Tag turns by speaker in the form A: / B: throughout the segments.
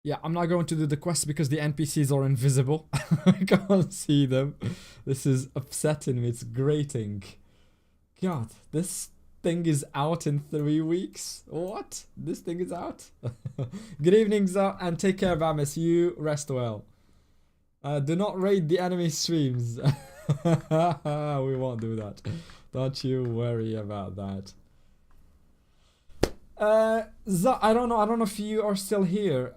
A: Yeah, I'm not going to do the quest because the NPCs are invisible. I can't see them. This is upsetting me. It's grating. God, this thing is out in 3 weeks. What? This thing is out? Good evening, Za, and take care, Vamis. You rest well. Do not raid the enemy streams. We won't do that. Don't you worry about that. I don't know. I don't know if you are still here.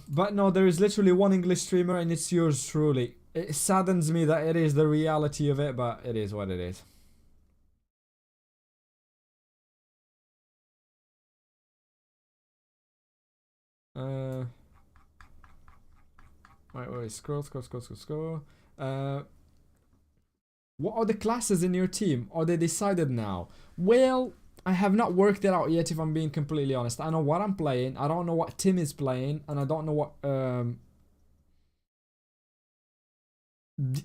A: But no, there is literally one English streamer, and it's yours truly. It saddens me that it is the reality of it, but it is what it is. Wait, scroll. What are the classes in your team? Are they decided now? Well, I have not worked it out yet, if I'm being completely honest. I know what I'm playing. I don't know what Tim is playing, and I don't know what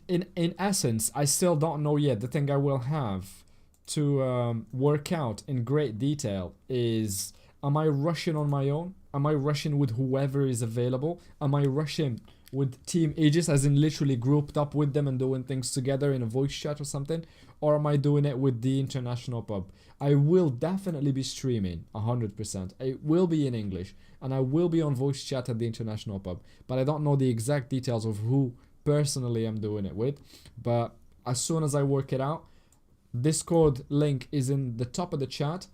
A: in essence, I still don't know yet. The thing I will have to work out in great detail is, am I rushing on my own? Am I rushing with whoever is available? Am I rushing with Team Aegis, as in literally grouped up with them and doing things together in a voice chat or something? Or am I doing it with the international pub? I will definitely be streaming 100%. It will be in English, and I will be on voice chat at the international pub, but I don't know the exact details of who personally I'm doing it with. But as soon as I work it out, Discord link is in the top of the chat,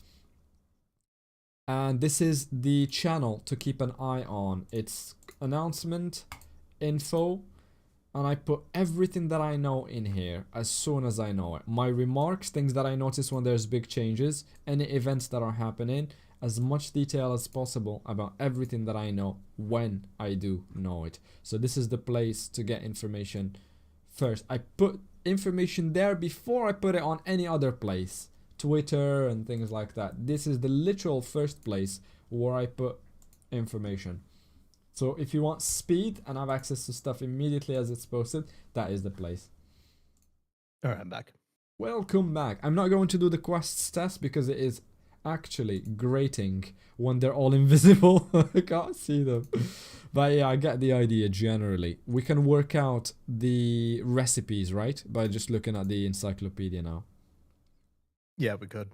A: and this is the channel to keep an eye on. It's announcement, info, and I put everything that I know in here as soon as I know it. My remarks, things that I notice when there's big changes, any events that are happening, as much detail as possible about everything that I know when I do know it. So this is the place to get information first. I put information there before I put it on any other place, Twitter and things like that. This is the literal first place where I put information. So if you want speed and have access to stuff immediately as it's posted, that is the place.
B: All right, I'm back.
A: Welcome back. I'm not going to do the quests test because it is actually grating when they're all invisible. I can't see them. But yeah, I get the idea generally. We can work out the recipes, right? By just looking at the encyclopedia now.
B: Yeah, we could.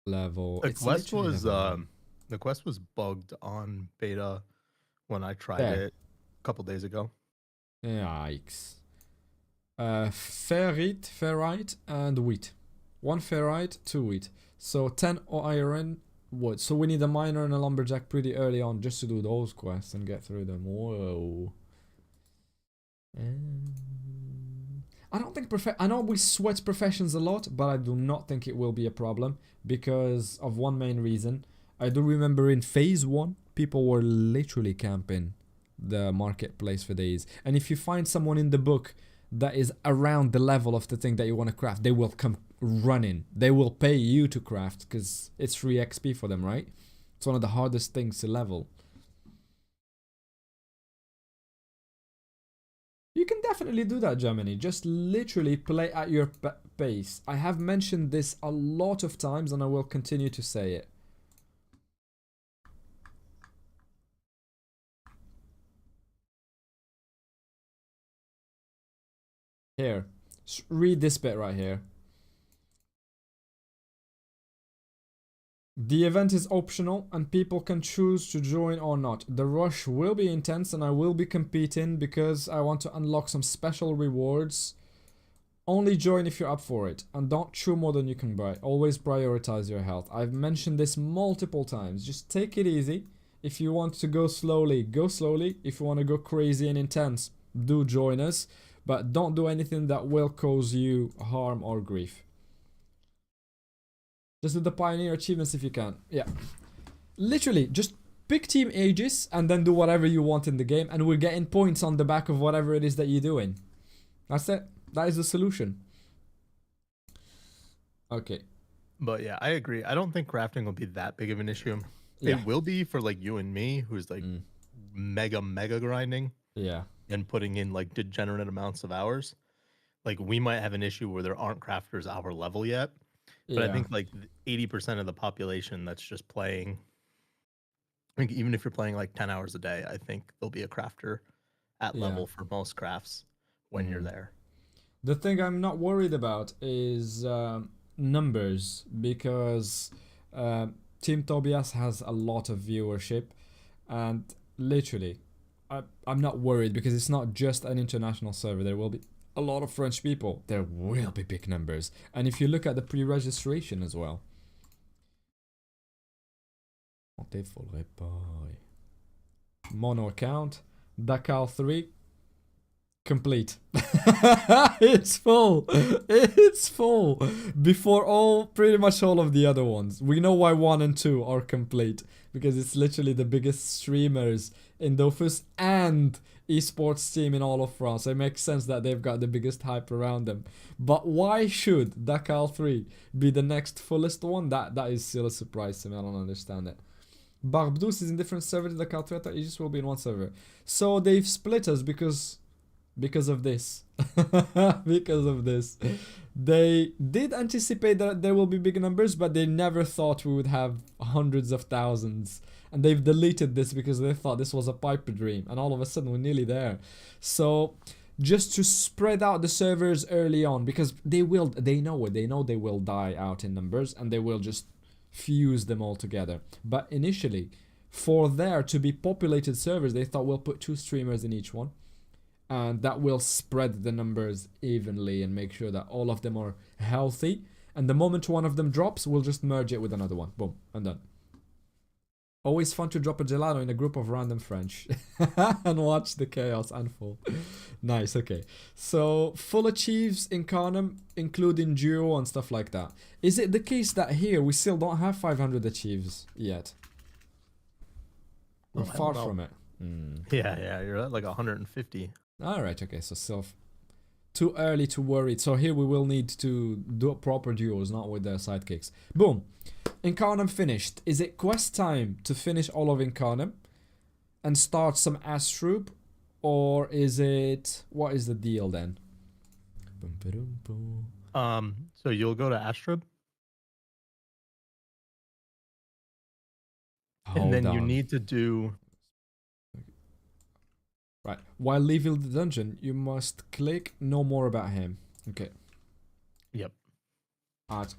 A: Level.
B: The
A: It's
B: quest
A: literally
B: was
A: level 1.
B: the quest was bugged on beta when I tried
A: There.
B: it a couple days ago.
A: Yikes. Ferrite, and wheat. 1 ferrite, 2 wheat. So 10 iron, wood. So we need a miner and a lumberjack pretty early on just to do those quests and get through them. Whoa. I don't think I know we switch professions a lot, but I do not think it will be a problem because of one main reason. I do remember in phase 1, people were literally camping the marketplace for days. And if you find someone in the book that is around the level of the thing that you want to craft, they will come running. They will pay you to craft because it's free XP for them, right? It's one of the hardest things to level. You can definitely do that, Germany. Just literally play at your pace. I have mentioned this a lot of times and I will continue to say it. Here, read this bit right here. The event is optional and people can choose to join or not. The rush will be intense and I will be competing because I want to unlock some special rewards. Only join if you're up for it and don't chew more than you can buy. Always prioritize your health. I've mentioned this multiple times. Just take it easy. If you want to go slowly, go slowly. If you want to go crazy and intense, do join us. But don't do anything that will cause you harm or grief. Just do the pioneer achievements if you can. Yeah. Literally, just pick Team Aegis and then do whatever you want in the game. And we're getting points on the back of whatever it is that you're doing. That's it. That is the solution. Okay.
B: But yeah, I agree. I don't think crafting will be that big of an issue.
A: Yeah.
B: It will be for like you and me, who's like mega grinding.
A: Yeah.
B: And putting in like degenerate amounts of hours. Like we might have an issue where there aren't crafters our level yet. But I think like 80% of the population that's just playing think even if you're playing like 10 hours a day, I think there'll be a crafter at
A: Yeah.
B: level for most crafts when you're there.
A: The thing I'm not worried about is numbers because Team Tobias has a lot of viewership, and literally, I'm not worried because it's not just an international server. There will be a lot of French people. There will be big numbers, and if you look at the pre-registration as well. Mono account, Dakar 3. Complete. It's full. It's full. Before pretty much all of the other ones. We know why 1 and 2 are complete. Because it's literally the biggest streamers in Dofus and esports team in all of France. It makes sense that they've got the biggest hype around them. But why should Dakar 3 be the next fullest one? That is still a surprise to me. I don't understand it. Barbdous is in different servers. Dakar 3 it just will be in one server. So they've split us because of this. Because of this. They did anticipate that there will be big numbers, but they never thought we would have hundreds of thousands. And they've deleted this because they thought this was a pipe dream. And all of a sudden we're nearly there. So just to spread out the servers early on, because they know they will die out in numbers and they will just fuse them all together. But initially, for there to be populated servers, they thought we'll put 2 streamers in each one. And that will spread the numbers evenly and make sure that all of them are healthy. And the moment one of them drops, we'll just merge it with another one. Boom, and done. Always fun to drop a gelato in a group of random French. And watch the chaos unfold. Nice, okay. So, full achieves in Carnum, including duo and stuff like that. Is it the case that here we still don't have 500 achieves yet? We're far from it.
B: Yeah, you're at like 150.
A: Alright, okay, so still too early to worry. So here we will need to do proper duos, not with the sidekicks. Boom. Incarnum finished. Is it quest time to finish all of Incarnum and start some Astrub? Or is it... What is the deal then?
B: So you'll go to Astrub. And then you need to do...
A: Right. While leaving the dungeon, you must click know more about him. Okay.
B: Yep.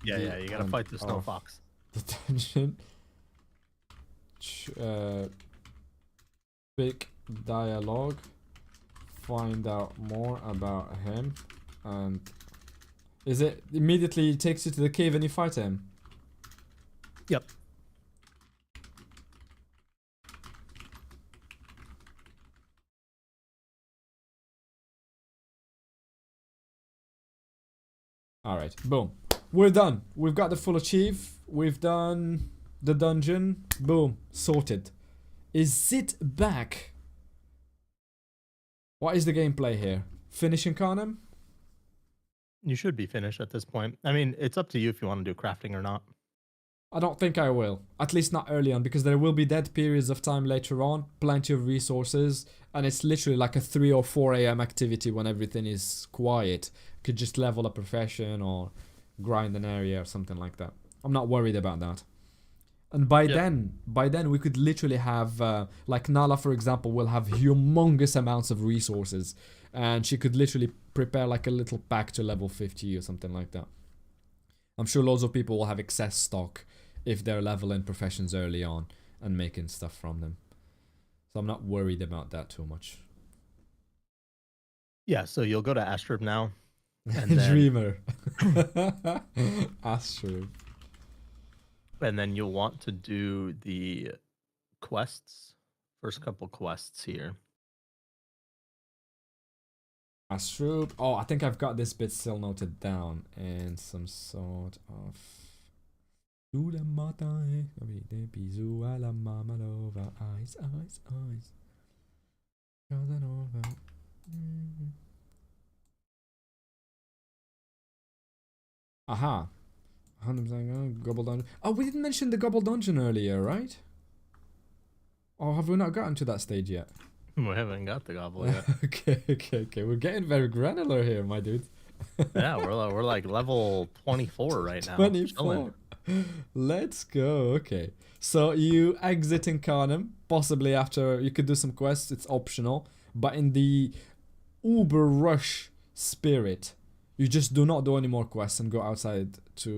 B: Yeah, you gotta fight the snow fox.
A: The dungeon. Pick dialogue. Find out more about him. And is it immediately takes you to the cave and you fight him?
B: Yep.
A: Alright, boom. We're done. We've got the full achieve. We've done the dungeon. Boom. Sorted. Is it back? What is the gameplay here? Finishing Carnum?
B: You should be finished at this point. I mean, it's up to you if you want to do crafting or not.
A: I don't think I will. At least not early on, because there will be dead periods of time later on. Plenty of resources. And it's literally like a 3 or 4 a.m. activity when everything is quiet. Could just level a profession or grind an area or something like that. I'm not worried about that. And by then we could literally have, like Nala for example, will have humongous amounts of resources. And she could literally prepare like a little pack to level 50 or something like that. I'm sure loads of people will have excess stock if they're leveling professions early on and making stuff from them. So I'm not worried about that too much.
B: Yeah, so you'll go to Astrub now. And then,
A: Dreamer. Astrub.
B: And then you'll want to do the quests. First couple quests here.
A: Astrub. Oh, I think I've got this bit still noted down in some sort of... Tous les matins, avec des bisous à la Mamalova. Eyes, eyes, eyes. Casanova. Aha. 100% Gobble Dungeon. Oh, we didn't mention the Gobble Dungeon earlier, right? Or have we not gotten to that stage yet?
B: We haven't got the gobble yet.
A: Okay. We're getting very granular here, my dude.
B: Yeah, we're like level 24 right now.
A: 24. Let's go. Okay. So you exit Incarnum possibly after you could do some quests. It's optional, but in the uber rush spirit, you just do not do any more quests and go outside to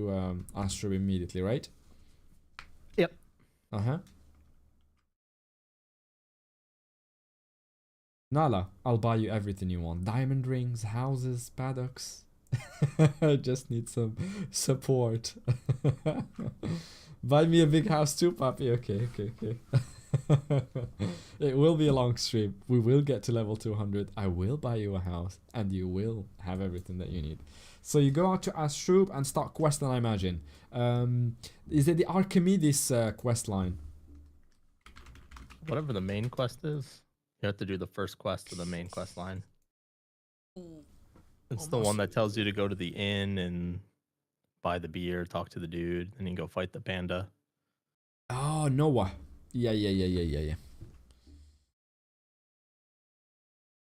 A: Astro immediately, right?
B: Yep.
A: Uh-huh. Nala, I'll buy you everything you want. Diamond rings, houses, paddocks. I just need some support. Buy me a big house too, Papi. Okay. It will be a long stream. We will get to level 200. I will buy you a house, and you will have everything that you need. So you go out to Astrub and start questing, I imagine. Is it the Archimedes quest line?
B: Whatever the main quest is, you have to do the first quest of the main quest line. It's the one that tells you to go to the inn and buy the beer, talk to the dude, and then go fight the panda.
A: Oh, Noah. Yeah.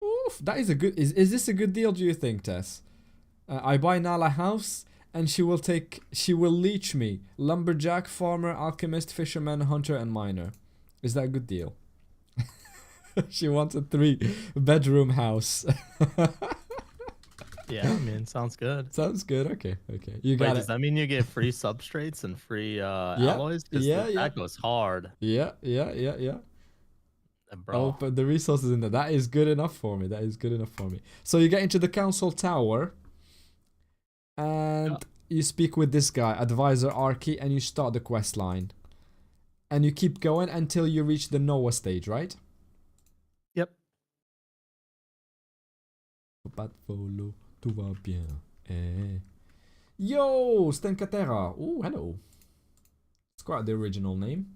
A: Oof, that is a good... Is this a good deal, do you think, Tess? I buy Nala a house, and she will leech me. Lumberjack, farmer, alchemist, fisherman, hunter, and miner. Is that a good deal? She wants a 3-bedroom house.
B: Yeah, I mean, sounds good.
A: Sounds good. Okay. You got
B: Wait,
A: it.
B: does that mean you get free substrates and free alloys? 'Cause that goes hard.
A: Yeah.
B: Bro.
A: I'll put the resources in there. That is good enough for me. So you get into the council tower, and you speak with this guy, Advisor Archie, and you start the quest line. And you keep going until you reach the Noah stage, right?
B: Yep.
A: Tout va bien. Yo, Stenkatera. Oh, hello. It's quite the original name.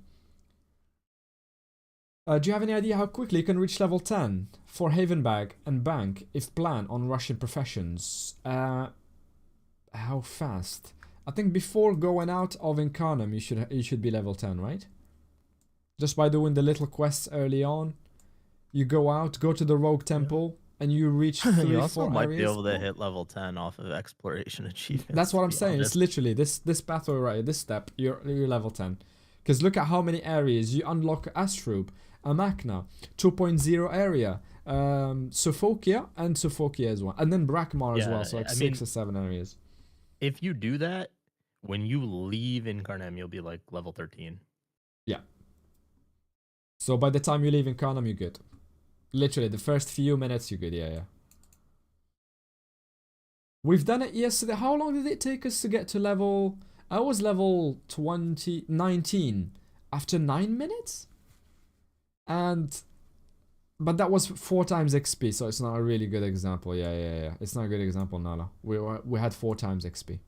A: Do you have any idea how quickly you can reach level 10 for Havenbag and Bank if plan on Russian professions? How fast? I think before going out of Incarnum, you should be level 10, right? Just by doing the little quests early on. You go out, go to the Rogue Temple, and you reach 3-4 areas.
B: You also might be able to hit level 10 off of exploration achievements.
A: That's what I'm saying. It's literally this pathway right, this step, you're level 10. Because look at how many areas you unlock: Astrub, Amakna, 2.0 area, Sophokia, and Sophokia as well. And then Brakmar as well, so like 6 or 7 areas.
B: If you do that, when you leave Incarnam, you'll be like level 13.
A: Yeah. So by the time you leave Incarnam, you're good. Literally, the first few minutes, you're good, yeah. We've done it yesterday. How long did it take us to get to level... I was level 19 after 9 minutes? But that was 4 times XP, so it's not a really good example. Yeah. It's not a good example, Nala. We had 4 times XP.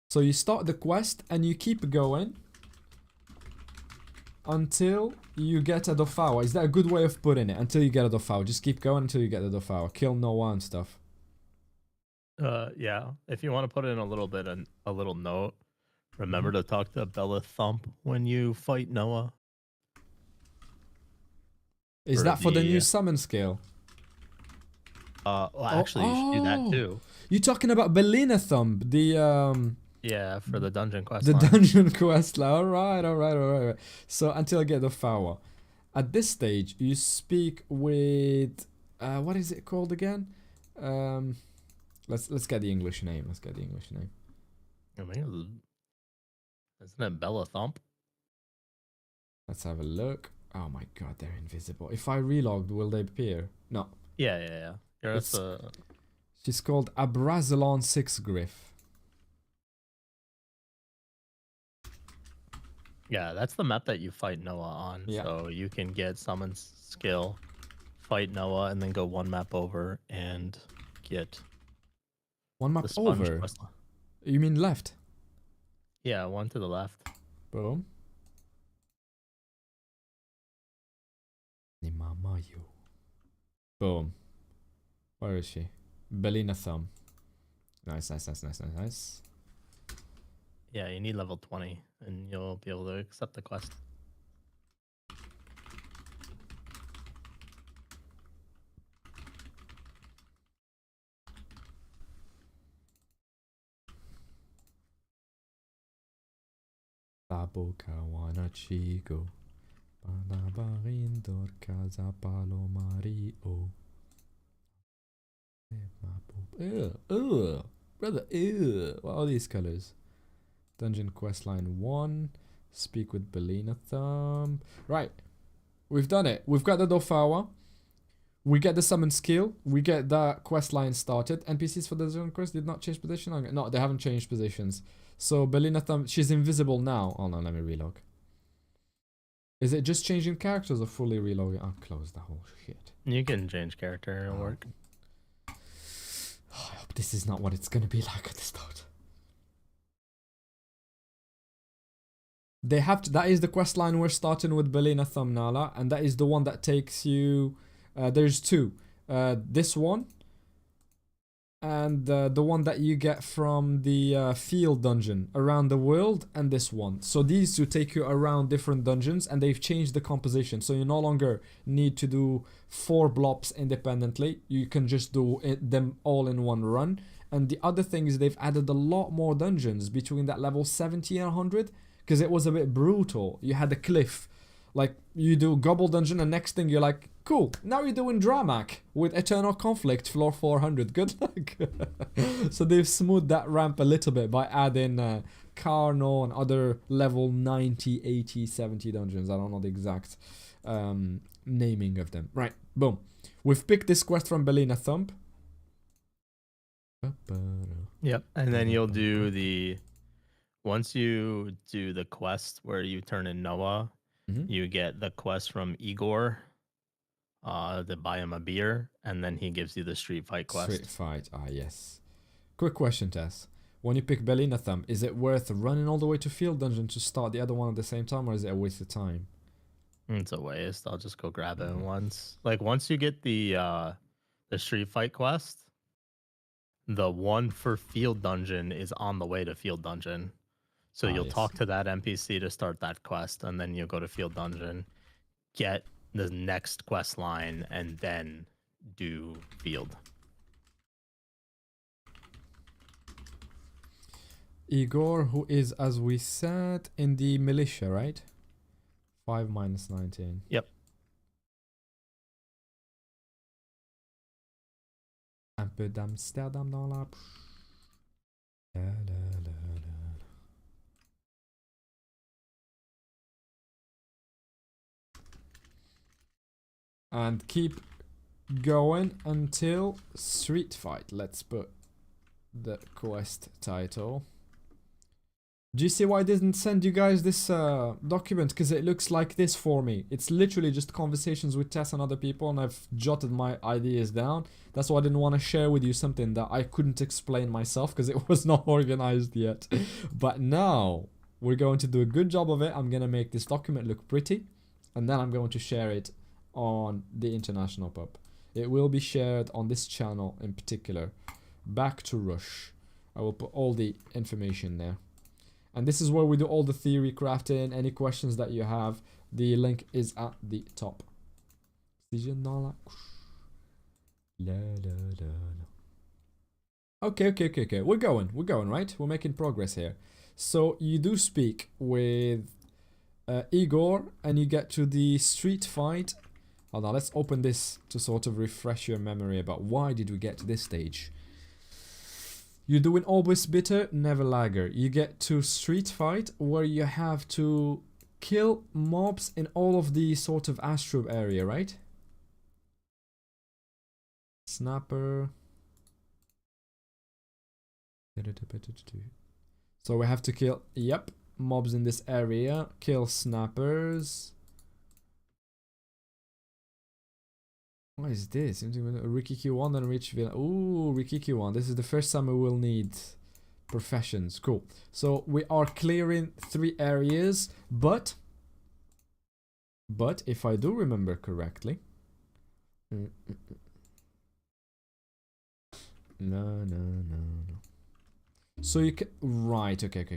A: So you start the quest and you keep going until you get a Dofawa. Is that a good way of putting it? Until you get a Dofawa. Just keep going until you get a Dofawa. Kill Noah and stuff.
B: Yeah. If you want to put in a little note, remember to talk to Bella Thump when you fight Noah.
A: Is that for the new summon skill?
B: Well, actually, you should do that too.
A: You're talking about Belina Thumb, the
B: Yeah, for the dungeon quest.
A: Dungeon quest line. Alright. So until I get the Fawa. At this stage, you speak with what is it called again? Let's get the English name.
B: I mean, isn't it Bella Thump?
A: Let's have a look. Oh my god, they're invisible. If I relogged, will they appear? No.
B: Yeah.
A: She's called Abrazalon 6 Griff.
B: Yeah, that's the map that you fight Noah on. Yeah. So you can get summon skill, fight Noah, and then go one map over and get
A: one map over. You mean left?
B: Yeah, one to the left.
A: Boom. Boom. Where is she? Belina Thumb. Nice.
B: Yeah, you need level 20 and you'll be able to accept the quest.
A: Sabo Kawana Chigo. Panabarindor casa palomario. Ew, brother, ew. What are these colors? Dungeon quest line 1. Speak with Belina Thumb. Right. We've done it. We've got the Dofawa. We get the summon skill. We get the quest line started. NPCs for the dungeon quest did not change position. No, they haven't changed positions. So Belina Thumb, she's invisible now. Oh no, let me relog. Is it just changing characters or fully reloading? I'll close the whole shit.
B: You can change character and work.
A: I hope this is not what it's gonna be like at the start. They have to, that is the quest line we're starting with Belina Thumbnala, and that is the one that takes you. There's two. This one and the one that you get from the field dungeon around the world, and this one. So these two take you around different dungeons, and they've changed the composition. So you no longer need to do 4 blobs independently. You can just do them all in one run. And the other thing is they've added a lot more dungeons between that level 70 and 100, because it was a bit brutal. You had a cliff. Like, you do Gobble Dungeon, and next thing you're like, cool, now you're doing Dramac with Eternal Conflict, floor 400. Good luck. So they've smoothed that ramp a little bit by adding Carno and other level 90, 80, 70 dungeons. I don't know the exact naming of them. Right, boom. We've picked this quest from Belina Thumb.
B: Yep, and then you'll do the... Once you do the quest where you turn in Noah, you get the quest from Igor to buy him a beer, and then he gives you the street fight quest.
A: Street fight, yes. Quick question, Tess. When you pick Belina Thumb, is it worth running all the way to Field Dungeon to start the other one at the same time, or is it a waste of time?
B: It's a waste. I'll just go grab it once. Like, once you get the street fight quest, the one for Field Dungeon is on the way to Field Dungeon. So you'll talk to that NPC to start that quest, and then you'll go to Field Dungeon, get the next quest line, and then do Field.
A: Igor, who is, as we said, in the militia, right? 5 minus 19.
B: Yep.
A: Un peu d'Amsterdam dans la... La, la, la, la. And keep going until street fight. Let's put the quest title. Do you see why I didn't send you guys this document? Because it looks like this for me. It's literally just conversations with Tess and other people, and I've jotted my ideas down. That's why I didn't want to share with you something that I couldn't explain myself, because it was not organized yet. But now we're going to do a good job of it. I'm going to make this document look pretty, and then I'm going to share it on the international pub. It will be shared on this channel in particular. Back to Rush. I will put all the information there. And this is where we do all the theory crafting. Any questions that you have, the link is at the top. Okay. We're going, right? We're making progress here. So you do speak with Igor, and you get to the street fight. Hold on, let's open this to sort of refresh your memory about why did we get to this stage. You're doing always bitter, never lager. You get to street fight where you have to kill mobs in all of the sort of Astrub area, right? Snapper. So we have to kill, yep, mobs in this area. Kill snappers. What is this? Rikiki 1 and Rich Villain. Ooh, Rikiki 1. This is the first time we will need professions. Cool. So we are clearing 3 areas, but if I do remember correctly, no. So you can, right, okay.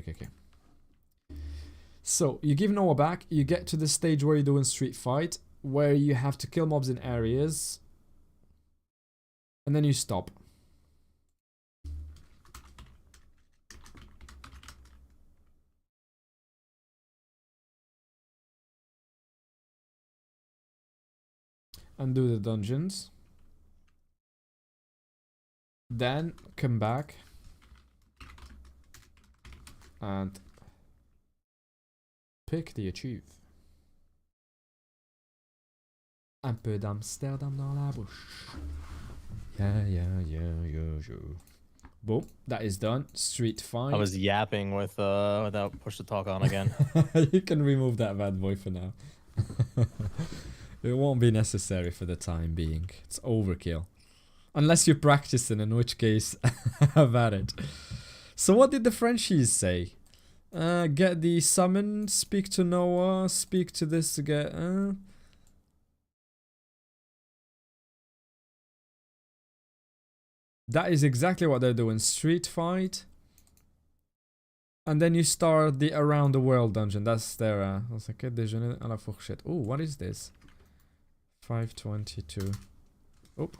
A: So you give Noah back, you get to the stage where you're doing street fight, where you have to kill mobs in areas, and then you stop. and do the dungeons. Then come back and pick the achieve. Un peu d'Amsterdam dans la bouche. Yeah. Boom, that is done. Street fight.
B: I was yapping without push to talk on again.
A: You can remove that bad boy for now. It won't be necessary for the time being. It's overkill. Unless you're practicing, in which case, have at it. So what did the Frenchies say? Get the summon, speak to Noah, speak to this, get... That is exactly what they're doing. Street fight. And then you start the around the world dungeon. That's their... That's okay, déjeuner à la fourchette. Oh, what is this? 522. Oh.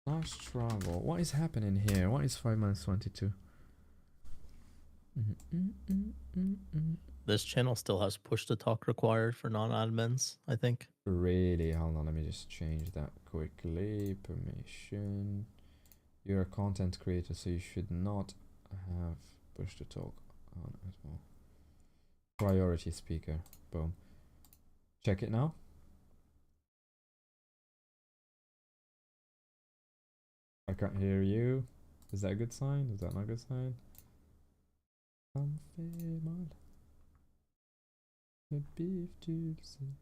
A: Last travel. What is happening here? What is 5 minus 22?
B: This channel still has push to talk required for non-admins, I think.
A: Really? Hold on, let me just change that quickly. Permission. You're a content creator, so you should not have push to talk on as well. Priority speaker. Boom. Check it now. I can't hear you. Is that a good sign? Is that not a good sign? The beef juicy.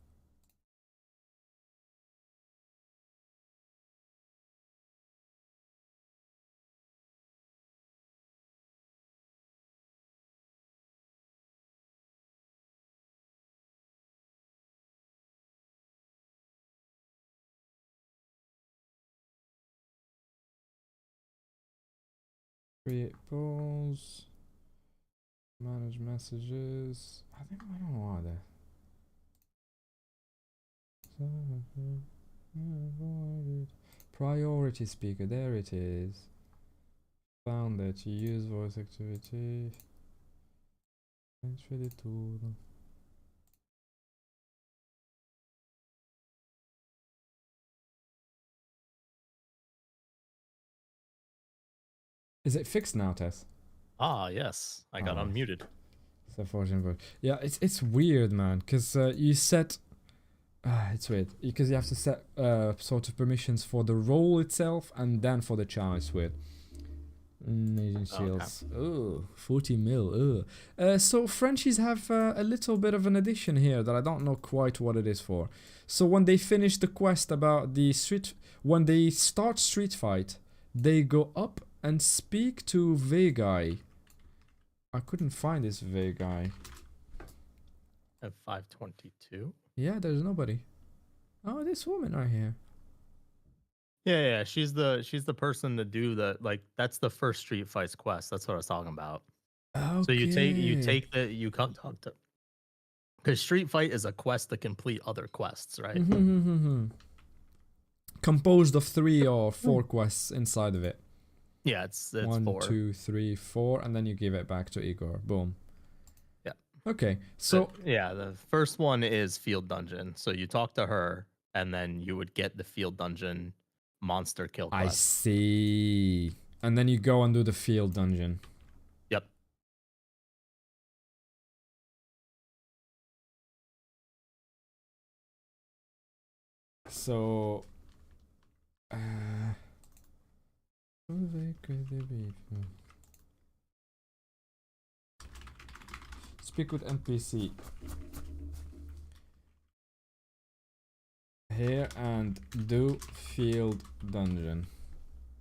A: Create polls. Manage messages. I don't know why there. Priority speaker, there it is. Found it. You use voice activity. Entry tool. Is it fixed now, Tess?
B: Ah, yes. I got unmuted.
A: Yeah, it's weird, man, because you set... it's weird, because you have to set sort of permissions for the role itself and then for the channel. It's weird. Agent shields. Oh, 40 mil. So Frenchies have a little bit of an addition here that I don't know quite what it is for. So when they finish the quest about the street... When they start Street Fight, they go up and speak to Vegai. I couldn't find this Vegai.
B: At 522.
A: Yeah, there's nobody. Oh, this woman right here.
B: Yeah. She's the person to do the that's the first Street Fights quest. That's what I was talking about.
A: Okay.
B: So you come talk to, because Street Fight is a quest to complete other quests, right?
A: Composed of 3 or 4 quests inside of it.
B: Yeah, it's
A: 1,
B: 4.
A: 2, 3, 4, and then you give it back to Igor. Boom.
B: Yeah.
A: Okay, so
B: the first one is Field Dungeon. So you talk to her, and then you would get the Field Dungeon monster kill quest.
A: I see. And then you go and do the Field Dungeon.
B: Yep.
A: So speak with NPC here and do Field Dungeon.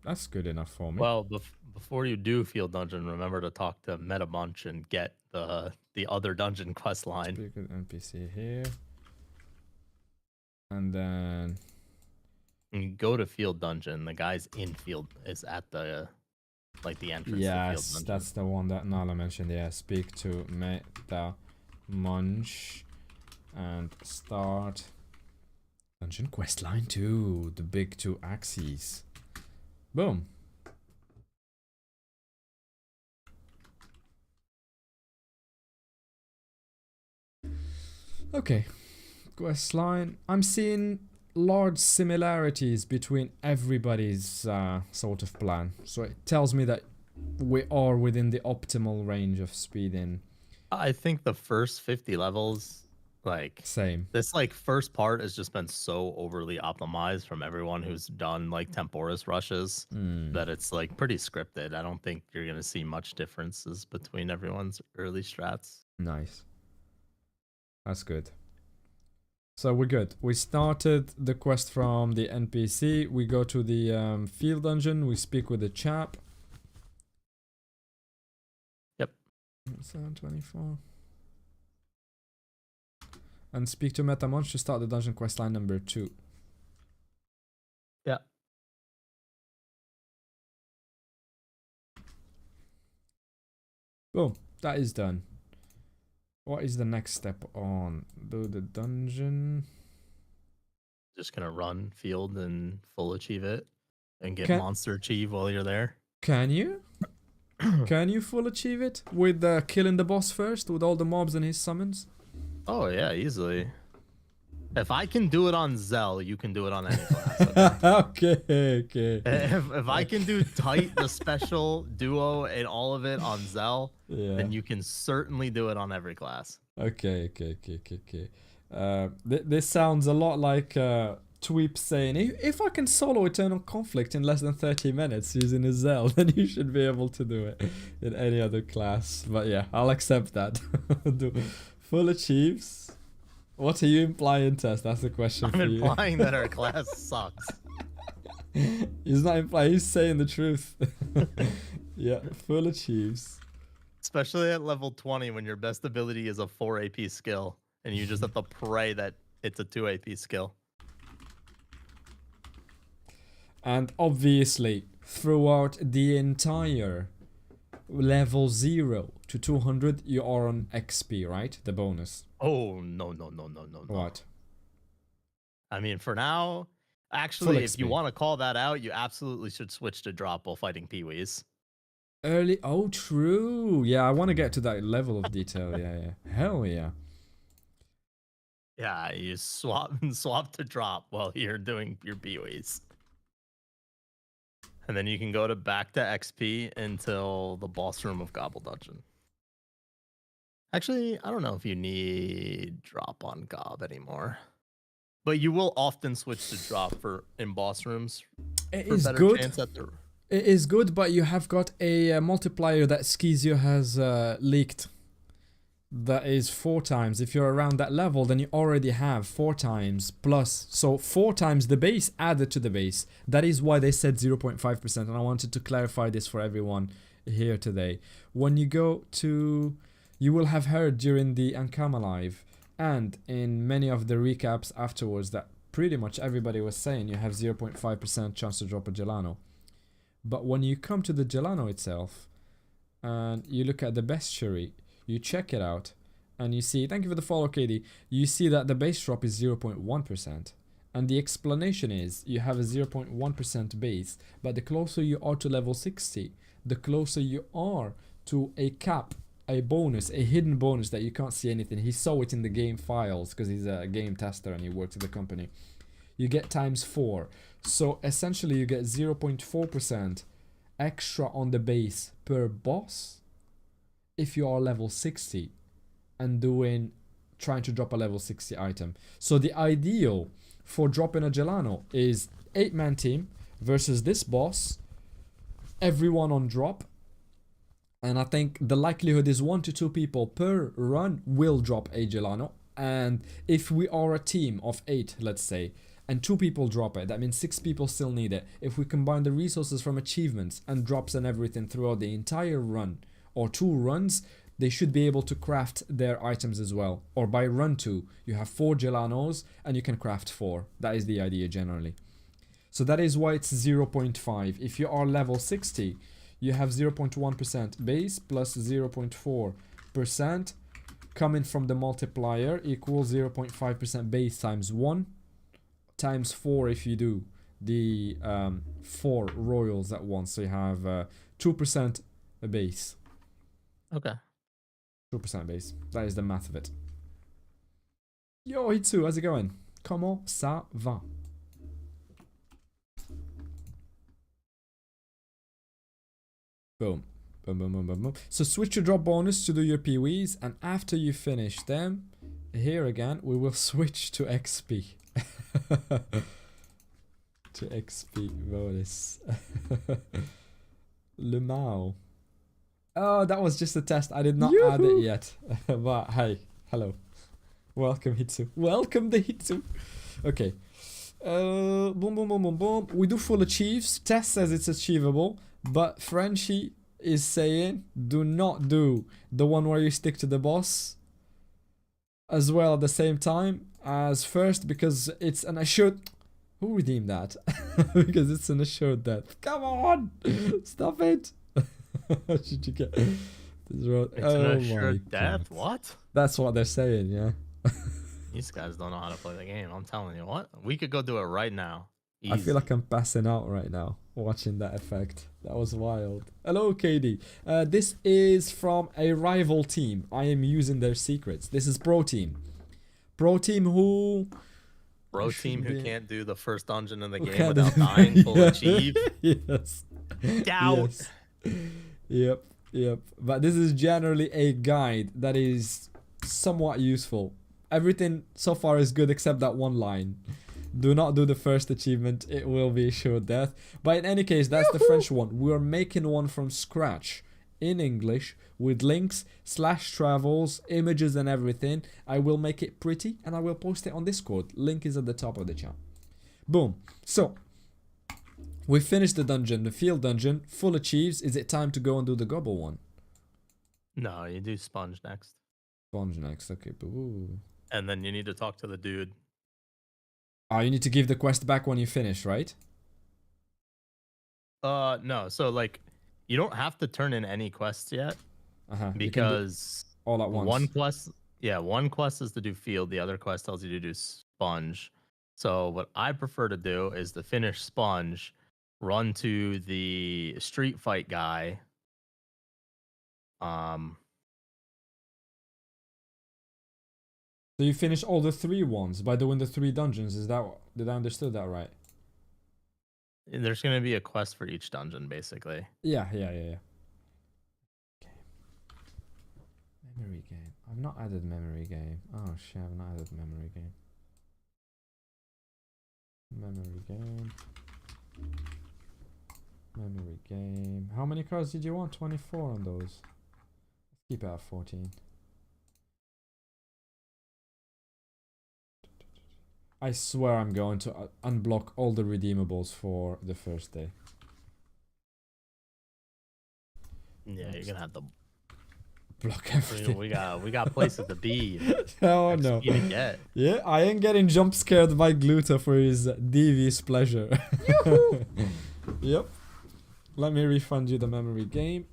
A: That's good enough for me.
B: Well, before you do Field Dungeon, remember to talk to Meta Bunch and get the other dungeon quest line.
A: Speak with NPC here. And then
B: when you go to Field Dungeon, the guy's in Field is at the the entrance to Field
A: yes,
B: Dungeon.
A: that's the one that Nala mentioned. Yeah, speak to Meta Munch and start Dungeon quest line 2, the big 2 axes. Boom. Okay, quest line. I'm seeing large similarities between everybody's sort of plan. So it tells me that we are within the optimal range of speeding.
B: I think the first 50 levels, like
A: Same.
B: this, like first part has just been so overly optimized from everyone who's done like Temporis rushes that it's like pretty scripted. I don't think you're gonna see much differences between everyone's early strats.
A: Nice. That's good. So we're good. We started the quest from the NPC. We go to the field dungeon. We speak with the chap.
B: Yep.
A: 724. And speak to Metamunch to start the dungeon quest line number 2.
B: Yeah.
A: Boom. That is done. What is the next step on? Do the dungeon.
B: Just gonna run field and full achieve it and get
A: Can-
B: monster achieve while you're there.
A: Can you? Can you full achieve it? With killing the boss first? With all the mobs and his summons?
B: Oh yeah, easily. If I can do it on Zell, you can do it on any class.
A: Okay, okay.
B: If I can do tight, the special, duo, and all of it on Zell,
A: Yeah.
B: then you can certainly do it on every class.
A: Okay. This sounds a lot like Tweep saying, if I can solo Eternal Conflict in less than 30 minutes using a Zell, then you should be able to do it in any other class. But yeah, I'll accept that. Do full achieves. What are you implying, Tess? That's the question
B: I'm
A: for you.
B: implying that our class sucks.
A: He's not implying, he's saying the truth. Yeah, full achieves.
B: Especially at level 20 when your best ability is a 4 AP skill and you just have to pray that it's a 2 AP skill.
A: And obviously, throughout the entire level 0 to 200, you are on XP, right? The bonus.
B: Oh, no.
A: What?
B: I mean, for now,
A: Full
B: actually, if you
A: XP.
B: want to call that out, you absolutely should switch to drop while fighting Pee-wees.
A: Early. Oh, true. Yeah, I want to get to that level of detail. Yeah. Hell yeah.
B: Yeah, you swap to drop while you're doing your Pee-wees. And then you can go back to XP until the boss room of Gobble Dungeon. Actually, I don't know if you need drop on Gob anymore. But you will often switch to drop in boss rooms.
A: It
B: for
A: is
B: better
A: good.
B: chance at the...
A: It is good, but you have got a multiplier that Skizio has leaked. That is 4 times. If you're around that level, then you already have 4 times plus. So 4 times the base added to the base. That is why they said 0.5%. And I wanted to clarify this for everyone here today. When you go to... You will have heard during the Ankama Live and in many of the recaps afterwards that pretty much everybody was saying you have 0.5% chance to drop a Gelano. But when you come to the Gelano itself and you look at the bestiary, you check it out and you see, thank you for the follow, KD, you see that the base drop is 0.1%. And the explanation is you have a 0.1% base, but the closer you are to level 60, the closer you are to a cap, a bonus, a hidden bonus that you can't see anything. He saw it in the game files because he's a game tester and he works at the company. You get times 4. So essentially you get 0.4% extra on the base per boss if you are level 60 and trying to drop a level 60 item. So the ideal for dropping a Gelano is 8-man team versus this boss, everyone on drop. And I think the likelihood is 1 to 2 people per run will drop a Gelano. And if we are a team of 8, let's say, and 2 people drop it, that means 6 people still need it. If we combine the resources from achievements and drops and everything throughout the entire run, or 2 runs, they should be able to craft their items as well. Or by run 2, you have 4 Gelanos and you can craft 4. That is the idea generally. So that is why it's 0.5. If you are level 60, you have 0.1% base plus 0.4% coming from the multiplier equals 0.5% base times 1 times 4 if you do the 4 royals at once. So you have 2% base.
B: Okay.
A: 2% base. That is the math of it. Yo, Hitsu, how's it going? Comment ça va? Boom. Boom, boom, boom, boom, boom. So switch your drop bonus to do your PWs, and after you finish them, here again, we will switch to XP. To XP bonus. Le Mao. Oh, that was just a test. I did not add it yet. But hey, hello. Welcome, Hitsu. Welcome, the Hitsu. Okay. Boom, boom, boom, boom, boom. We do full achieves. Test says it's achievable, but Frenchie is saying do not do the one where you stick to the boss as well at the same time as first, because it's an assured... Who redeemed that? Because it's an assured death. Come on! Stop it! How should you get this road?
B: It's an assured death? What?
A: That's what they're saying, yeah.
B: These guys don't know how to play the game. I'm telling you what. We could go do it right now. Easy.
A: I feel like I'm passing out right now watching that effect. That was wild. Hello, KD. This is from a rival team. I am using their secrets. This is Pro Team. Pro Team who...
B: Bro team who can't do the first dungeon in the game without dying full achieve.
A: Yes.
B: Doubt.
A: Yes. Yep. But this is generally a guide that is somewhat useful. Everything so far is good except that one line. Do not do the first achievement. It will be sure death. But in any case, that's the French one. We are making one from scratch in English with links, /travels, images and everything. I will make it pretty and I will post it on Discord. Link is at the top of the chat. Boom. So, we finished the dungeon, the field dungeon, full achieves. Is it time to go and do the gobble one?
B: No, you do sponge next.
A: Sponge next, okay. Boo.
B: And then you need to talk to the dude.
A: Oh, you need to give the quest back when you finish, right?
B: No. So, like, you don't have to turn in any quests yet. Because
A: all at once.
B: One quest is to do field, the other quest tells you to do sponge. So what I prefer to do is to finish sponge, run to the street fight guy.
A: So you finish all the 3 ones by doing the 3 dungeons. Is that, did I understood that right?
B: There's gonna be a quest for each dungeon, basically.
A: Yeah. Memory game. I've not added memory game. Oh shit, I've not added memory game. Memory game. How many cards did you want? 24 on those. Let's keep it at 14. I swear I'm going to unblock all the redeemables for the first day.
B: Yeah, you're gonna have to
A: block everything.
B: We got places to be.
A: Oh no. Yeah, I ain't getting jump scared by Gluto for his devious pleasure. Yep. Let me refund you the memory game.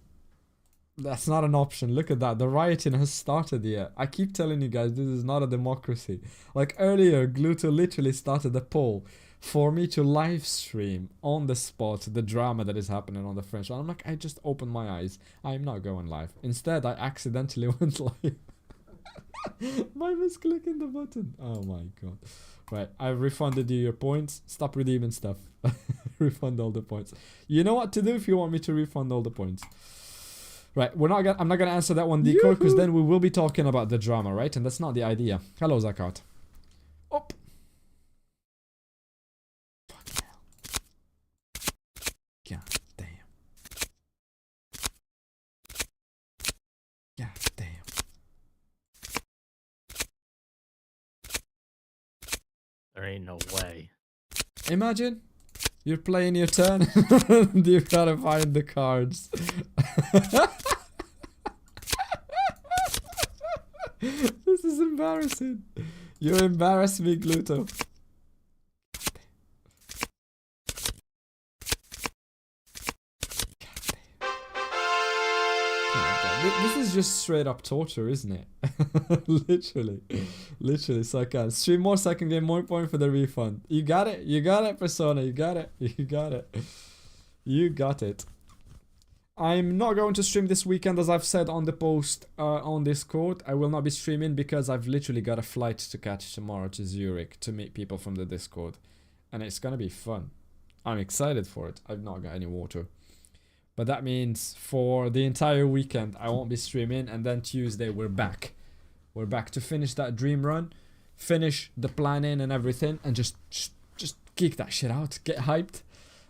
A: That's not an option. Look at that. The rioting has started yet. I keep telling you guys, this is not a democracy. Like earlier, Gluto literally started a poll for me to live stream on the spot the drama that is happening on the French. I'm like, I just opened my eyes. I'm not going live. Instead, I accidentally went live. By misclicking the button. Oh my god. Right, I've refunded you your points. Stop redeeming stuff. Refund all the points. You know what to do if you want me to refund all the points. Right, I'm not gonna answer that one, Deco, because then we will be talking about the drama, right? And that's not the idea. Hello, Zakat. Up. Fucking hell. God damn. God damn.
B: There ain't no way.
A: Imagine you're playing your turn and you've gotta find the cards. This is embarrassing. You embarrass me, Gluto. This is just straight up torture, isn't it? Literally, so I can stream more so I can get more point for the refund. You got it, Persona, you got it. You got it. I'm not going to stream this weekend, as I've said on the post on Discord. I will not be streaming because I've literally got a flight to catch tomorrow to Zurich to meet people from the Discord. And it's gonna be fun. I'm excited for it. I've not got any water. But that means for the entire weekend, I won't be streaming. And then Tuesday, we're back. We're back to finish that dream run. Finish the planning and everything. And just geek that shit out. Get hyped.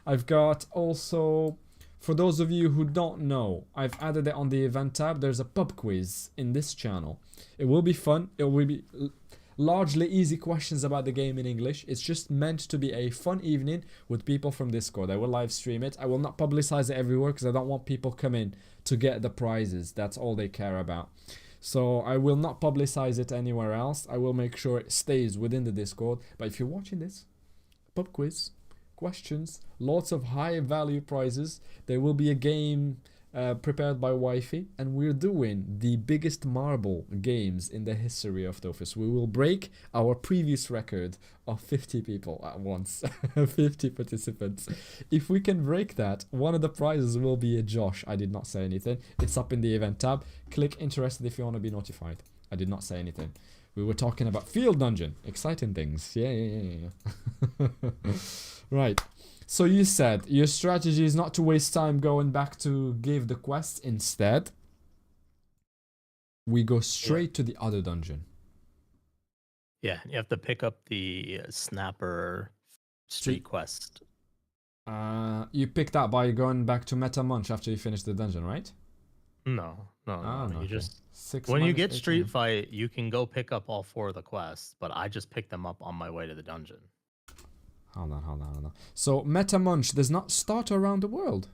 A: I've got also... For those of you who don't know, I've added it on the event tab. There's a pub quiz in this channel. It will be fun. It will be largely easy questions about the game in English. It's just meant to be a fun evening with people from Discord. I will live stream it. I will not publicize it everywhere because I don't want people coming to get the prizes. That's all they care about. So I will not publicize it anywhere else. I will make sure it stays within the Discord. But if you're watching this, pub quiz, questions, lots of high value prizes. There will be a game prepared by Wifey, and we're doing the biggest marble games in the history of the office. We will break our previous record of 50 people at once. 50 participants. If we can break that, one of the prizes will be a Josh. I did not say anything. It's up in the event tab. Click interested if you want to be notified. I did not say anything. We were talking about Field Dungeon. Exciting things. Yeah. Right. So you said your strategy is not to waste time going back to give the quests. Instead, we go straight to the other dungeon.
B: Yeah, you have to pick up the Snapper street quest.
A: You picked that by going back to Meta Munch after you finish the dungeon, right?
B: No. You
A: okay.
B: just...
A: 6
B: When you get
A: 18.
B: Street Fight, you can go pick up all 4 of the quests, but I just picked them up on my way to the dungeon.
A: Hold on. So Meta Munch does not start around the world.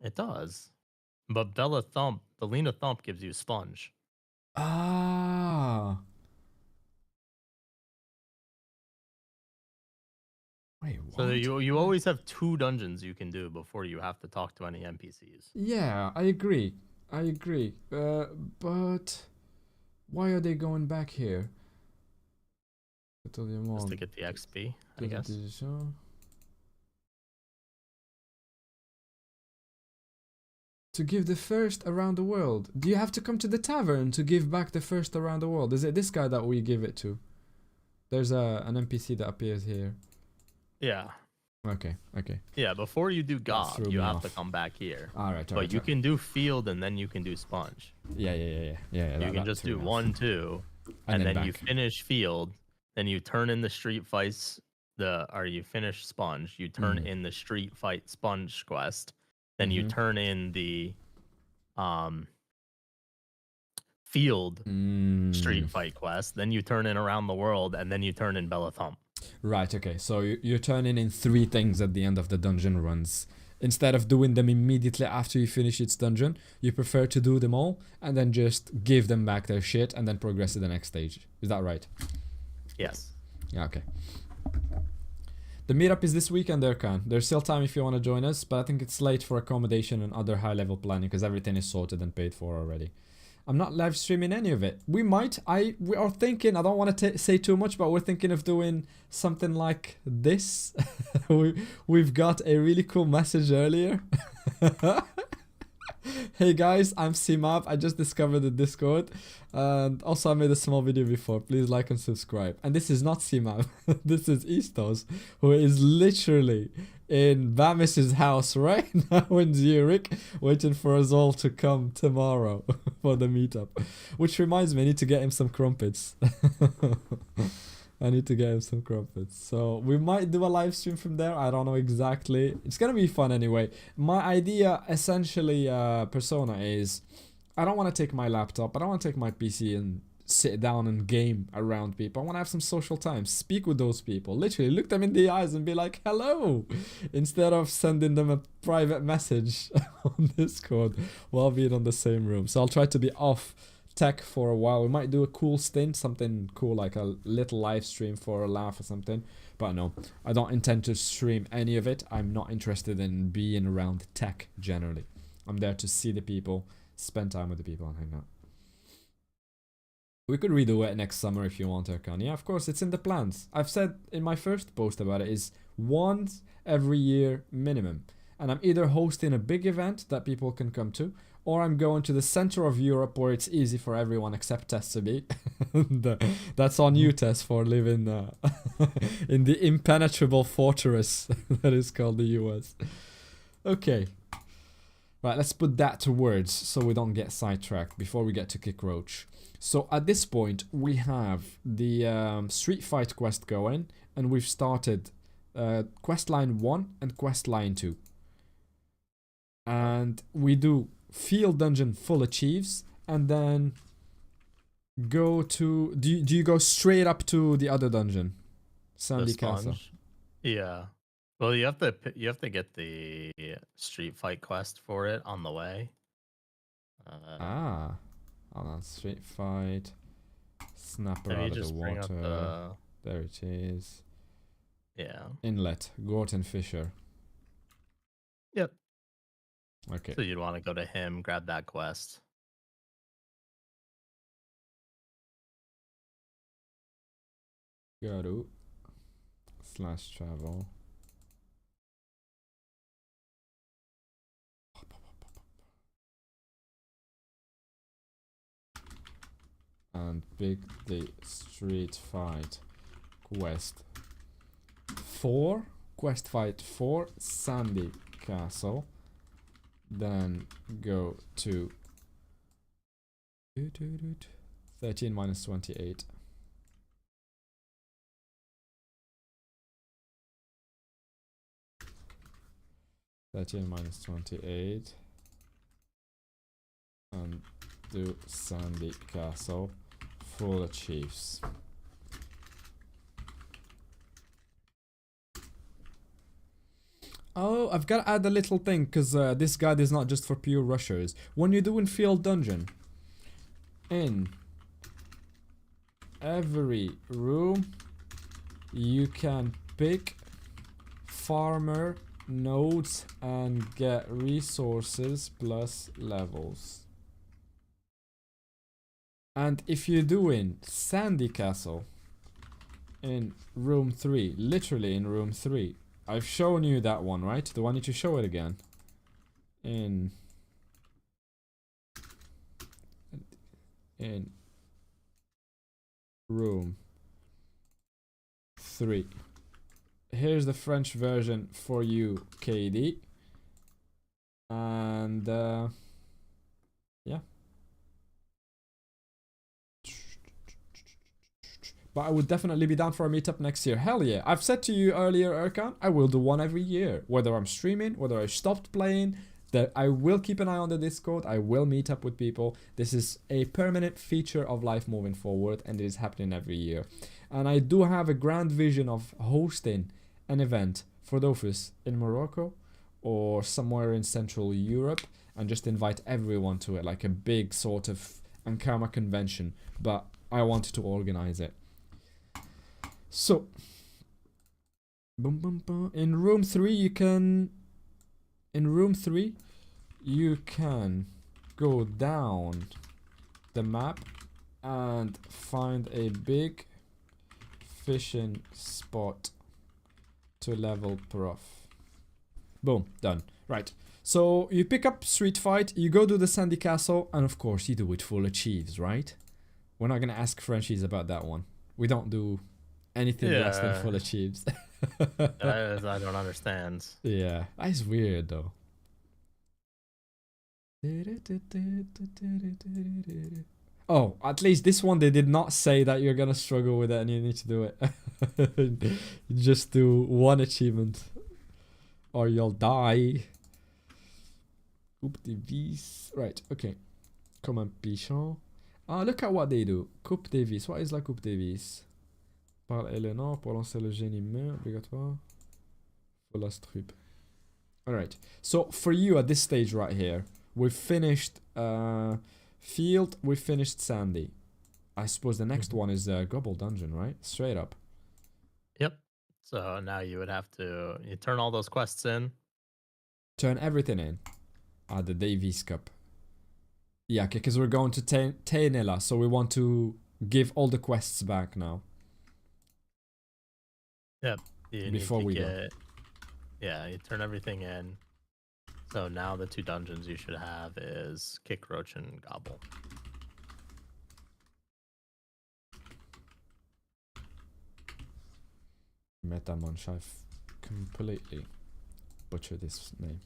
B: It does. But Bella Thump, the Lena Thump gives you Sponge.
A: Ah. Wait, what?
B: So you always have 2 dungeons you can do before you have to talk to any NPCs.
A: Yeah, I agree. But why are they going back here?
B: Just to get the XP, I guess.
A: To give the first around the world. Do you have to come to the tavern to give back the first around the world? Is it this guy that we give it to? There's an NPC that appears here.
B: Yeah.
A: Okay.
B: Yeah, before you do God, you have to come back here.
A: Alright.
B: But you can do Field and then you can do Sponge.
A: Yeah.
B: You can just do 1, 2, and then you finish Field, then you turn in the Street Fights, you finish Sponge, you turn in the Street Fight Sponge quest, then you turn in the Field Street Fight quest, then you turn in Around the World, and then you turn in Bella Thump.
A: Right, okay. So you're turning in 3 things at the end of the dungeon runs. Instead of doing them immediately after you finish each dungeon, you prefer to do them all and then just give them back their shit and then progress to the next stage. Is that right?
B: Yes.
A: Yeah, okay. The meetup is this weekend, Erkan. There's still time if you want to join us, but I think it's late for accommodation and other high-level planning because everything is sorted and paid for already. I'm not live streaming any of it. We might. We are thinking, I don't want to say too much, but we're thinking of doing something like this. We've got a really cool message earlier. Hey guys, I'm CMAP. I just discovered the Discord. And also I made a small video before. Please like and subscribe. And this is not CMAP. This is Istos, who is literally in Bamis's house right now in Zurich, waiting for us all to come tomorrow for the meetup. Which reminds me, I need to get him some crumpets. So we might do a live stream from there. I don't know exactly. It's gonna be fun anyway. My idea, essentially, persona is, I don't want to take my laptop. I don't want to take my PC and sit down and game around people. I want to have some social time. Speak with those people. Literally, look them in the eyes and be like, hello, instead of sending them a private message on Discord while being on the same room. So I'll try to be off tech for a while. We might do a cool stint, something cool like a little live stream for a laugh or something, but no, I don't intend to stream any of it. I'm not interested in being around tech generally. I'm there to see the people, spend time with the people and hang out. We could redo it next summer if you want, Erkan. Yeah, of course, it's in the plans. I've said in my first post about it is once every year minimum. and I'm either hosting a big event that people can come to, or I'm going to the center of Europe where it's easy for everyone except Tess to be. That's on you, Tess, for living in the impenetrable fortress that is called the US. Okay. Right, let's put that to words so we don't get sidetracked before we get to Kick Roach. So at this point, we have the Street Fight quest going, and we've started quest line 1 and quest line 2. And we do Field Dungeon full achieves, and then go to... Do you go straight up to the other dungeon? Sandy Castle.
B: Yeah. Well, you have to get the Street Fight quest for it on the way.
A: Hold on, Street Fight. Snapper
B: Maybe
A: out of
B: just
A: the
B: bring up
A: water. There it is.
B: Yeah.
A: Inlet. Gorton Fisher.
B: Yep.
A: Okay.
B: So you'd want to go to him, grab that quest.
A: Go to /travel. And pick the Street Fight quest 4. Quest Fight 4, Sandy Castle. Then go to 13 minus 28. -28 and do Sandy Castle full achieves. Oh, I've got to add a little thing, because this guide is not just for pure rushers. When you're doing Field Dungeon, in every room, you can pick farmer nodes and get resources plus levels. And if you're doing Sandy Castle in room 3, literally in room 3, I've shown you that one, right? Do I need to show it again? In room 3. Here's the French version for you, KD. And yeah. But I would definitely be down for a meetup next year. Hell yeah. I've said to you earlier, Erkan, I will do one every year. Whether I'm streaming, whether I stopped playing, that I will keep an eye on the Discord. I will meet up with people. This is a permanent feature of life moving forward, and it is happening every year. And I do have a grand vision of hosting an event for Dofus in Morocco or somewhere in Central Europe, and just invite everyone to it, like a big sort of Ankama convention. But I wanted to organize it. So, boom, boom, boom. In room 3, you can go down the map and find a big fishing spot to level prof. Boom, done. Right. So you pick up Street Fight, you go to the Sandy Castle, and of course you do it full achieves, right? We're not gonna ask Frenchies about that one. We don't do anything less than full achieves.
B: I don't understand.
A: Yeah, that's weird though. Oh, at least this one they did not say that you're gonna struggle with it and you need to do it. Just do one achievement or you'll die. Coupe de vis. Right, okay. Comme pichon. Ah, look at what they do. Coupe de vis. What is la coupe de vis? Parle Eleanor pour lancer le génie main obligatoire. Full strup. Alright, so for you at this stage right here, we've finished Field, we've finished Sandy. I suppose the next one is Gobble Dungeon, right? Straight up.
B: Yep. So now you would have to turn all those quests in.
A: Turn everything in. Ah, the Davies Cup. Yeah, okay, because we're going to Tainella, so we want to give all the quests back now.
B: Yep.
A: Before we go.
B: Yeah, you turn everything in. So now the 2 dungeons you should have is Kick, Roach, and Gobble.
A: Metamunch, I've completely butchered this name.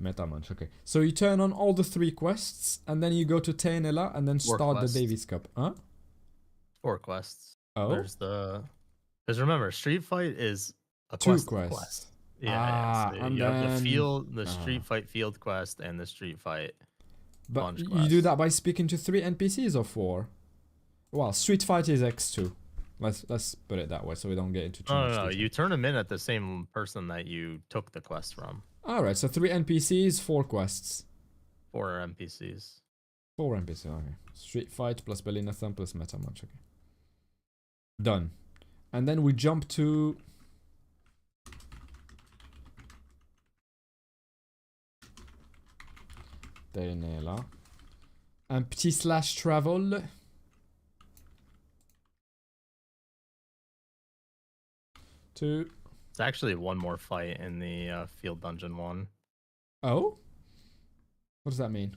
A: Metamunch, okay. So you turn on all the 3 quests, and then you go to Tainela, and then
B: 4
A: start
B: quests.
A: the Davies Cup. Huh?
B: 4 quests.
A: Oh?
B: There's the... Because remember, Street Fight is a
A: 2
B: quest.
A: quests.
B: Yeah,
A: and
B: you have
A: then...
B: the Street Fight field quest and the Street Fight
A: But
B: bunch
A: you
B: quest.
A: do that by speaking to 3 NPCs or 4? Well, Street Fight is X2. Let's put it that way so we don't get into too much
B: No.
A: detail.
B: You turn them in at the same person that you took the quest from.
A: Alright, so 3 NPCs, 4 quests.
B: 4 NPCs.
A: 4 NPCs, okay. Street Fight plus Bellinathan plus Metamunch, okay. Done. And then we jump to... Tainela. Un petit slash travel. To...
B: It's actually one more fight in the field dungeon one.
A: Oh? What does that mean?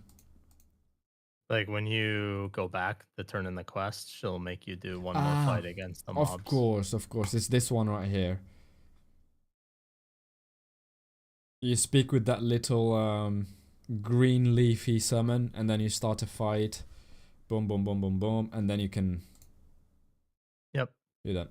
B: Like when you go back to turn in the quest, she'll make you do one more fight against the mobs.
A: Of course. It's this one right here. You speak with that little green leafy summon, and then you start a fight. Boom, boom, boom, boom, boom, and then you can...
B: Yep.
A: Do that.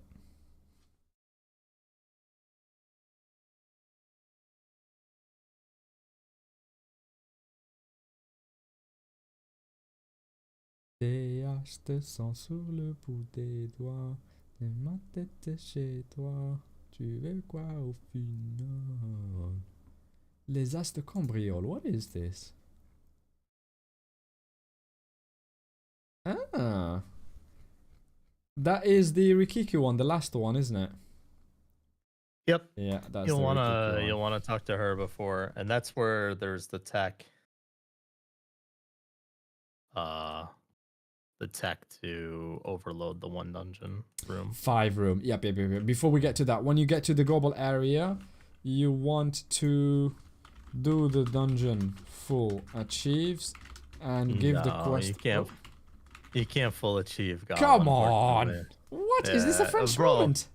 A: Tes haches sont sur le bout des doigts, et ma tête est chez toi. Tu veux quoi au final? Les As de Cambriole, what is this? Ah. That is the Rikiku one, the last one, isn't it?
B: Yep.
A: Yeah, that's
B: You'll
A: the
B: wanna
A: Rikiku one.
B: you'll wanna talk to her before, and that's where there's the tech. The tech to overload the 1 dungeon room.
A: 5 room. Yep. Before we get to that, when you get to the global area, you want to do the dungeon full achieves and give the quest.
B: You can't full achieve. God,
A: Come on! What is this a French moment?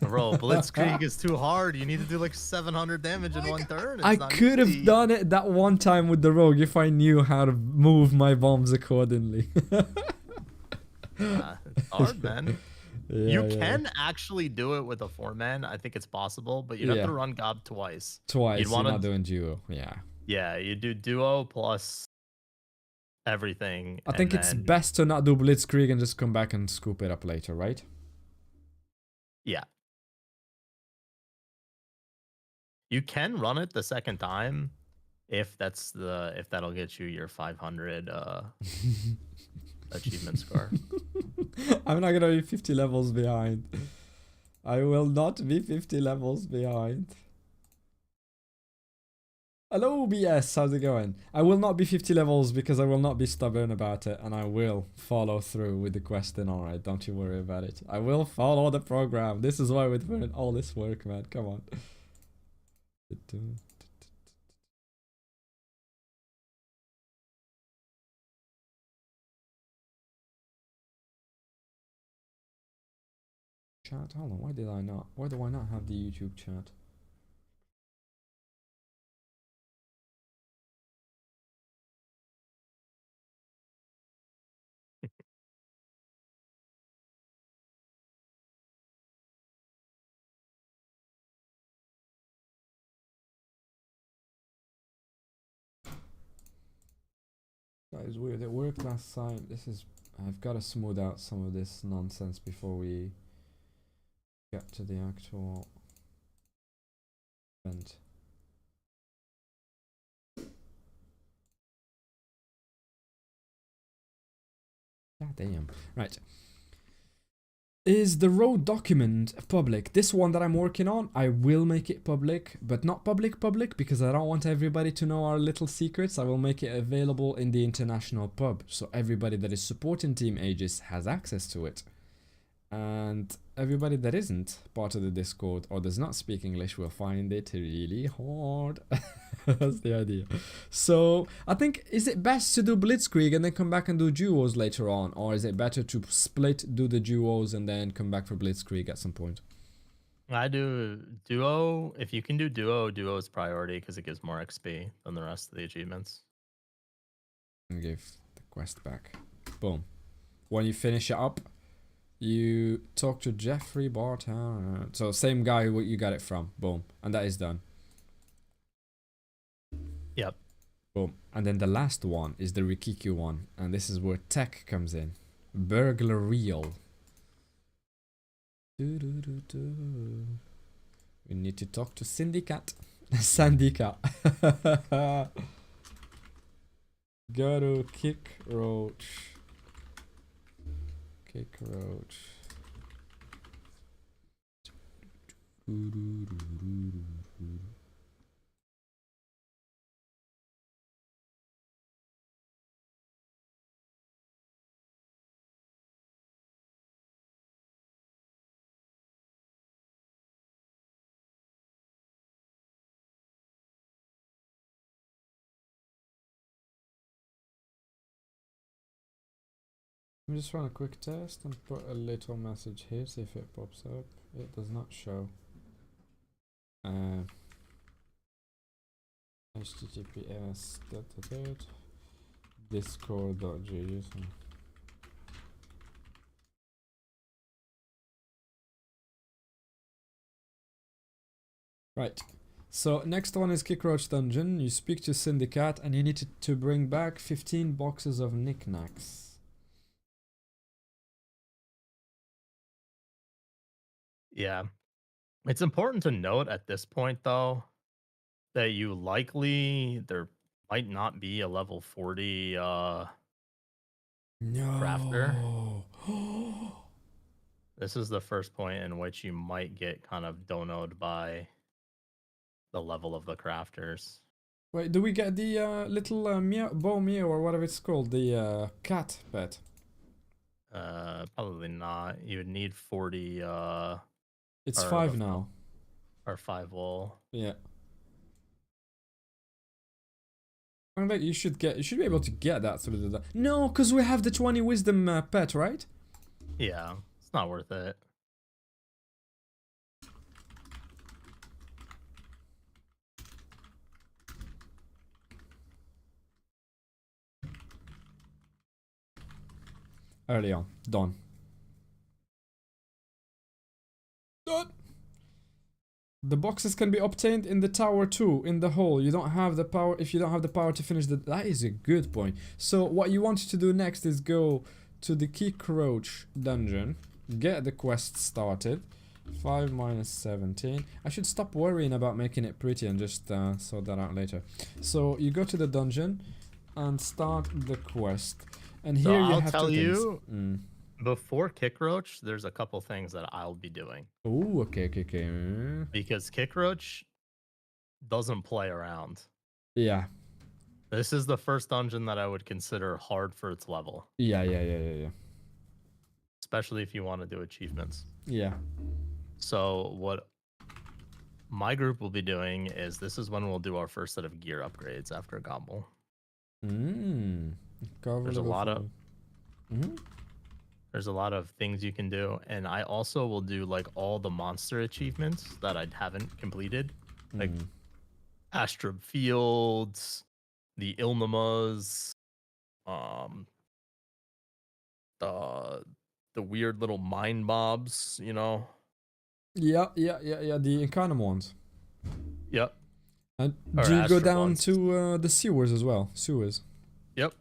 B: Bro, Blitzkrieg is too hard. You need to do like 700 damage in 1 turn.
A: I could have done it that one time with the rogue if I knew how to move my bombs accordingly.
B: It's hard, man.
A: Yeah,
B: you can actually do it with a 4-man. I think it's possible, but you'd have to run Gob twice.
A: You're not doing duo. Yeah.
B: Yeah, you do duo plus everything.
A: I think it's best to not do Blitzkrieg and just come back and scoop it up later, right?
B: Yeah. You can run it the second time if that'll get you your 500 achievement score.
A: I'm not gonna be 50 levels behind. I will not be 50 levels behind. Hello BS, how's it going? I will not be 50 levels because I will not be stubborn about it, and I will follow through with the question, alright, don't you worry about it. I will follow the program. This is why we're doing all this work, man, come on. Chat, hold on, why do I not have the YouTube chat? That is weird. It worked last time. I've got to smooth out some of this nonsense before we get to the actual event. God damn. Right. Is the road document public? This one that I'm working on, I will make it public, but not public because I don't want everybody to know our little secrets. I will make it available in the international pub, so everybody that is supporting Team Aegis has access to it. And everybody that isn't part of the Discord or does not speak English will find it really hard. That's the idea. So I think, is it best to do Blitzkrieg and then come back and do duos later on, or is it better to split, do the duos and then come back for Blitzkrieg at some point?
B: I do duo. If you can do duo, duo is priority because it gives more XP than the rest of the achievements.
A: And give the quest back. Boom. When you finish it up, you talk to Jeffrey Bartown. So same guy who you got it from. Boom. And that is done.
B: Yep.
A: Boom. And then the last one is the Rikiku one. And this is where tech comes in. Burglarial. We need to talk to Syndicate. Sandicat. Go to Kick Roach. Kick Roach. Let me just run a quick test and put a little message here, see if it pops up. It does not show. HTTPS discord.gg. Right. So next one is Kickroach Dungeon. You speak to Syndicate and you need to bring back 15 boxes of knickknacks.
B: Yeah. It's important to note at this point, though, that you likely, there might not be a level 40 crafter.
A: No.
B: This is the first point in which you might get kind of donoed by the level of the crafters.
A: Wait, do we get the little bow meow or whatever it's called, the cat pet?
B: Probably not. You would need 40
A: It's
B: or
A: 5 now.
B: or 5 wool.
A: Yeah. I bet you should be able to get that through the no, because we have the 20 wisdom pet, right?
B: Yeah, it's not worth it.
A: Early on. Done. Done. The boxes can be obtained in the tower too, in the hole. You don't have the power, if you don't have the power to finish the... That is a good point. So what you want to do next is go to the Kickroach dungeon, get the quest started. 5 minus 17. I should stop worrying about making it pretty and just sort that out later. So you go to the dungeon and start the quest. And
B: So
A: here you
B: I'll
A: have
B: tell
A: two
B: you,
A: things.
B: before Kickroach, there's a couple things that I'll be doing.
A: Oh, okay.
B: Because Kickroach doesn't play around.
A: Yeah.
B: This is the first dungeon that I would consider hard for its level.
A: Yeah.
B: Especially if you want to do achievements.
A: Yeah.
B: So what my group will be doing is this is when we'll do our first set of gear upgrades after a gobble. There's a lot of there's a lot of things you can do, and I also will do like all the monster achievements that I haven't completed, like Astrub Fields, the Ilnimas, the weird little mine mobs, you know.
A: Yeah. The Incarnum ones.
B: Yep.
A: And
B: Or
A: do you go
B: Astrub
A: down
B: ones.
A: to the sewers as well? Sewers.
B: Yep.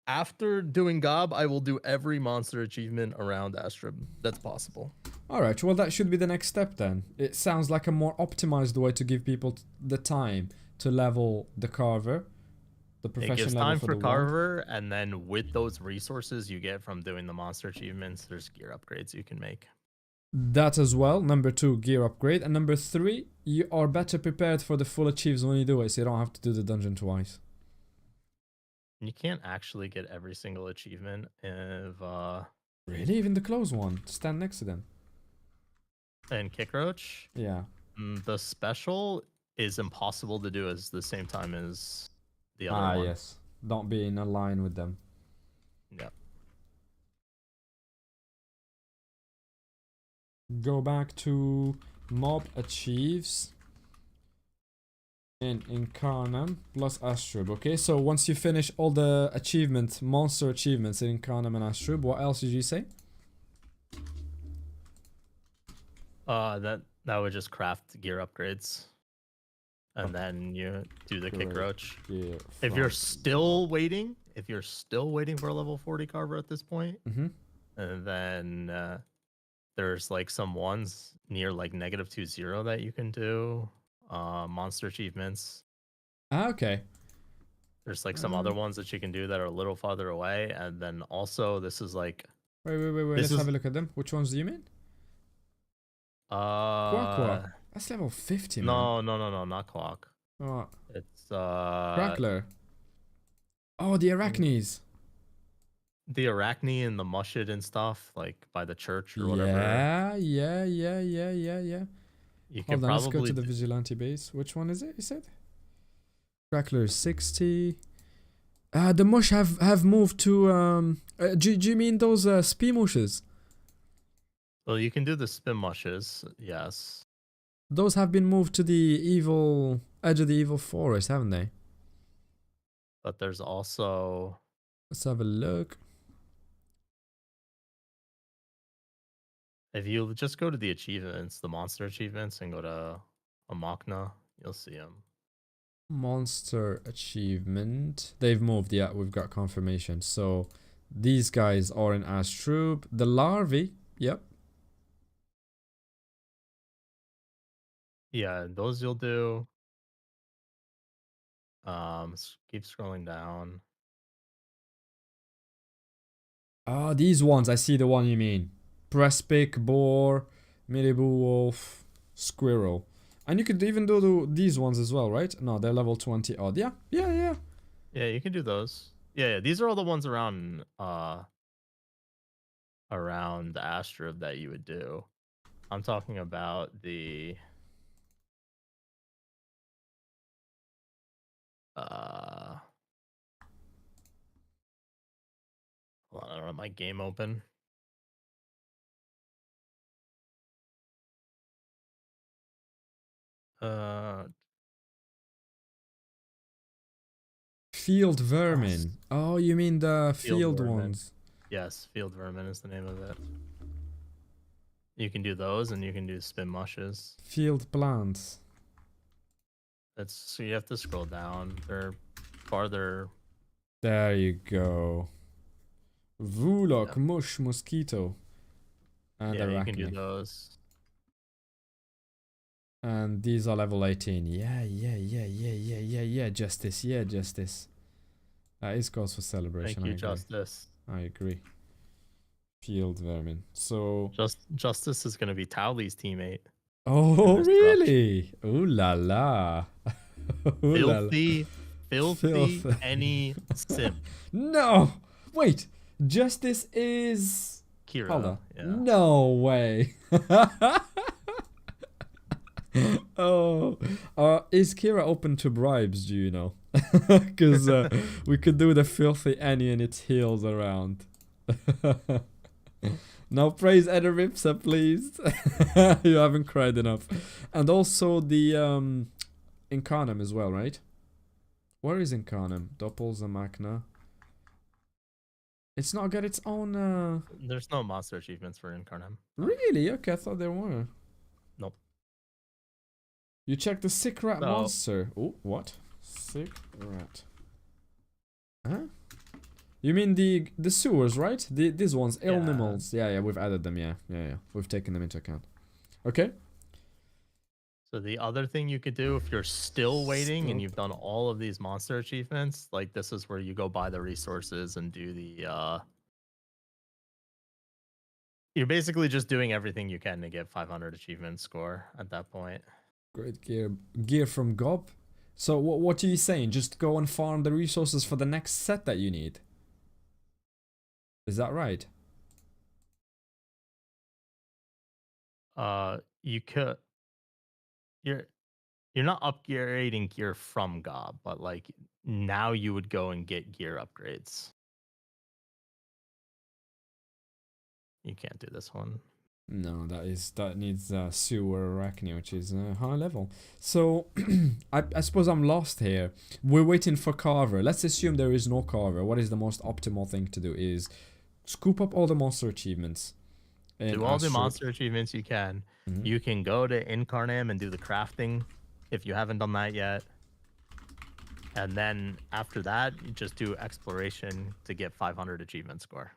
B: After doing Gob, I will do every monster achievement around Astrub that's possible.
A: Alright, well that should be the next step then. It sounds like a more optimized way to give people the time to level the Carver. The
B: It
A: profession
B: gives
A: level
B: time
A: for
B: for
A: the
B: Carver, and then with those resources you get from doing the monster achievements, there's gear upgrades you can make.
A: That as well. Number 2, gear upgrade. And number 3, you are better prepared for the full achieves when you do it, so you don't have to do the dungeon twice.
B: You can't actually get every single achievement if
A: Really? Even the close one? Stand next to them?
B: in Kickroach.
A: Yeah.
B: The special is impossible to do at the same time as the other
A: Ah,
B: one.
A: yes. Don't be in a line with them.
B: Yeah.
A: Go back to mob achieves in Incarnam plus Astrub. Okay, so once you finish all the monster achievements in Incarnam and Astrub, what else did you say?
B: That would just craft gear upgrades, and then you do the kick roach. If you're still waiting, for a level 40 carver at this point, and then there's like some ones near like -20 that you can do. Monster achievements.
A: Ah, okay.
B: There's like some other ones that you can do that are a little farther away, and then also this is like
A: Wait. Let's have a look at them. Which ones do you mean? Quack. That's level 50, man.
B: No, not Clock.
A: Oh,
B: It's
A: Crackler. Oh, the Arachnes.
B: the Arachne and the Mushit and stuff, like by the church or whatever.
A: Yeah.
B: You can
A: Hold on, let's go to
B: probably
A: the Vigilante base. Which one is it, you said? Crackler 60. The mush have moved to do you mean those Spemushes?
B: Well, you can do the spin mushes, yes.
A: Those have been moved to the evil edge of the evil forest, haven't they?
B: But there's also
A: Let's have a look.
B: if you just go to the achievements, the monster achievements, and go to Amakna, you'll see them.
A: Monster achievement. They've moved, yeah, we've got confirmation. So these guys are in Astrub. The larvae, yep.
B: Yeah, those you'll do. Keep scrolling down.
A: Ah, these ones, I see the one you mean. Prespic, boar, Miribu wolf, squirrel. And you could even do these ones as well, right? No, they're level 20 odd. Yeah.
B: Yeah, you can do those. Yeah, these are all the ones around the Astrov that you would do. I'm talking about the hold on, I don't have my game open.
A: Field vermin. Oh, you mean the field ones?
B: Yes, field vermin is the name of it. You can do those, and you can do spin mushes.
A: Field plants.
B: So you have to scroll down. They're farther.
A: There you go. Vulok, mush, mosquito. And
B: yeah,
A: Arachne.
B: You can do those.
A: And these are level 18. Yeah, justice. Yeah, justice. That is cause for celebration.
B: Thank you, Justice.
A: I agree. Field vermin. So
B: Justice is gonna be Towley's teammate.
A: Oh really? Ooh la la.
B: Filthy any sim.
A: No! Wait! Justice is
B: Kira.
A: Hold on.
B: Yeah.
A: No way. Oh, is Kira open to bribes? Do you know? Because we could do the filthy Annie and its heels around. Now praise Ederipsa, please. You haven't cried enough. And also the Incarnam as well, right? Where is Incarnam? Doppelzamakna. It's not got its own.
B: There's no monster achievements for Incarnam.
A: Really? Okay, I thought there were.
B: Nope.
A: You check the sick rat monster. Oh, what? Sick rat. Huh? You mean the sewers, right? These ones, animals. Yeah, we've added them. Yeah. We've taken them into account. Okay.
B: So the other thing you could do if you're still waiting and you've done all of these monster achievements, like this is where you go buy the resources and do the you're basically just doing everything you can to get 500 achievement score at that point.
A: Great gear from Gob. So what are you saying? Just go and farm the resources for the next set that you need. Is that right?
B: You could. You're not upgrading gear from Gob, but like now you would go and get gear upgrades. You can't do this one.
A: No, that needs sewer arachne, which is high level. So I suppose I'm lost here. We're waiting for Carver. Let's assume there is no Carver. What is the most optimal thing to do? Is scoop up all the monster achievements.
B: Do all the monster achievements you can.
A: Mhm.
B: You can go to Incarnam and do the crafting if you haven't done that yet. And then after that, you just do exploration to get 500 achievement score.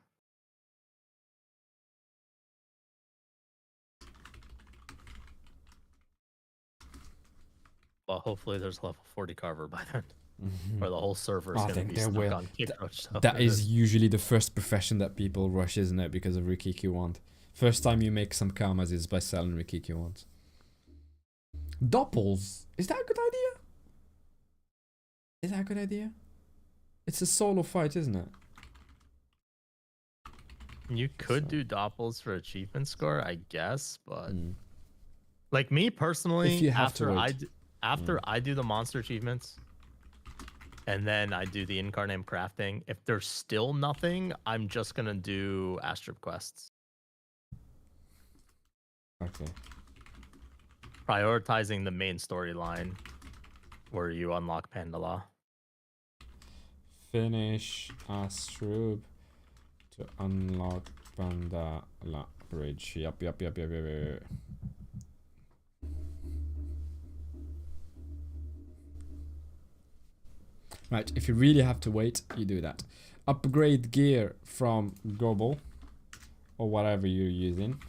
B: Well, hopefully there's level 40 Carver by then. Or the whole server is
A: I
B: going to
A: think
B: be
A: there
B: stuck
A: will.
B: on Kickroach. So
A: That is usually the first profession that people rush, isn't it? Because of Rikiki wand. First time you make some karmas is by selling Rikiki wands. Doppels. Is that a good idea? Is that a good idea? It's a solo fight, isn't it?
B: You could do doppels for achievement score, I guess, but like me
A: If
B: personally,
A: you have to
B: after I do the monster achievements and then I do the Incarnate crafting, if there's still nothing, I'm just gonna do Astrip quests.
A: Okay.
B: Prioritizing the main storyline where you unlock Pandala.
A: Finish Astrub to unlock Pandala Bridge. Yup. Right, if you really have to wait, you do that. Upgrade gear from Gobble or whatever you're using.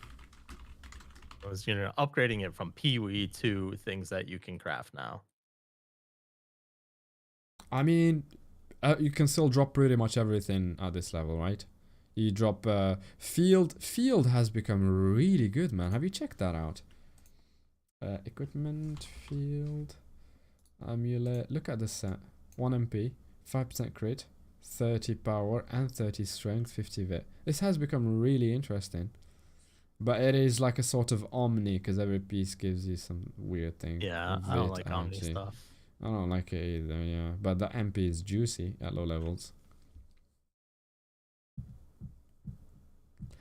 B: I was upgrading it from Peewee to things that you can craft now.
A: I mean, you can still drop pretty much everything at this level, right? You drop field. Field has become really good, man. Have you checked that out? Equipment, field, amulet. Look at the set. 1 MP, 5% crit, 30 power, and 30 strength, 50 vit. This has become really interesting. But it is like a sort of omni, because every piece gives you some weird thing.
B: Yeah, I don't like omni stuff.
A: I don't like it either, yeah. But the MP is juicy at low levels.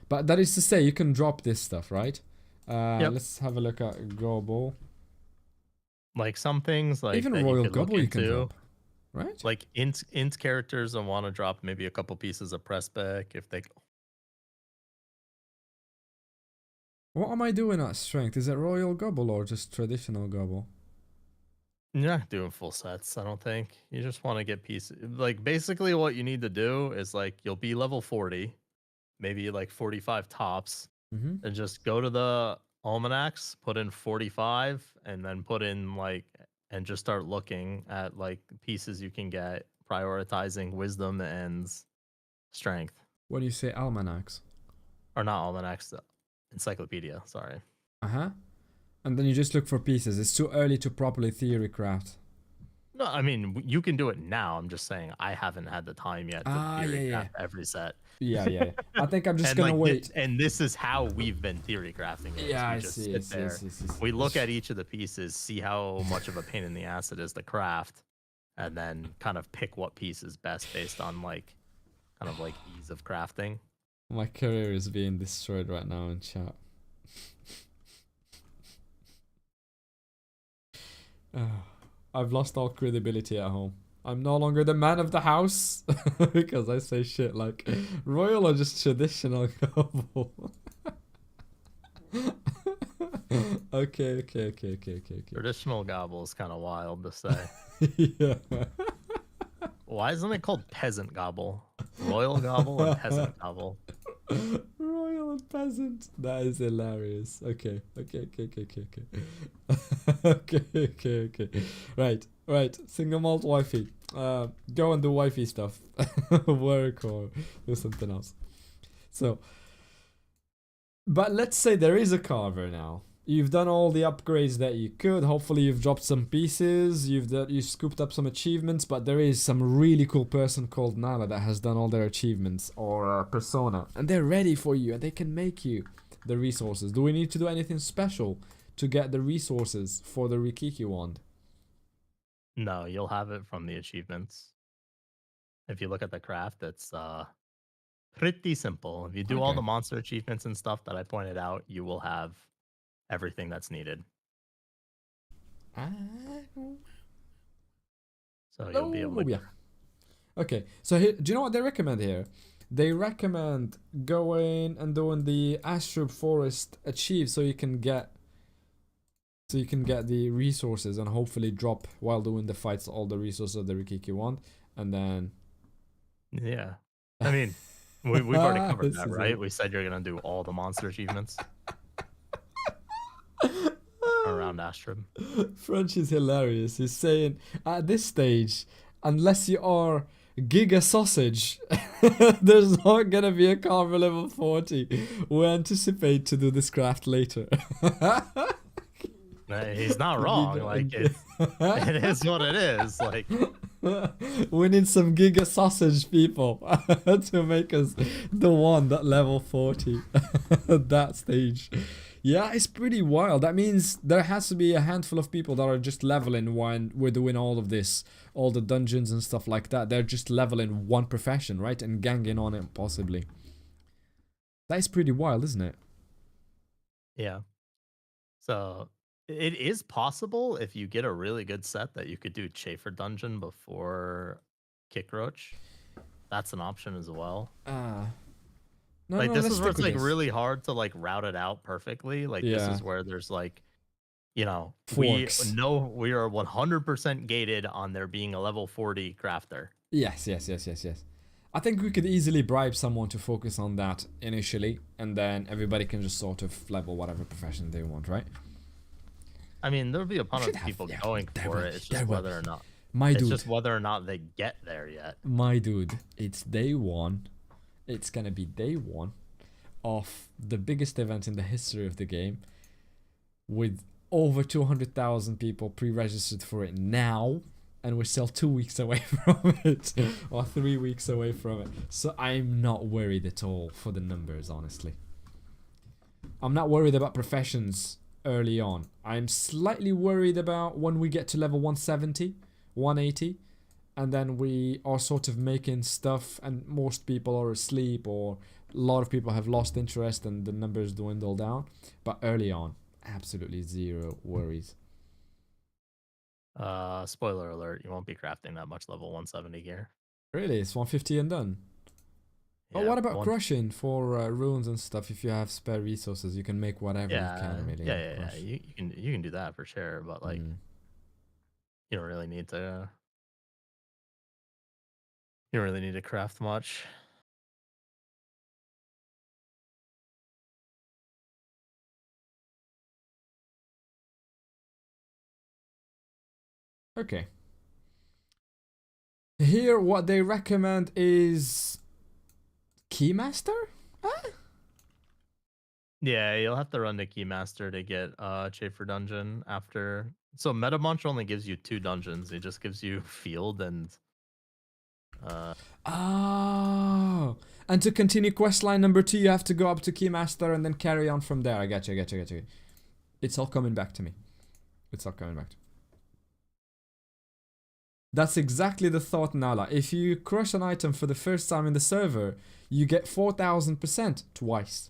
A: But that is to say, you can drop this stuff, right?
B: Yep.
A: Let's have a look at Gobble.
B: Like some things, like
A: even
B: that
A: Royal
B: you
A: Gobble you can drop, right?
B: Like int characters, I want to drop maybe a couple pieces of press back if they.
A: What am I doing at strength? Is it Royal Gobble or just traditional Gobble?
B: You're not doing full sets, I don't think. You just want to get pieces. Like basically, what you need to do is like you'll be level 40, maybe like 45 tops, and just go to the almanacs, put in 45, and then put in like, and just start looking at like pieces you can get, prioritizing wisdom and strength.
A: When you say almanacs?
B: Or not almanacs, encyclopedia, sorry.
A: And then you just look for pieces. It's too early to properly theory craft.
B: No, I mean, you can do it now. I'm just saying I haven't had the time yet to theory craft every set.
A: Yeah. I think I'm just gonna wait.
B: And this is how we've been theory crafting it.
A: Yeah,
B: we just sit there. We look at each of the pieces, see how much of a pain in the ass it is to craft, and then kind of pick what piece is best based on like, kind of like ease of crafting.
A: My career is being destroyed right now in chat. I've lost all credibility at home. I'm no longer the man of the house because I say shit like royal or just traditional Gobble. Okay.
B: Traditional Gobble is kind of wild to say.
A: Yeah.
B: Why isn't it called Peasant Gobble? Royal Gobble and Peasant Gobble.
A: Royal and peasant. That is hilarious. Okay. Okay. Right. Single malt wifey. Go and do wifey stuff. Work or do something else. So, but let's say there is a carver now. You've done all the upgrades that you could. Hopefully you've dropped some pieces. You've scooped up some achievements. But there is some really cool person called Nala that has done all their achievements or persona, and they're ready for you, and they can make you the resources. Do we need to do anything special to get the resources for the Rikiki wand?
B: No, you'll have it from the achievements. If you look at the craft, it's pretty simple. If you do all
A: Okay.
B: the monster achievements and stuff that I pointed out, you will have everything that's needed.
A: Ah,
B: So you'll be able to.
A: yeah. Okay, so here, do you know what they recommend here? They recommend going and doing the Astrub Forest achieve so you can get the resources and hopefully drop while doing the fights all the resources of the Rikiki want, and then
B: Yeah. I mean, we've already covered
A: This
B: that,
A: is
B: right?
A: it.
B: We said you're gonna do all the monster achievements around Astrub.
A: French is hilarious. He's saying at this stage, unless you are Giga Sausage, there's not gonna be a Carver level 40. We anticipate to do this craft later.
B: He's not wrong. Like it is what it is. Like
A: we need some Giga Sausage people to make us the one that level 40 at that stage. Yeah, it's pretty wild. That means there has to be a handful of people that are just leveling when we're doing all of this, all the dungeons and stuff like that. They're just leveling one profession, right? And ganging on it, possibly. That is pretty wild, isn't it?
B: yeah. So it is possible if you get a really good set that you could do Chafer Dungeon before Kickroach. That's an option as well.
A: No,
B: Like
A: no,
B: this
A: let's
B: is where
A: stick
B: it's
A: with
B: like
A: this.
B: really hard to like route it out perfectly. Like this
A: Yeah.
B: is where there's like, you know,
A: Forks.
B: we know we are 100% gated on there being a level 40 crafter.
A: Yes. I think we could easily bribe someone to focus on that initially, and then everybody can just sort of level whatever profession they want, right?
B: I mean, there'll be a ton
A: should
B: of
A: have,
B: people
A: yeah,
B: going
A: there
B: for
A: will,
B: it. It's
A: there
B: just
A: will.
B: whether or not.
A: My
B: It's
A: dude,
B: just whether or not they get there yet.
A: my dude, it's day one. It's gonna be day one of the biggest event in the history of the game, with over 200,000 people pre-registered for it now, and we're still 2 weeks away from it, or 3 weeks away from it. So I'm not worried at all for the numbers, honestly. I'm not worried about professions early on. I'm slightly worried about when we get to level 170, 180, and then we are sort of making stuff and most people are asleep, or a lot of people have lost interest and the numbers dwindle down. But early on, absolutely zero worries.
B: Spoiler alert, you won't be crafting that much level 170 gear.
A: Really, it's 150 and done.
B: Yeah,
A: Oh, what about crushing for runes and stuff? If you have spare resources, you can make whatever you can, really.
B: Yeah. You can do that for sure, but like you don't really need to. You don't really need to craft much.
A: Okay. Here, what they recommend is Keymaster? Huh?
B: Yeah, you'll have to run the Keymaster to get Chafer Dungeon after. So Meta Munch only gives you 2 dungeons. It just gives you Field and.
A: Oh, and to continue questline number 2, you have to go up to Keymaster and then carry on from there. I got you. It's all coming back to me. That's exactly the thought, Nala. If you crush an item for the first time in the server, you get 4,000% twice.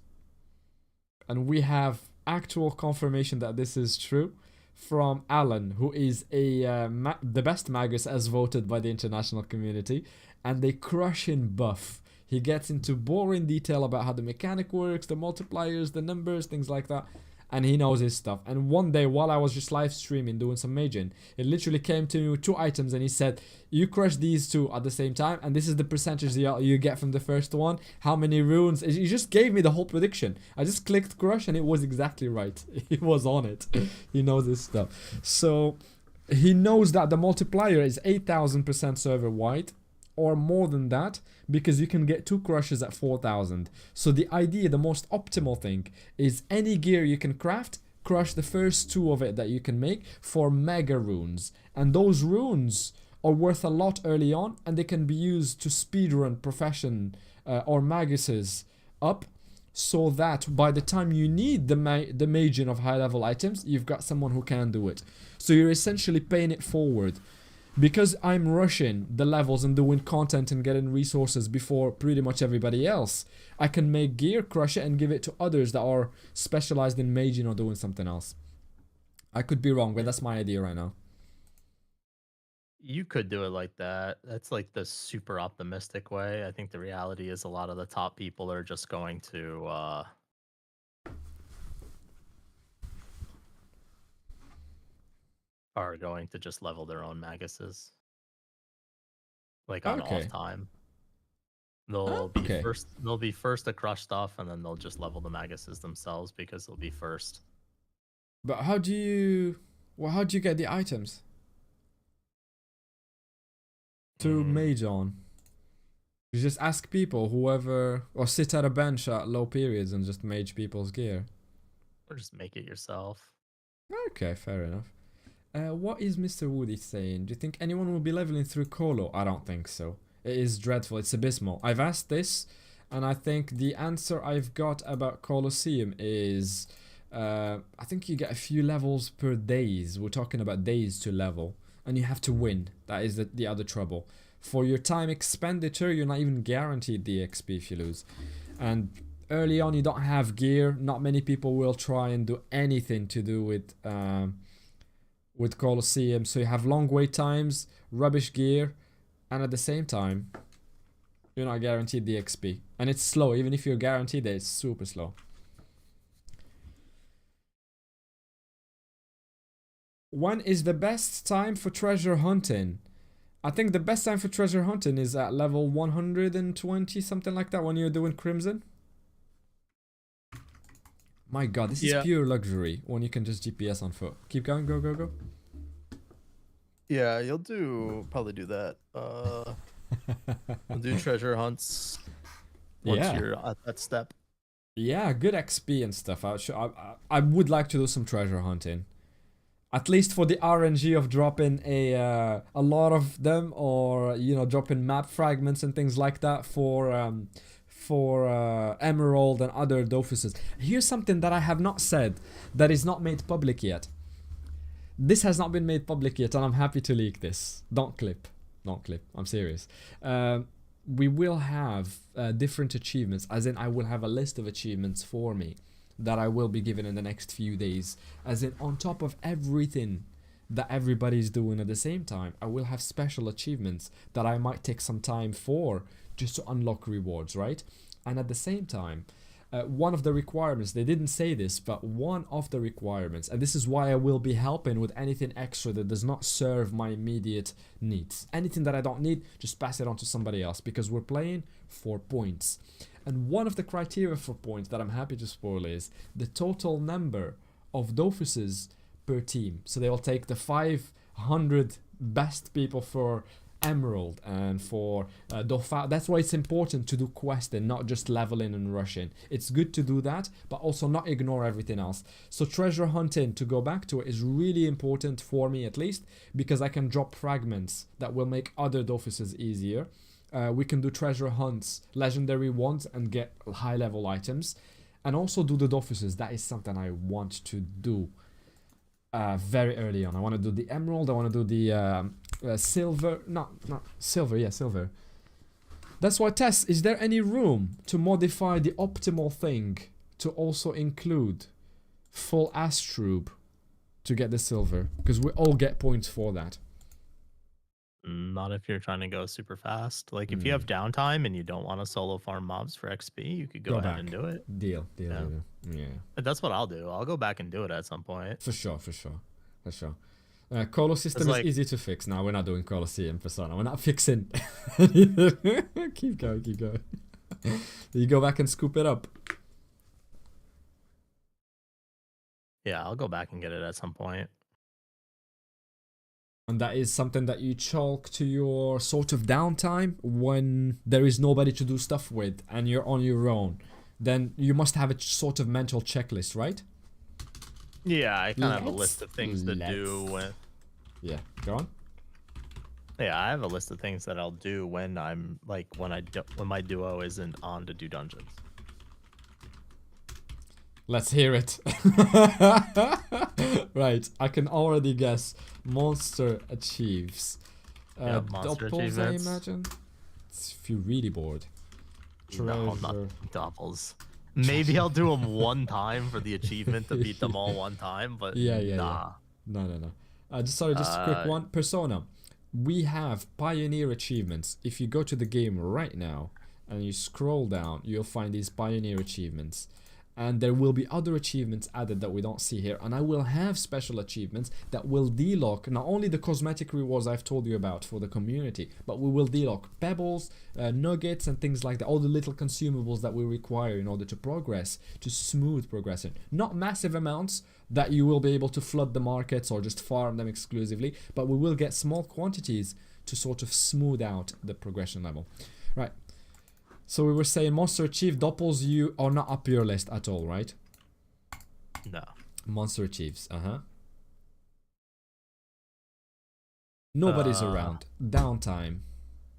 A: And we have actual confirmation that this is true from Alan, who is the best Magus as voted by the international community, and they crush in buff. He gets into boring detail about how the mechanic works, the multipliers, the numbers, things like that, and he knows his stuff. And one day, while I was just live streaming doing some maging, it literally came to me with 2 items, and he said, you crush these 2 at the same time, and this is the percentage you get from the first one, how many runes. He just gave me the whole prediction. I just clicked crush and it was exactly right. He was on it. He knows his stuff. So he knows that the multiplier is 8,000% server wide, or more than that, because you can get 2 crushes at 4,000. So the idea, the most optimal thing, is any gear you can craft, crush the first 2 of it that you can make for mega runes. And those runes are worth a lot early on, and they can be used to speedrun profession or maguses up, so that by the time you need the maging of high level items, you've got someone who can do it. So you're essentially paying it forward. Because I'm rushing the levels and doing content and getting resources before pretty much everybody else, I can make gear, crush it, and give it to others that are specialized in maging or doing something else. I could be wrong, but that's my idea right now.
B: You could do it like that. That's like the super optimistic way. I think the reality is a lot of the top people are just going to just level their own maguses. Like on
A: Okay.
B: off time. They'll be first to crush stuff, and then they'll just level the maguses themselves because they'll be first.
A: But how do you get the items to mage on? You just ask people, whoever, or sit at a bench at low periods and just mage people's gear.
B: Or just make it yourself.
A: Okay, fair enough. What is Mr. Woody saying? Do you think anyone will be leveling through Colo? I don't think so. It is dreadful. It's abysmal. I've asked this, and I think the answer I've got about Colosseum is, I think you get a few levels per days. We're talking about days to level, and you have to win. That is the other trouble. For your time expenditure, you're not even guaranteed the XP if you lose. And early on, you don't have gear. Not many people will try and do anything to do with Colosseum, so you have long wait times, rubbish gear, and at the same time, you're not guaranteed the XP. And it's slow, even if you're guaranteed it, it's super slow. When is the best time for treasure hunting? I think the best time for treasure hunting is at level 120, something like that, when you're doing Crimson. My god, this is pure luxury when you can just GPS on foot. Keep going, go, go, go.
B: Yeah, you'll probably do that. We'll do treasure hunts once you're at that step.
A: Yeah, good XP and stuff. I would like to do some treasure hunting. At least for the RNG of dropping a lot of them, or dropping map fragments and things like that for Emerald and other Dofuses. Here's something that I have not said that is not made public yet. This has not been made public yet, and I'm happy to leak this. Don't clip. I'm serious. We will have different achievements, as in I will have a list of achievements for me that I will be given in the next few days. As in, on top of everything that everybody's doing at the same time, I will have special achievements that I might take some time for, just to unlock rewards, right? And at the same time, one of the requirements, they didn't say this, but one of the requirements, and this is why I will be helping with anything extra that does not serve my immediate needs. Anything that I don't need, just pass it on to somebody else, because we're playing for points. And one of the criteria for points that I'm happy to spoil is the total number of Dofuses per team. So they will take the 500 best people for Emerald and for Dauphin. That's why it's important to do questing, not just leveling and rushing. It's good to do that, but also not ignore everything else. So treasure hunting, to go back to it, is really important for me, at least, because I can drop fragments that will make other Dofuses easier. We can do treasure hunts, legendary ones, and get high level items, and also do the Dofuses. That is something I want to do very early on. I want to do the Emerald, I want to do the silver, not silver, yeah, silver. That's why, Tess, is there any room to modify the optimal thing to also include full Astrube to get the silver? Because we all get points for that.
B: Not if you're trying to go super fast. Like, if you have downtime and you don't want to solo farm mobs for XP, you could go ahead and do it.
A: Deal. Yeah.
B: That's what I'll do. I'll go back and do it at some point.
A: For sure. Colo system is easy to fix. Now we're not doing Colosseum Persona. We're not fixing. Keep going. You go back and scoop it up.
B: Yeah, I'll go back and get it at some point.
A: And that is something that you chalk to your sort of downtime when there is nobody to do stuff with and you're on your own. Then you must have a sort of mental checklist, right?
B: Yeah, I kind of have a list of things to do when...
A: Yeah, go on.
B: Yeah, I have a list of things that I'll do when I'm like when my duo isn't on to do dungeons.
A: Let's hear it. Right, I can already guess. Monster achieves.
B: Yeah, monster
A: Doppels, I
B: achievements.
A: imagine. If you're really bored.
B: No, not
A: Treasure.
B: doubles. Maybe I'll do them one time for the achievement to beat them all one time, but
A: Yeah.
B: nah.
A: No. Just a quick
B: Uh,
A: one. Persona. We have Pioneer achievements. If you go to the game right now and you scroll down, you'll find these Pioneer achievements. And there will be other achievements added that we don't see here. And I will have special achievements that will delock not only the cosmetic rewards I've told you about for the community, but we will delock pebbles, nuggets, and things like that. All the little consumables that we require in order to progress, to smooth progression. Not massive amounts that you will be able to flood the markets or just farm them exclusively, but we will get small quantities to sort of smooth out the progression level. Right. So we were saying Monster Chief Doppels, you are not up your list at all, right?
B: no.
A: Monster Chiefs, Nobody's around. Downtime.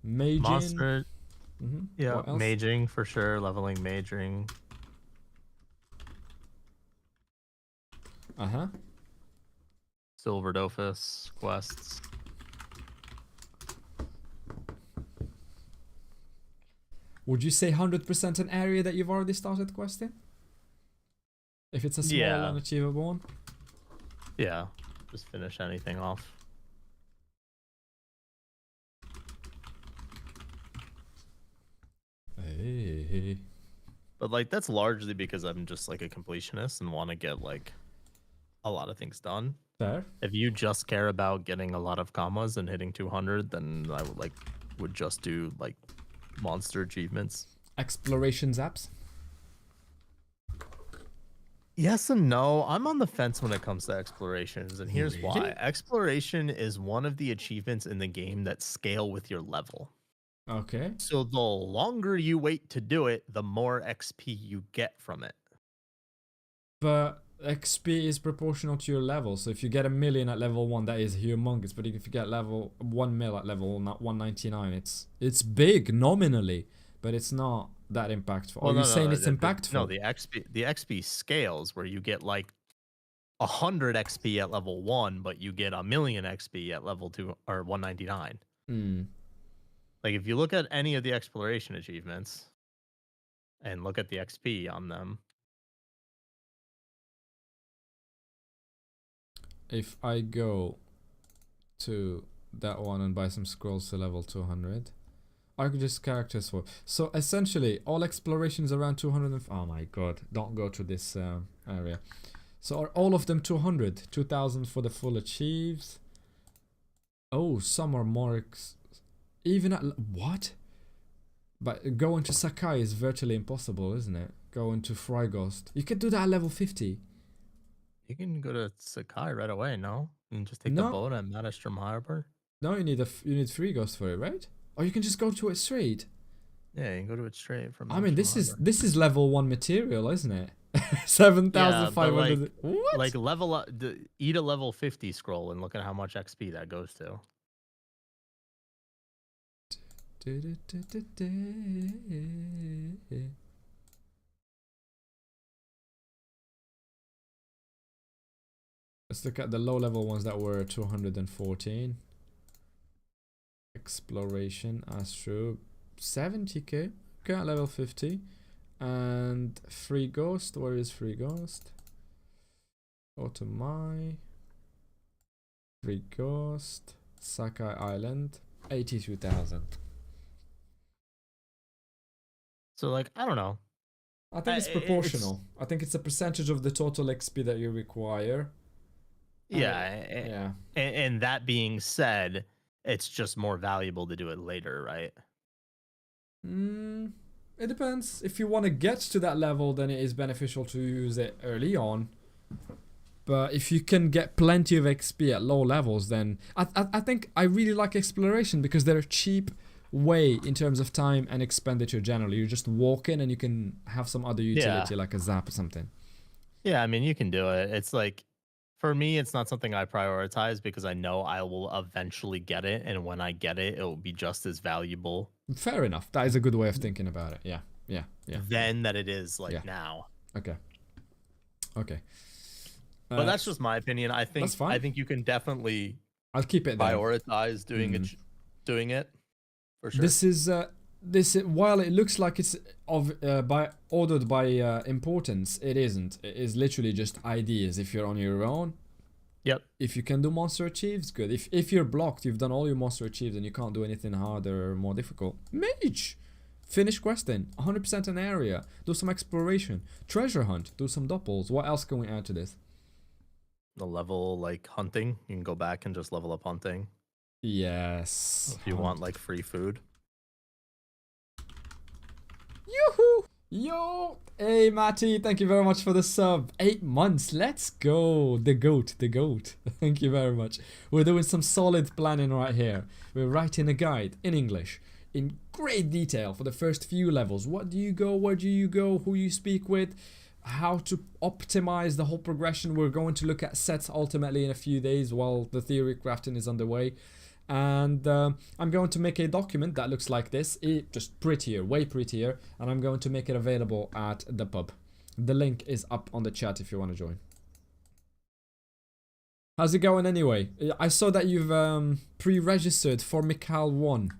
A: Maging.
B: Monster. Yeah,
A: What else?
B: maging for sure. Leveling maging. Silver Dofus quests.
A: Would you say 100% an area that you've already started questing? If it's a small
B: Yeah.
A: unachievable one?
B: Yeah, just finish anything off.
A: Hey.
B: But like that's largely because I'm just like a completionist and want to get like a lot of things done.
A: Fair.
B: If you just care about getting a lot of commas and hitting 200, then I would just do like monster achievements.
A: Explorations apps?
B: Yes and no. I'm on the fence when it comes to explorations, and here's
A: Really?
B: why. Exploration is one of the achievements in the game that scale with your level.
A: Okay.
B: So the longer you wait to do it, the more XP you get from it.
A: But XP is proportional to your level. So if you get 1,000,000 at level 1, that is humongous. But if you get level 1 mil at level 199, it's big nominally, but it's not that impactful.
B: Well,
A: Are
B: no,
A: you saying it's
B: no,
A: impactful?
B: No, the XP scales where you get like 100 XP at level 1, but you get 1,000,000 XP at level 2 or 199. Like if you look at any of the exploration achievements and look at the XP on them.
A: If I go to that one and buy some scrolls to level 200, I could just characters for. So essentially, all explorations around 200. Oh my god! Don't go to this area. So are all of them 200? 2,000 for the full achieves. Oh, some are more. Even at what? But going to Sakai is virtually impossible, isn't it? Going to Frygost. You can do that at level 50.
B: You can go to Sakai right away, no? You can just take the
A: No.
B: boat at Madastrom Harbor.
A: No, you need Frygost for it, right? Or you can just go to it straight.
B: Yeah, you can go to it straight from.
A: I mean,
B: Madastrom
A: this is level 1 material, isn't it?
B: Yeah,
A: 7,500. What?
B: like level up, eat a level 50 scroll and look at how much XP that goes to.
A: Let's look at the low level ones that were 214. Exploration, Astro, 70k. Okay, at level 50. And Free Ghost, where is Free Ghost? Go to my Free Ghost, Sakai Island, 82,000.
B: So like, I don't know.
A: I think it's proportional. I think it's a percentage of the total XP that you require.
B: Yeah. And that being said, it's just more valuable to do it later, right?
A: It depends. If you want to get to that level, then it is beneficial to use it early on. But if you can get plenty of XP at low levels, then I think I really like exploration because they're a cheap way in terms of time and expenditure generally. You just walk in and you can have some other utility like a zap or something.
B: Yeah, I mean, you can do it. It's like, for me, it's not something I prioritize because I know I will eventually get it. And when I get it, it will be just as valuable.
A: Fair enough. That is a good way of thinking about it. Yeah.
B: Then that it is like now.
A: Okay.
B: But that's just my opinion. I think
A: that's fine.
B: I think you can definitely
A: I'll keep it there.
B: prioritize doing doing it for sure.
A: This while it looks like it's ordered by importance, it isn't. It is literally just ideas. If you're on your own,
B: Yep.
A: if you can do monster achieves, good. If you're blocked, you've done all your monster achieves and you can't do anything harder or more difficult. Mage, finish questing, 100% an area, do some exploration, treasure hunt, do some doppels. What else can we add to this?
B: The level like hunting, you can go back and just level up hunting
A: Yes.
B: if you want like free food.
A: Yoo-hoo! Yo! Hey, Matty, thank you very much for the sub. 8 months, let's go. The goat. Thank you very much. We're doing some solid planning right here. We're writing a guide in English in great detail for the first few levels. What do you go, where do you go, who you speak with, how to optimize the whole progression. We're going to look at sets ultimately in a few days while the theory crafting is underway. And I'm going to make a document that looks like this, just prettier, way prettier, and I'm going to make it available at the pub. The link is up on the chat if you want to join. How's it going anyway? I saw that you've pre-registered for Mikhail 1.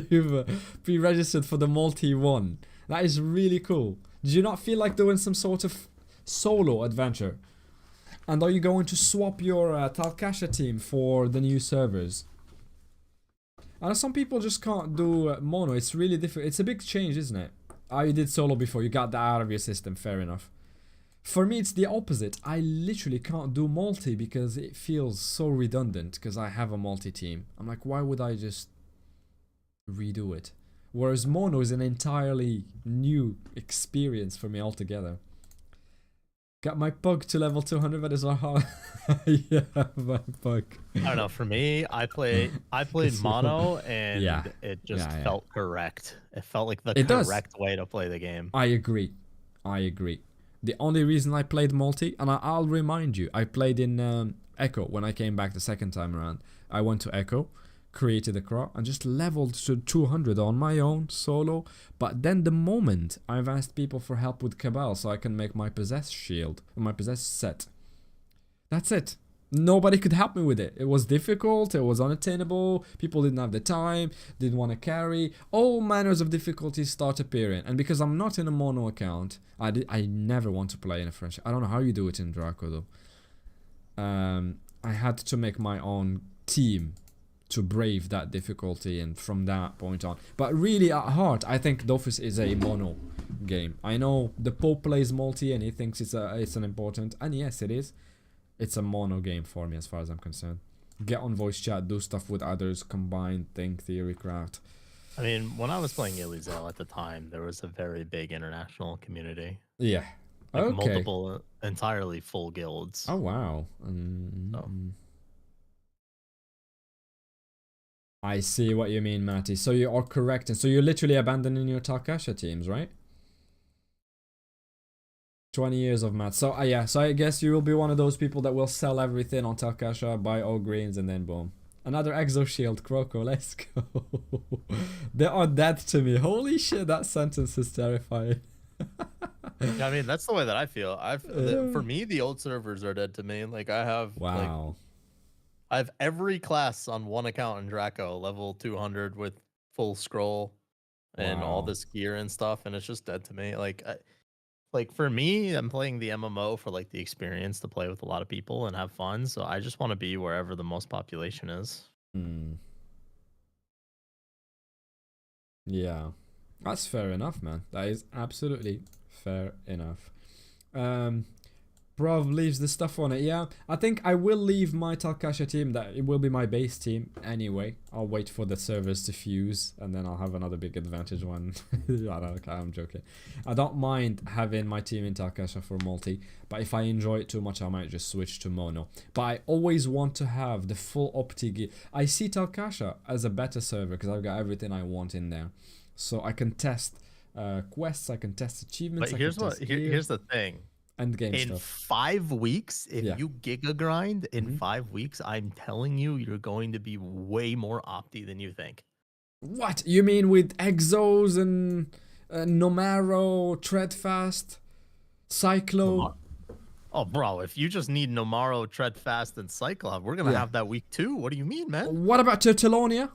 A: You've pre-registered for the multi 1. That is really cool. Do you not feel like doing some sort of solo adventure? And are you going to swap your Talkasha team for the new servers? And some people just can't do mono. It's really difficult. It's a big change, isn't it? Oh, you did solo before. You got that out of your system. Fair enough. For me, it's the opposite. I literally can't do multi because it feels so redundant because I have a multi team. I'm like, why would I just redo it? Whereas mono is an entirely new experience for me altogether. Got my pug to level 200, that is hard. Yeah, my pug.
B: I don't know. For me, I played mono, and it just felt correct. It felt like the correct way to play the game.
A: I agree. The only reason I played multi, and I'll remind you, I played in Echo when I came back the second time around. I went to Echo, created a crop, and just leveled to 200 on my own solo. But then the moment I've asked people for help with Cabal so I can make my possess shield, my possess set. That's it. Nobody could help me with it. It was difficult, it was unattainable, people didn't have the time, didn't want to carry. All manners of difficulties start appearing. And because I'm not in a mono account, I never want to play in a friendship. I don't know how you do it in Draco though. I had to make my own team to brave that difficulty, and from that point on. But really at heart, I think Dofus is a mono game. I know the Pope plays multi and he thinks it's an important, and yes it is. It's a mono game for me as far as I'm concerned. Get on voice chat, do stuff with others, combine, think, theory, craft.
B: I mean, when I was playing Elizelle at the time, there was a very big international community.
A: Yeah.
B: Like
A: okay.
B: multiple entirely full guilds.
A: Oh wow. I see what you mean, Matty. So you are correct, and so you're literally abandoning your Talkasha teams, right? 20 years of math. So yeah, so I guess you will be one of those people that will sell everything on Talkasha, buy all greens, and then boom. Another Exo Shield, Croco, let's go. They are dead to me. Holy shit, that sentence is terrifying.
B: I mean, that's the way that I feel. For me, the old servers are dead to me. Like I have I have every class on one account in Draco, level 200 with full scroll and all this gear and stuff, and it's just dead to me. Like for me, I'm playing the MMO for like the experience to play with a lot of people and have fun. So I just want to be wherever the most population is.
A: Yeah, that's fair enough, man. That is absolutely fair enough. Brav leaves the stuff on it. Yeah, I think I will leave my Talkasha team. That it will be my base team anyway. I'll wait for the servers to fuse, and then I'll have another big advantage one. I'm joking. I don't mind having my team in Talkasha for multi, but if I enjoy it too much, I might just switch to mono. But I always want to have the full opti gear. I see Talkasha as a better server because I've got everything I want in there, so I can test quests, I can test achievements.
B: But here's the thing.
A: Endgame
B: in
A: stuff.
B: 5 weeks, if you giga grind in 5 weeks, I'm telling you, you're going to be way more opti than you think.
A: What? You mean with Exos and Nomaro, Treadfast, Cyclo?
B: Oh, bro, if you just need Nomaro, Treadfast, and Cyclo, we're going to have that week too. What do you mean, man?
A: What about Turtalonia?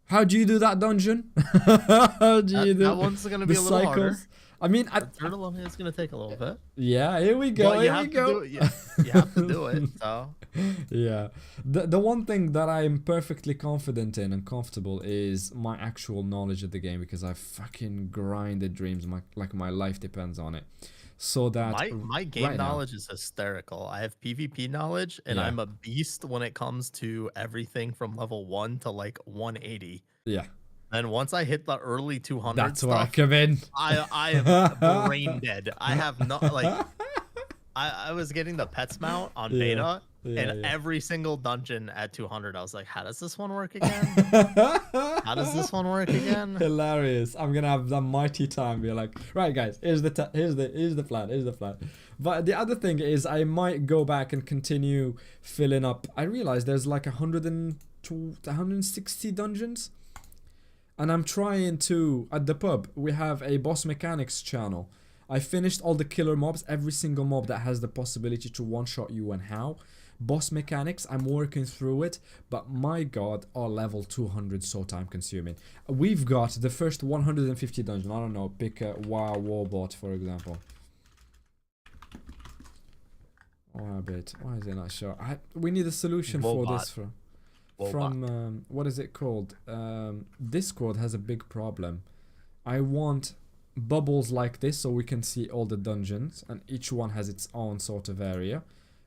A: How do you do that dungeon? How do you do
B: That one's gonna be
A: the
B: a little harder.
A: cycles? I mean,
B: The turtle one is gonna take a little bit.
A: yeah, here we go.
B: But
A: Here we go.
B: you have to do it. So
A: Yeah, the one thing that I'm perfectly confident in and comfortable is my actual knowledge of the game, because I fucking grinded dreams like my life depends on it. So that
B: my game
A: right now,
B: knowledge is hysterical. I have PvP knowledge, and
A: yeah,
B: I'm a beast when it comes to everything from level 1 to like 180.
A: yeah,
B: And once I hit the early 200
A: that's where I
B: stuff,
A: come in.
B: I am brain dead. I have not like I was getting the pets mount on
A: Yeah,
B: beta,
A: yeah,
B: and
A: yeah.
B: every single dungeon at 200, I was like, how does this one work again? How does this one work again?
A: Hilarious! I'm gonna have the mighty time. Be like, right, guys, here's the plan. Here's the plan. But the other thing is, I might go back and continue filling up. I realize there's like 160 dungeons, and I'm trying to. At the pub, we have a boss mechanics channel. I finished all the killer mobs, every single mob that has the possibility to one-shot you and how. Boss mechanics, I'm working through it, but my god, are level 200 so time consuming. We've got the first 150 dungeon. I don't know, pick a WoW Warbot for example. Warbot, why is it not sure? We need a solution for this from what is it called? Discord has a big problem. I want bubbles like this so we can see all the dungeons, and each one has its own sort of area,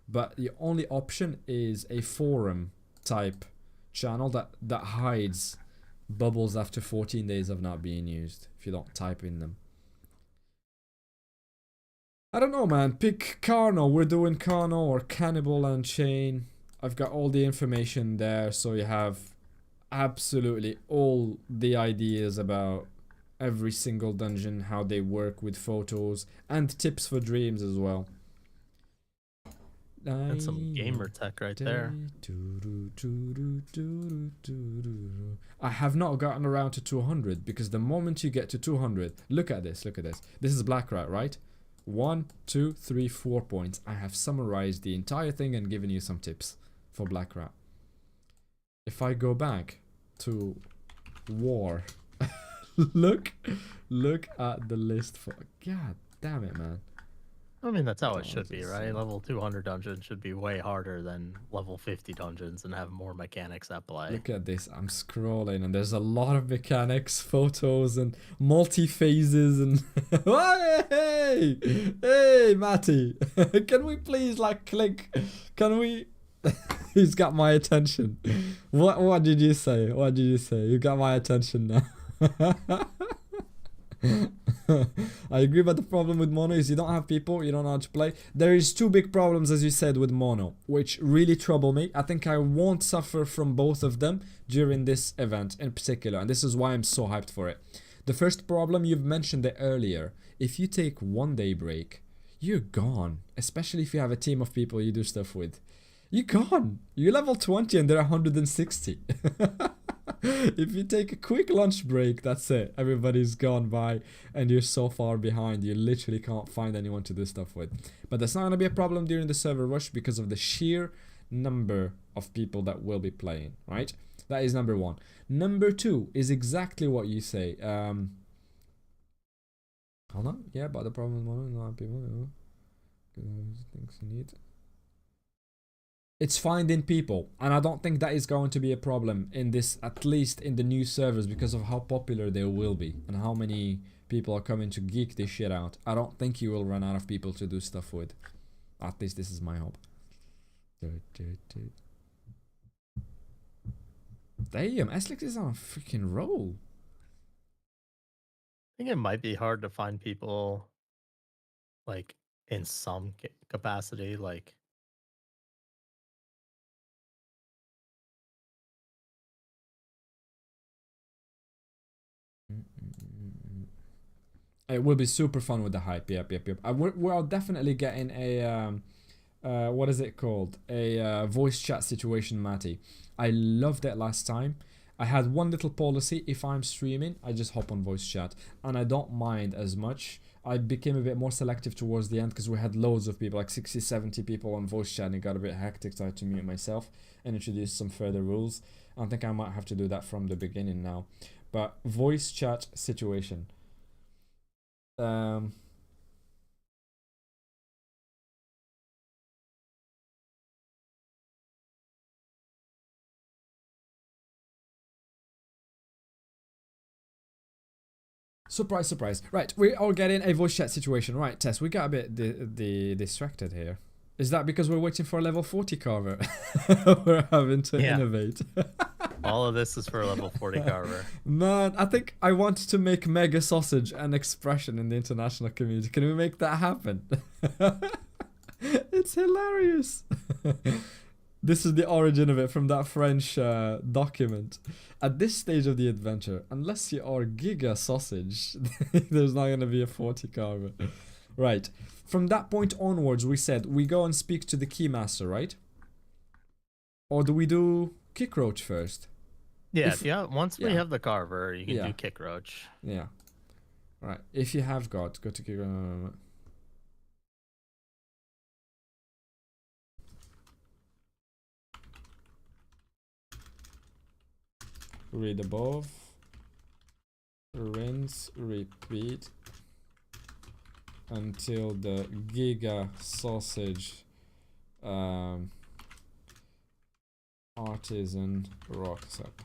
A: but the only option is a forum type channel that hides bubbles after 14 days of not being used if you don't type in them. I don't know, man. Pick Carno. We're doing Carno or Cannibal and Chain. I've got all the information there, so you have absolutely all the ideas about every single dungeon, how they work with photos, and tips for dreams as well.
B: That's some gamer tech right there.
A: I have not gotten around to 200, because the moment you get to 200, look at this, This is Black Rat, right? 1, 2, 3, 4 points. I have summarized the entire thing and given you some tips for Black Rat. If I go back to War, look at the list for, god damn it, man.
B: I mean, that's how it should be, right? Level 200 dungeons should be way harder than level 50 dungeons and have more mechanics at play.
A: Look at this. I'm scrolling and there's a lot of mechanics, photos, and multi-phases and hey Matty, can we please like click? Can we? He's got my attention. What did you say? You got my attention now. I agree, but the problem with mono is you don't have people, you don't know how to play. There is two big problems, as you said, with mono, which really trouble me. I think I won't suffer from both of them during this event in particular, and this is why I'm so hyped for it. The first problem, you've mentioned it earlier. If you take 1 day break, you're gone, especially if you have a team of people you do stuff with. You're gone. You're level 20 and they're 160. If you take a quick lunch break, that's it. Everybody's gone by and you're so far behind, you literally can't find anyone to do stuff with. But that's not going to be a problem during the server rush because of the sheer number of people that will be playing, right? That is number one. Number two is exactly what you say. Hold on. Yeah, but the problem with not people. Things you need. It's finding people, and I don't think that is going to be a problem in this, at least in the new servers, because of how popular they will be and how many people are coming to geek this shit out. I don't think you will run out of people to do stuff with. At least this is my hope. Damn, Eslex is on a freaking roll.
B: I think it might be hard to find people like in some capacity, like
A: it will be super fun with the hype. Yep. We're definitely getting a what is it called? A voice chat situation, Matty. I loved it last time. I had one little policy: if I'm streaming, I just hop on voice chat, and I don't mind as much I became a bit more selective towards the end because we had loads of people, like 60, 70 people on voice chat, and it got a bit hectic, so I had to mute myself and introduce some further rules. I think I might have to do that from the beginning now. But voice chat situation. Surprise, surprise. Right, we are getting a voice chat situation. Right, Tess, we got a bit distracted here. Is that because we're waiting for a level 40 carver? We're having to innovate.
B: All of this is for a level 40 carver.
A: Man, I think I want to make mega sausage an expression in the international community. Can we make that happen? It's hilarious. This is the origin of it, from that French document. At this stage of the adventure, unless you are Giga Sausage, there's not going to be a 40 carver. Right. From that point onwards, we said we go and speak to the Keymaster, right? Or do we do Kickroach first?
B: Yeah, once we have the carver, you can do Kickroach.
A: Yeah. Right. If you have go to Kickroach. Read above, rinse, repeat until the Giga Sausage artisan rocks up.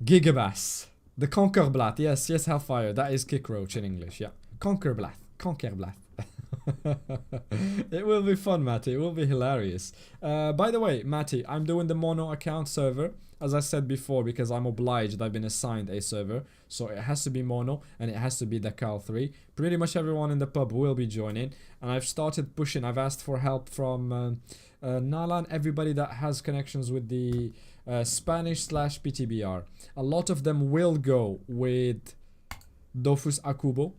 A: Gigabass, the Conquerblatt, yes, Hellfire, that is Kickroach in English, yeah. Conquerblatt. It will be fun, Matty. It will be hilarious. By the way, Matty, I'm doing the mono account server, as I said before, because I'm obliged. I've been assigned a server, so it has to be mono and it has to be the Cal 3. Pretty much everyone in the pub will be joining, and I've started pushing. I've asked for help from Nala and everybody that has connections with the Spanish/PTBR. A lot of them will go with Dofus Akubo.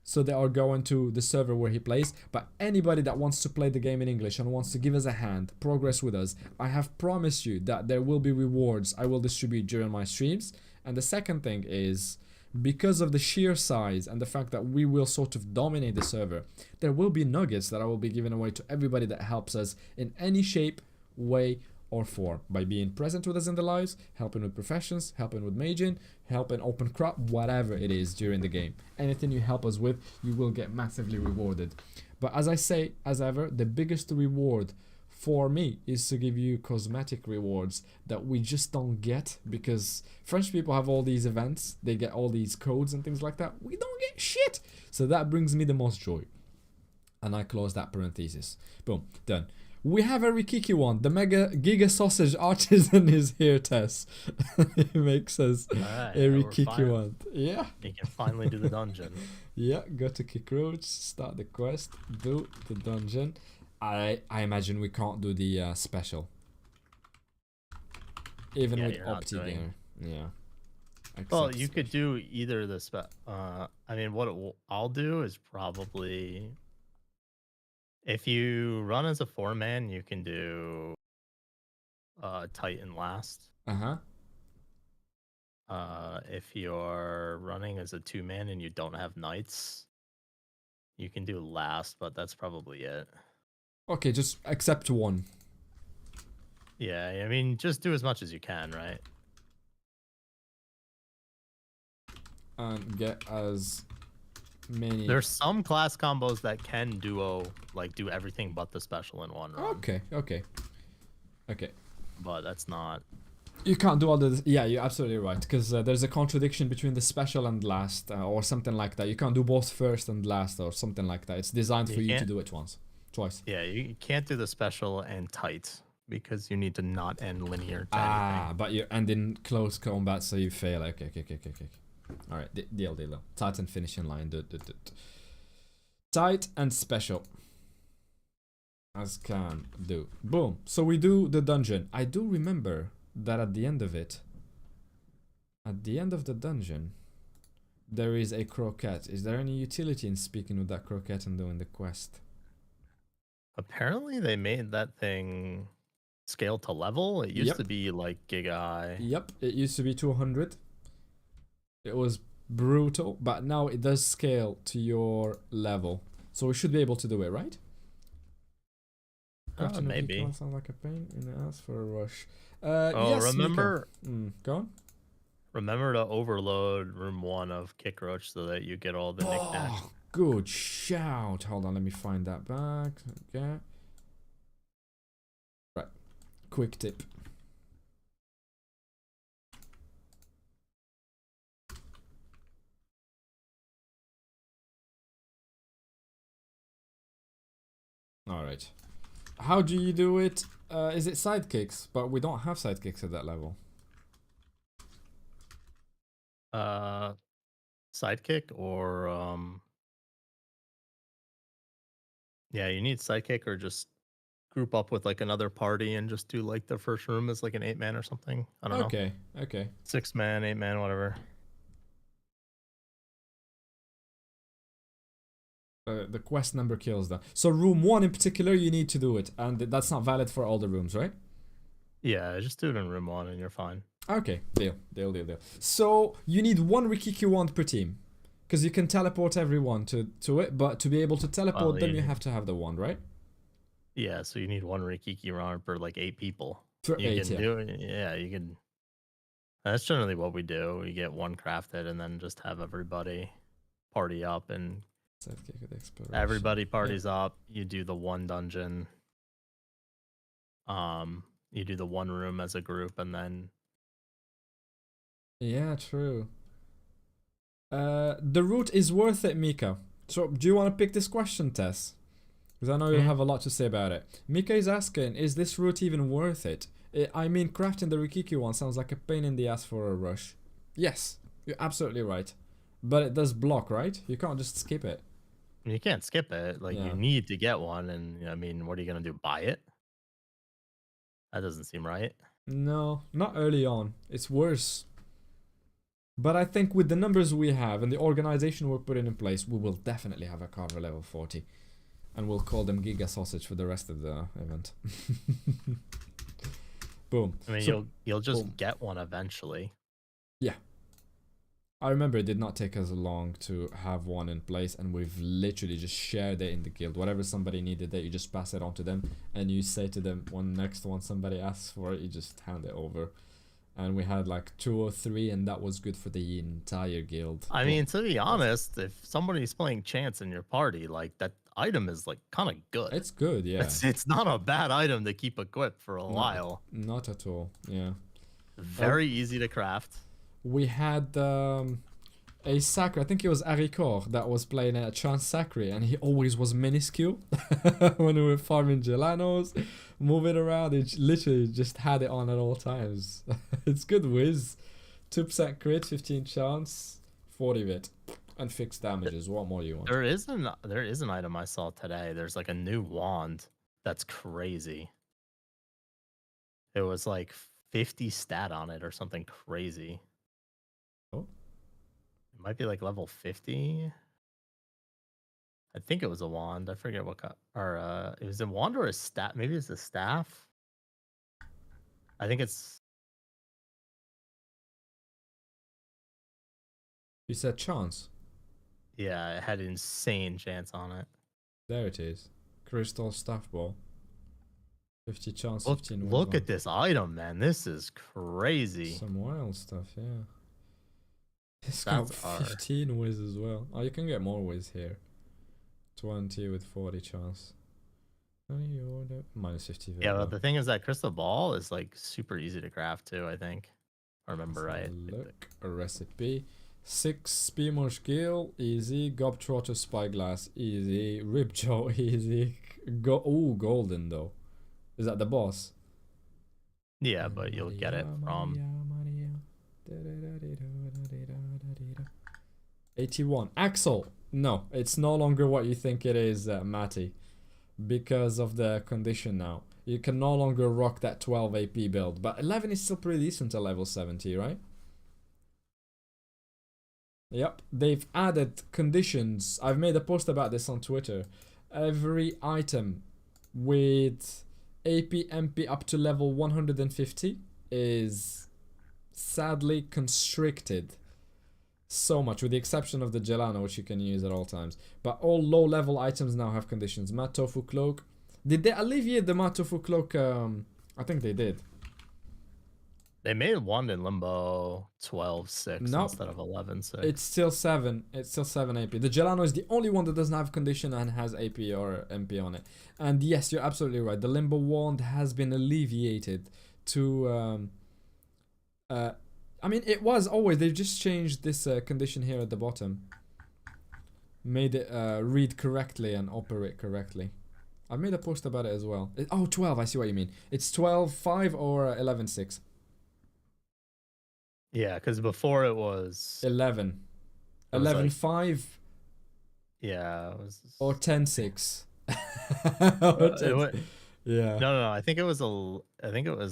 A: So they are going to the server where he plays. But anybody that wants to play the game in English and wants to give us a hand, progress with us, I have promised you that there will be rewards I will distribute during my streams. And the second thing is, because of the sheer size and the fact that we will sort of dominate the server, there will be nuggets that I will be giving away to everybody that helps us in any shape, way, or form, by being present with us in the lives, helping with professions, helping with maging, helping open crop, whatever it is during the game. Anything you help us with, you will get massively rewarded. But as I say, as ever, the biggest reward for me is to give you cosmetic rewards that we just don't get, because French people have all these events, they get all these codes and things like that. We don't get shit. So that brings me the most joy. And I close that parenthesis. Boom, done. We have a Rikiki one. The Mega Giga Sausage Artisan is here, Tess. It makes us a Rikiki one. Yeah.
B: You can finally do the dungeon.
A: Yeah, go to Kickroach, start the quest, do the dungeon. I imagine we can't do the special. Even with Opti Yeah.
B: Well, you could do either the I mean, what I'll do is probably, if you run as a 4-man, you can do Titan last. If you're running as a 2-man and you don't have knights, you can do last, but that's probably it.
A: Okay, just accept one.
B: Yeah, I mean, just do as much as you can, right?
A: And get as many.
B: There's some class combos that can duo, like do everything but the special in one run.
A: Okay.
B: But that's not.
A: You can't do all the. Yeah, you're absolutely right, because there's a contradiction between the special and last, or something like that. You can't do both first and last, or something like that. It's designed for you to do it twice.
B: Yeah, you can't do the special and tight, because you need to not end linear to anything.
A: But you're ending close combat, so you fail. Okay. Alright, deal. Tight and finishing line. Tight and special. As can do. Boom. So we do the dungeon. I do remember that at the end of it, at the end of the dungeon, there is a croquette. Is there any utility in speaking with that croquette and doing the quest?
B: Apparently they made that thing scale to level. It used to be like giga high.
A: Yep, it used to be 200. It was brutal, but now it does scale to your level. So we should be able to do it, right?
B: Maybe.
A: Sounds like a pain in the ass for a rush.
B: Oh,
A: yes,
B: remember,
A: go on.
B: remember to overload room 1 of Kick Roach so that you get all the knickknacks.
A: Oh, good shout. Hold on, let me find that back. Okay. Right. Quick tip. All right. How do you do it? Is it sidekicks? But we don't have sidekicks at that level.
B: Sidekick or yeah, you need sidekick or just group up with like another party and just do like the first room as like an 8-man or something. I don't know.
A: Okay.
B: 6-man, 8-man, whatever.
A: The quest number kills that. So room 1 in particular, you need to do it, and that's not valid for all the rooms, right?
B: Yeah, just do it in room 1 and you're fine.
A: Okay, deal. So you need 1 Rikiki wand per team, because you can teleport everyone to it, but to be able to teleport them, you have to have the wand, right?
B: Yeah, so you need 1 Rikiki wand per like 8 people.
A: For
B: You
A: 8,
B: can
A: yeah.
B: do it. Yeah, you can. That's generally what we do. We get 1 crafted and then just have everybody party up and everybody parties up. You do the 1 dungeon. You do the 1 room as a group and then.
A: Yeah, true. The route is worth it, Mika. So do you want to pick this question, Tess? Because I know you'll have a lot to say about it. Mika is asking, is this route even worth it? I mean, crafting the Rikiki one sounds like a pain in the ass for a rush. Yes, you're absolutely right. But it does block, right? You can't just skip it.
B: You can't skip it. Like, you need to get one. And, I mean, what are you going to do? Buy it? That doesn't seem right.
A: No, not early on. It's worse. But I think with the numbers we have and the organization we're putting in place, we will definitely have a carver level 40. And we'll call them Giga Sausage for the rest of the event. Boom.
B: I mean,
A: so,
B: you'll just get one eventually.
A: Yeah. I remember it did not take us long to have one in place, and we've literally just shared it in the guild. Whatever somebody needed, that you just pass it on to them, and you say to them, when next one somebody asks for it, you just hand it over. And we had like 2 or 3, and that was good for the entire guild.
B: I mean, to be honest, if somebody's playing Chance in your party, like, that item is like kind of good.
A: It's good, yeah.
B: It's not a bad item to keep equipped for a while.
A: Not at all, yeah.
B: Very easy to craft.
A: We had a Sacre, I think it was Aricor that was playing a Chance Sacre, and he always was minuscule when we were farming Gelanos, moving around. He literally just had it on at all times. It's good whiz. 2% crit, 15 chance, 40 bit, and fixed damages. What more do you want?
B: There is an item I saw today. There's like a new wand that's crazy. It was like 50 stat on it or something crazy.
A: Oh.
B: It might be like level 50. I think it was a wand. I forget what or it was a wand or a staff. Maybe it's a staff. I think it's.
A: You said chance?
B: Yeah, it had insane chance on it.
A: There it is. Crystal staff ball. 50 chance,
B: Look,
A: 15
B: look at this item, man. This is crazy.
A: Some wild stuff, yeah. It's
B: That's
A: got 15 whiz as well. Oh, you can get more whiz here. 20 with 40 chance. Minus 50.
B: Yeah, but the thing is that crystal ball is like super easy to craft too, I think. I remember right.
A: Look, a recipe. 6 Spearmush Gill, easy. Gobtrotter Spyglass, easy. Ripjaw, easy. Golden though. Is that the boss?
B: Yeah, but you'll get it from
A: 81. Axel. No, it's no longer what you think it is, Matty. Because of the condition now. You can no longer rock that 12 AP build. But 11 is still pretty decent at level 70, right? Yep, they've added conditions. I've made a post about this on Twitter. Every item with AP MP up to level 150 is sadly constricted So much, with the exception of the Gelano, which you can use at all times. But all low-level items now have conditions. Matte Tofu Cloak. Did they alleviate the Matte Tofu Cloak? I think they did.
B: They made one in Limbo 12-6
A: Nope.
B: instead of 11-6.
A: It's still 7. It's still 7 AP. The Gelano is the only one that doesn't have condition and has AP or MP on it. And yes, you're absolutely right. The Limbo wand has been alleviated to... I mean, it was always... They've just changed this condition here at the bottom. Made it read correctly and operate correctly. I made a post about it as well. Oh, 12. I see what you mean. It's 12.5 or 11.6.
B: Yeah, because before it was
A: 11.
B: It was
A: 11.5
B: yeah, it was
A: or 10.6. Yeah.
B: No. I think it was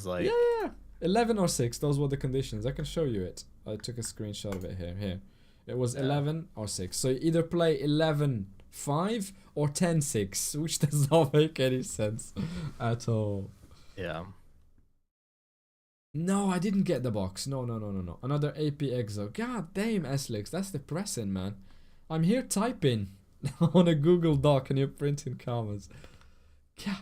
B: like
A: Yeah. 11 or 6. Those were the conditions. I can show you it. I took a screenshot of it here. Here. It was 11 or 6. So you either play 11.5 or 10.6, which does not make any sense at all.
B: Yeah.
A: No, I didn't get the box. No. Another AP Exo. God damn, Eslix. That's depressing, man. I'm here typing on a Google Doc and you're printing commas. God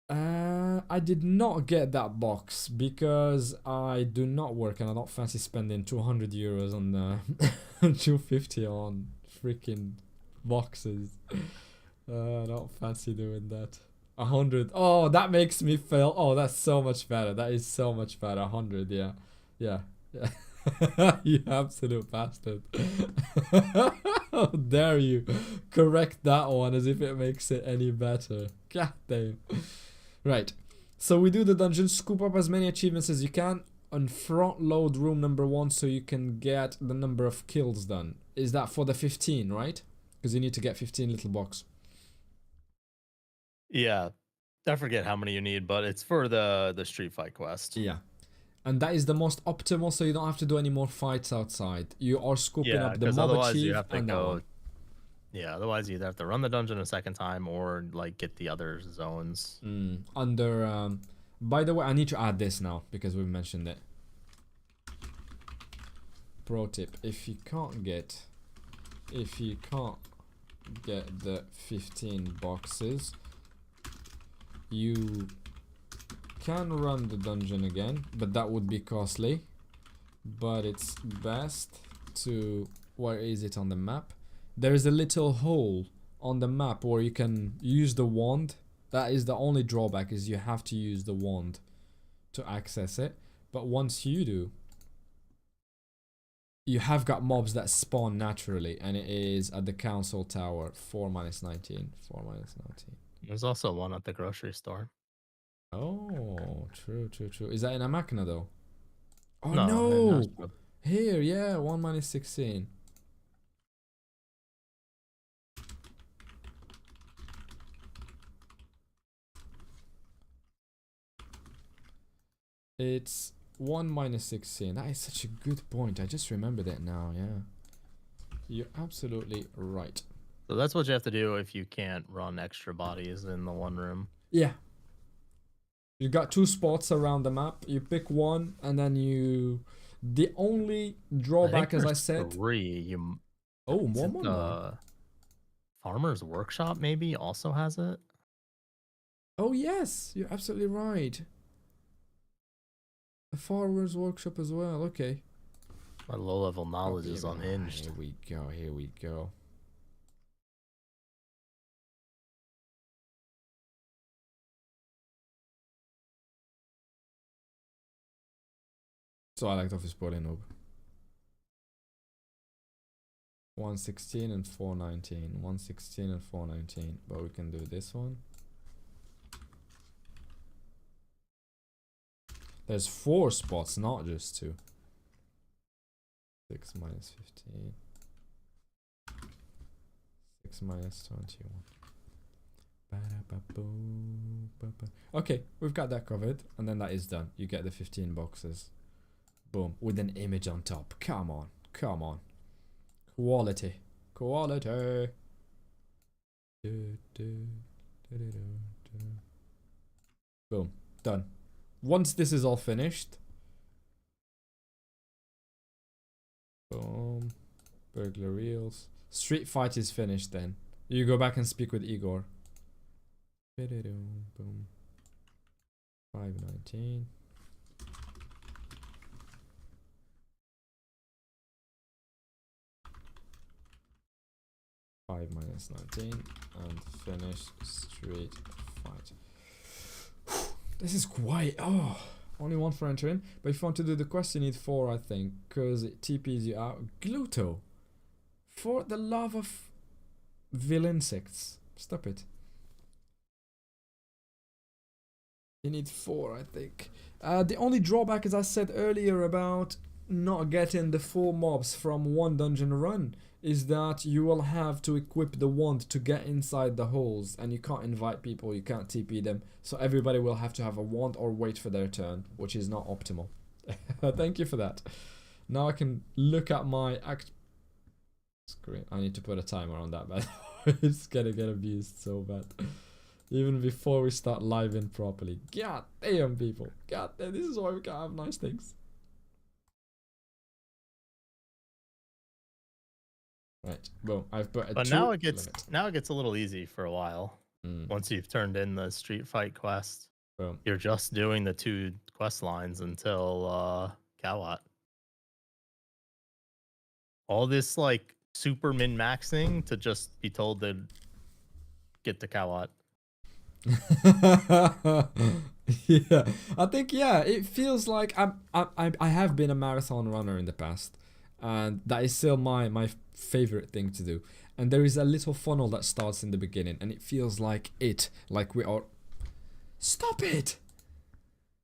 A: damn. I did not get that box because I do not work and I don't fancy spending 200 euros on 250 on freaking boxes. I don't fancy doing that. 100. Oh, that makes me feel. Oh, that's so much better. That is so much better. 100. Yeah. You absolute bastard. How dare you correct that one as if it makes it any better. God damn. Right. So we do the dungeon. Scoop up as many achievements as you can and front load room number 1 so you can get the number of kills done. Is that for the 15, right? Because you need to get 15 little box.
B: Yeah. I forget how many you need, but it's for the street fight quest.
A: Yeah. And that is the most optimal, so you don't have to do any more fights outside. You are scooping up the mob achieve and that one.
B: Yeah, otherwise you either have to run the dungeon a second time or like get the other zones.
A: By the way, I need to add this now because we've mentioned it. Pro tip: if you can't get the 15 boxes, you can run the dungeon again, but that would be costly. But it's best to... Where is it on the map? There is a little hole on the map where you can use the wand. That is the only drawback, is you have to use the wand to access it. But once you do, you have got mobs that spawn naturally, and it is at the council tower. 4-19. 4-19.
B: There's also one at the grocery store.
A: Oh, true. Is that in Amakna though? Oh
B: no!
A: Here, yeah, 1-16. It's 1-16. That is such a good point. I just remembered it now, yeah. You're absolutely right.
B: So that's what you have to do if you can't run extra bodies in the one room.
A: Yeah. You got 2 spots around the map. You pick one, and then you... The only drawback, as I said...
B: 3.
A: Oh, more.
B: Farmer's Workshop maybe also has it?
A: Oh, yes. You're absolutely right. The Farmer's Workshop as well. Okay.
B: My low-level knowledge is unhinged.
A: Here we go. So I like to spoil noob. 116 and 419. 116 and 419. But we can do this one. There's 4 spots, not just 2. 6 minus 15. 6 minus 21. Okay, we've got that covered. And then that is done. You get the 15 boxes. Boom. With an image on top. Come on. Quality. Boom. Done. Once this is all finished, Burglar reels. Street fight is finished then. You go back and speak with Igor. Boom. 519. Five minus 19 and finish street fight. This is quite only one for entering. But if you want to do the quest, you need 4, I think, because it TPs you out. Gluto, for the love of vil insects, stop it. You need 4, I think. The only drawback, as I said earlier, about not getting the full mobs from one dungeon run is that you will have to equip the wand to get inside the holes, and you can't invite people, you can't TP them, so everybody will have to have a wand or wait for their turn, which is not optimal. Thank you for that. Now I can look at my screen. I need to put a timer on that, but it's gonna get abused so bad. Even before we start live in properly. God damn, people. God damn, this is why we can't have nice things. Right, boom. I've put a
B: But now it gets a little easy for a while. Once you've turned in the street fight quest,
A: boom.
B: You're just doing the 2 quest lines until Kawat. All this like super min maxing to just be told to get to Kawat.
A: Yeah, I think it feels like I have been a marathon runner in the past, and that is still my favorite thing to do. And there is a little funnel that starts in the beginning, and it feels like we are. Stop it!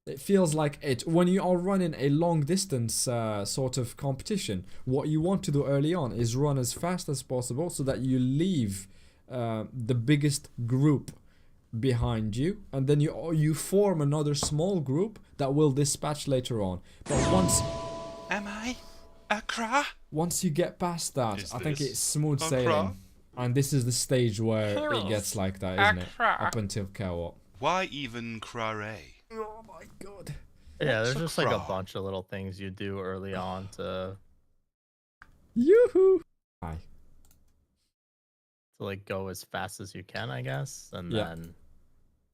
A: It feels like it when you are running a long distance sort of competition. What you want to do early on is run as fast as possible so that you leave the biggest group behind you, and then you form another small group that will dispatch later on. But once you get past that, I think it's smooth sailing, and this is the stage where it gets like that, isn't it? Up until Kawat.
C: Why even Crare?
A: Oh my god.
B: Yeah, there's just like a bunch of little things you do early on to
A: Yoo-hoo! Hi.
B: to like go as fast as you can, I guess, and then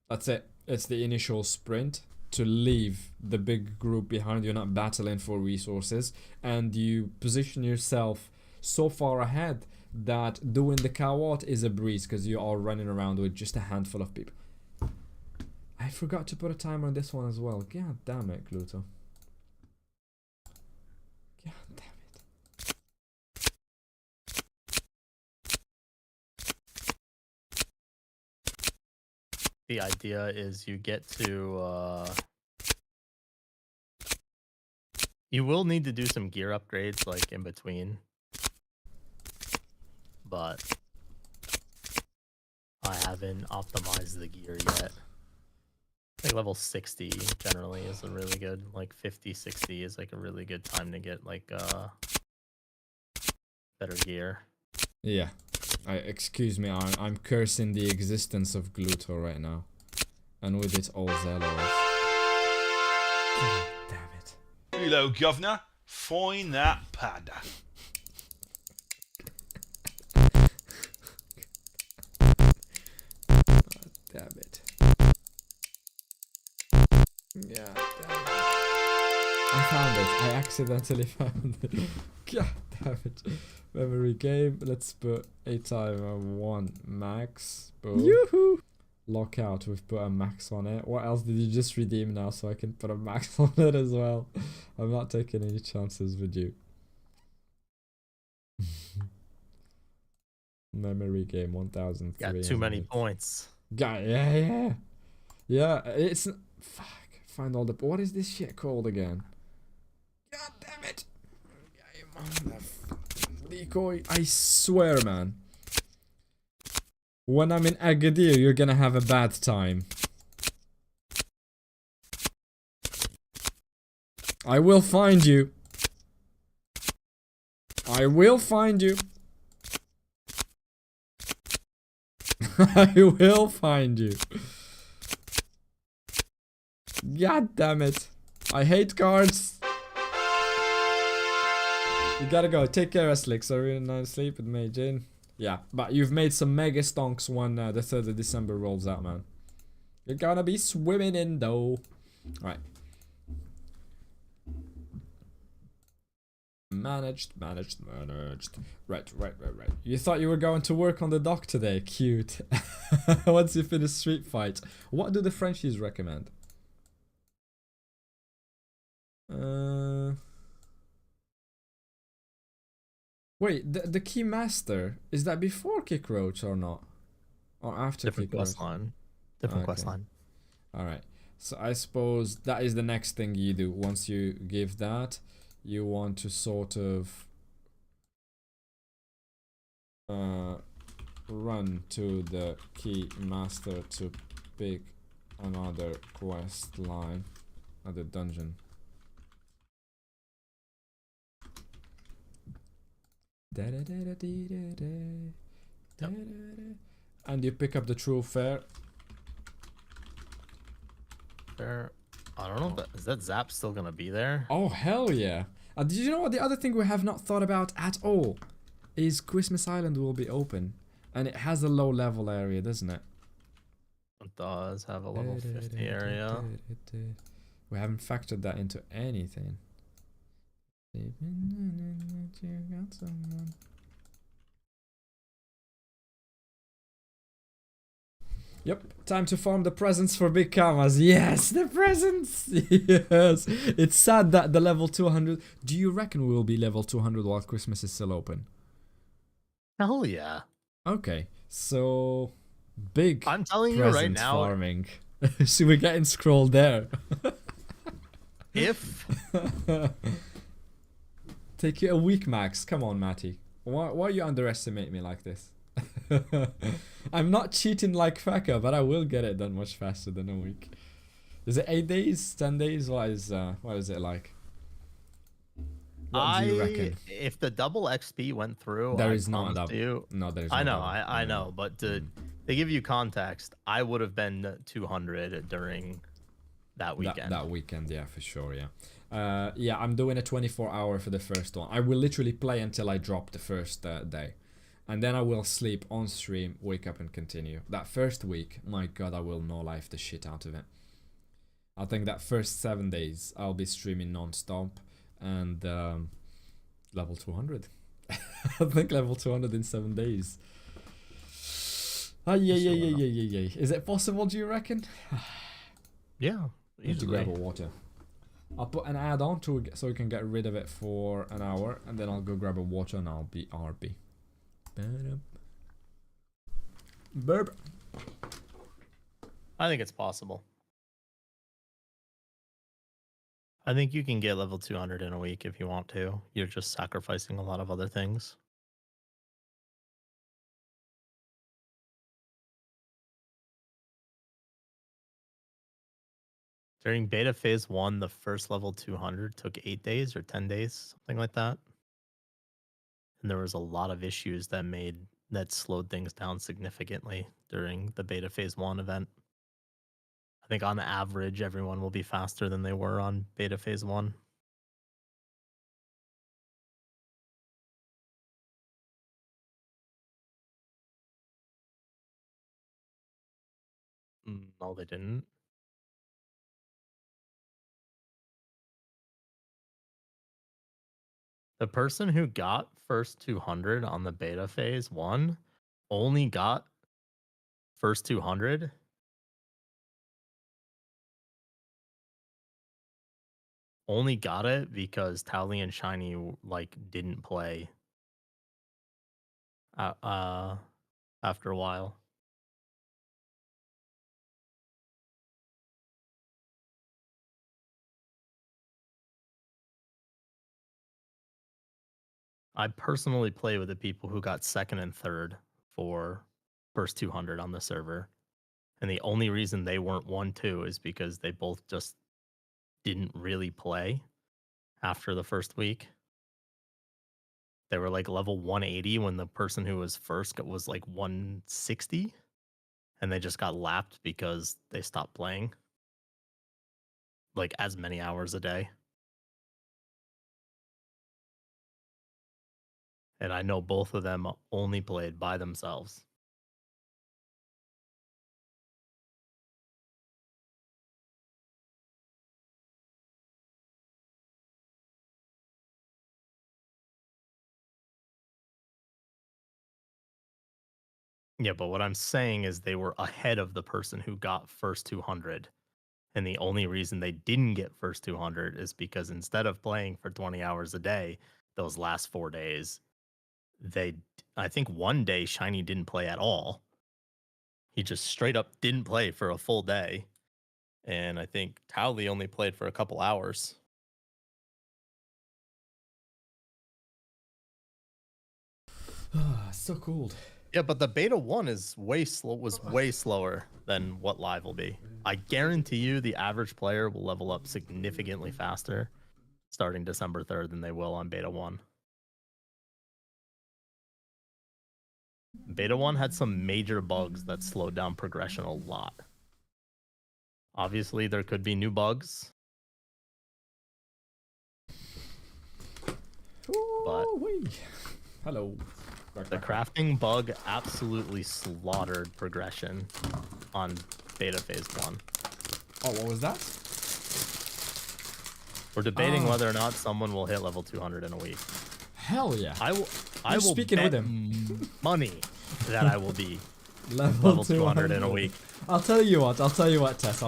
A: that's it. It's the initial sprint to leave the big group behind. You're not battling for resources, and you position yourself so far ahead that doing the Kawat is a breeze because you are running around with just a handful of people. I forgot to put a timer on this one as well. God damn it, Gluto. God damn it.
B: the idea is you get to you will need to do some gear upgrades like in between, but I haven't optimized the gear yet. Like level 60 generally is a really good, like 50, 60 is like a really good time to get like better gear.
A: Yeah. Excuse me, I'm cursing the existence of Gluto right now. And with it all Zelos. God damn it.
C: Hello, Governor. Find that pad.
A: Damn it. Yeah, damn it. I found it. I accidentally found it. God damn it. Memory game. Let's put a timer 1 max. Boom. Yoo-hoo! Lockout. We've put a max on it. What else did you just redeem now so I can put a max on it as well? I'm not taking any chances with you. Memory game 1003.
B: Got too many points.
A: Yeah. It's fuck. Find all the. What is this shit called again? God damn it! Decoy. I swear, man. When I'm in Agadir, you're gonna have a bad time. I will find you. I will find you. I will find you. God damn it. I hate cards. You gotta go. Take care, Slix. I really nice sleep with me, Jane. Yeah, but you've made some mega stonks when the 3rd of December rolls out, man. You're gonna be swimming in dough. Alright. Managed. Right. You thought you were going to work on the dock today. Cute. Once you finish Street Fight. What do the Frenchies recommend? Wait, the Keymaster, is that before Kick Roach or not? Or after
B: Different
A: Kick Roach?
B: quest line. Different quest
A: Okay.
B: line.
A: Alright. So I suppose that is the next thing you do. Once you give that, you want to sort of run to the Keymaster to pick another quest line, another dungeon. And you pick up the true fare.
B: There, I don't know. If that, is that Zap still gonna be there?
A: Oh hell yeah! Did you know what the other thing we have not thought about at all is Christmas Island will be open, and it has a low level area, doesn't it?
B: It does have a level 50 area.
A: We haven't factored that into anything. Yep, time to farm the presents for Big Kamas. Yes, the presents! Yes! It's sad that the level 200... Do you reckon we will be level 200 while Christmas is still open?
B: Hell yeah.
A: Okay, so... Big
B: I'm telling you
A: present
B: right now,
A: farming. So we're getting scrolled there.
B: if
A: Take you a week max. Come on, Matty. Why you underestimate me like this? I'm not cheating like Faka, but I will get it done much faster than a week. Is it 8 days? 10 days? What is it like? What do you reckon?
B: if the double XP went through,
A: There
B: I
A: is not a
B: promise
A: double.
B: you,
A: No, there's
B: I
A: no
B: know,
A: double.
B: I know, but to give you context, I would have been 200 during that weekend.
A: That weekend, yeah, for sure, yeah. Yeah, I'm doing a 24-hour for the first one. I will literally play until I drop the first day. And then I will sleep on stream, wake up and continue. That first week, my god, I will no-life the shit out of it. I think that first 7 days, I'll be streaming non-stop. And level 200. I think level 200 in 7 days. Yeah. Is it possible, do you reckon?
B: Yeah,
A: Need to grab a water. I'll put an add-on to it so we can get rid of it for an hour, and then I'll go grab a water and I'll be RB. Burp.
B: I think it's possible. I think you can get level 200 in a week if you want to. You're just sacrificing a lot of other things. During beta phase 1, the first level 200 took 8 days or 10 days, something like that. And there was a lot of issues that slowed things down significantly during the beta phase 1 event. I think on average, everyone will be faster than they were on beta phase 1. No, they didn't. The person who got first 200 on the beta phase 1 only got first 200. Only got it because Tally and Shiny like didn't play after a while. I personally play with the people who got second and third for first 200 on the server. And the only reason they weren't 1-2 is because they both just didn't really play after the first week. They were like level 180 when the person who was first was like 160. And they just got lapped because they stopped playing like as many hours a day. And I know both of them only played by themselves. Yeah, but what I'm saying is they were ahead of the person who got first 200. And the only reason they didn't get first 200 is because instead of playing for 20 hours a day, those last 4 days, I think one day Shiny didn't play at all. He just straight up didn't play for a full day. And I think Towley only played for a couple hours.
A: So cold.
B: Yeah, but the beta 1 is was way slower than what live will be. I guarantee you the average player will level up significantly faster starting December 3rd than they will on beta 1. Beta 1 had some major bugs that slowed down progression a lot. Obviously, there could be new bugs. But
A: hello.
B: The crafting bug absolutely slaughtered progression on beta phase 1.
A: Oh, what was that?
B: We're debating whether or not someone will hit level 200 in a week.
A: Hell yeah.
B: I will
A: speaking
B: bet
A: with him.
B: money that I will be
A: level
B: 200 in a week.
A: I'll tell you what, Tess.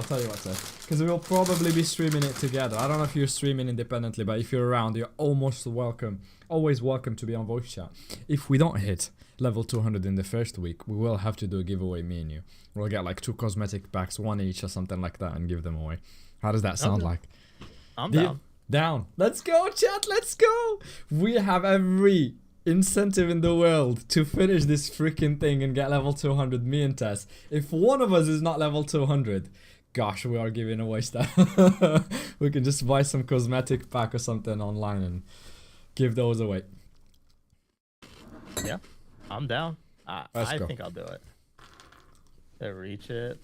A: Because we'll probably be streaming it together. I don't know if you're streaming independently, but if you're around, you're almost welcome. Always welcome to be on voice chat. If we don't hit level 200 in the first week, we will have to do a giveaway, me and you. We'll get like 2 cosmetic packs, 1 each or something like that, and give them away. How does that sound like?
B: I'm down.
A: Down. Let's go, chat. Let's go. We have every incentive in the world to finish this freaking thing and get level 200, me and Tess. If one of us is not level 200, gosh, we are giving away stuff. We can just buy some cosmetic pack or something online and give those away.
B: Yeah, I'm down. I
A: go.
B: think I'll do it. To reach it.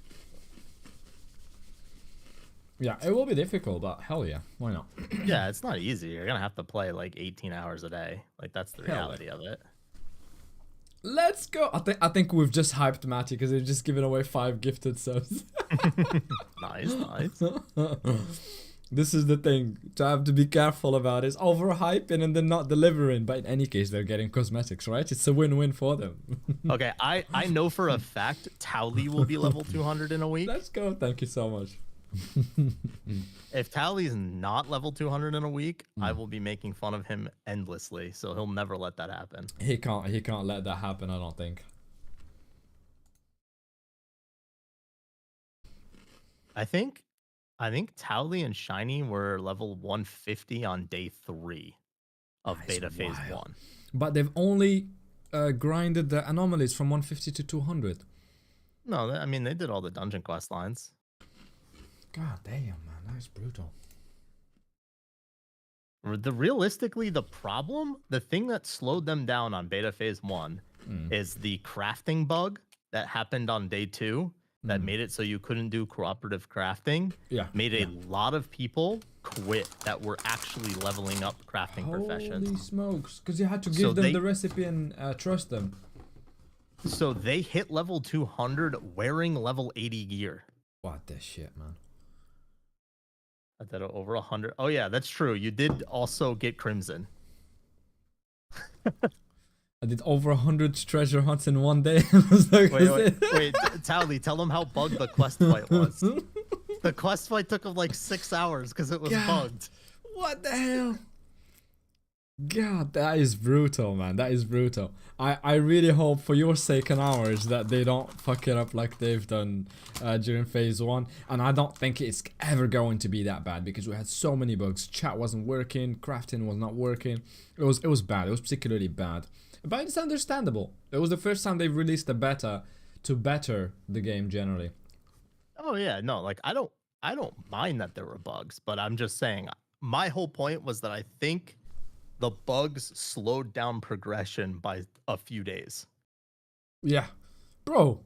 A: Yeah, it will be difficult, but hell yeah, why not?
B: Yeah, it's not easy. You're gonna have to play like 18 hours a day. Like that's the reality of it.
A: Let's go. I think we've just hyped Matty because they've just given away 5 gifted subs.
B: Nice.
A: This is the thing to have to be careful about is overhyping and then not delivering. But in any case, they're getting cosmetics, right? It's a win-win for them.
B: Okay, I know for a fact Towley will be level 200 in a week.
A: Let's go. Thank you so much.
B: If Towley's not level 200 in a week, I will be making fun of him endlessly. So he'll never let that happen.
A: He can't let that happen, I don't think.
B: I think Towley and Shiny were level 150 on day 3 of beta phase 1.
A: But they've only grinded the anomalies from 150 to 200.
B: No, I mean they did all the dungeon quest lines.
A: God damn, man, that's brutal.
B: Realistically, the thing that slowed them down on beta phase 1 is the crafting bug that happened on day 2 that made it so you couldn't do cooperative crafting.
A: Yeah.
B: Made a lot of people quit that were actually leveling up crafting professions.
A: Holy smokes, because you had to give them the recipe and trust them.
B: So they hit level 200 wearing level 80 gear.
A: What the shit, man.
B: I did over 100. Oh yeah, that's true. You did also get Crimson.
A: I did over 100 treasure hunts in one day.
B: wait, Towley, tell them how bugged the quest fight was. The quest fight took them like 6 hours because it was bugged.
A: What the hell? God, that is brutal, man. That is brutal. I really hope for your sake and ours that they don't fuck it up like they've done during phase 1. And I don't think it's ever going to be that bad because we had so many bugs. Chat wasn't working, crafting was not working. It was bad. It was particularly bad. But it's understandable. It was the first time they've released a beta to better the game generally.
B: Oh yeah, no, like I don't mind that there were bugs, but I'm just saying my whole point was that I think the bugs slowed down progression by a few days.
A: Yeah. Bro.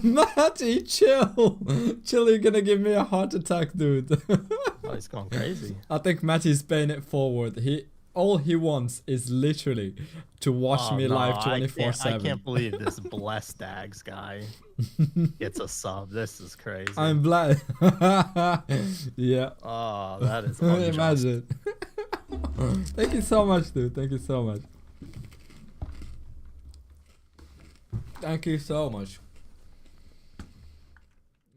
A: Matty, chill. Chill, you're gonna give me a heart attack, dude.
B: Oh, he's going crazy.
A: I think Matty's paying it forward. all he wants is literally to watch me
B: no,
A: live
B: I
A: 24/7.
B: can't believe this blessed Dags guy gets a sub. This is crazy.
A: I'm glad. Yeah.
B: Oh, that is unjust.
A: Imagine. Thank you so much, dude. Thank you so much. Thank you so much.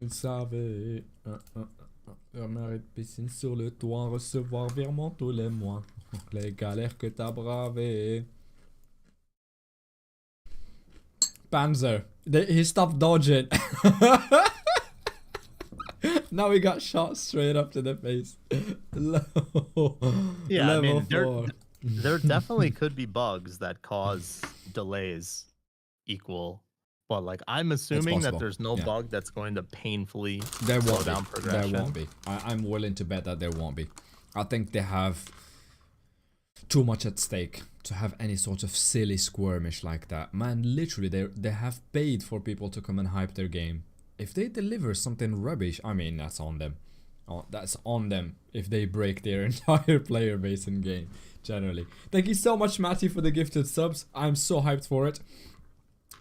A: Vous savez, de piscine sur le toit, recevoir virement tous les mois. Les galères que t'as bravées. Panzer. He stopped dodging. Now he got shot straight up to the face.
B: Yeah, I mean,
A: Level 4.
B: there definitely could be bugs that cause delays equal, but like I'm assuming that
A: possible,
B: there's no
A: yeah.
B: bug that's going to painfully
A: There
B: slow
A: won't
B: down
A: be.
B: progression.
A: There won't be. I'm willing to bet that there won't be. I think they have too much at stake to have any sort of silly skirmish like that. Man, literally, they have paid for people to come and hype their game. If they deliver something rubbish, I mean, that's on them. Oh, that's on them if they break their entire player base in game, generally. Thank you so much, Matty, for the gifted subs. I'm so hyped for it.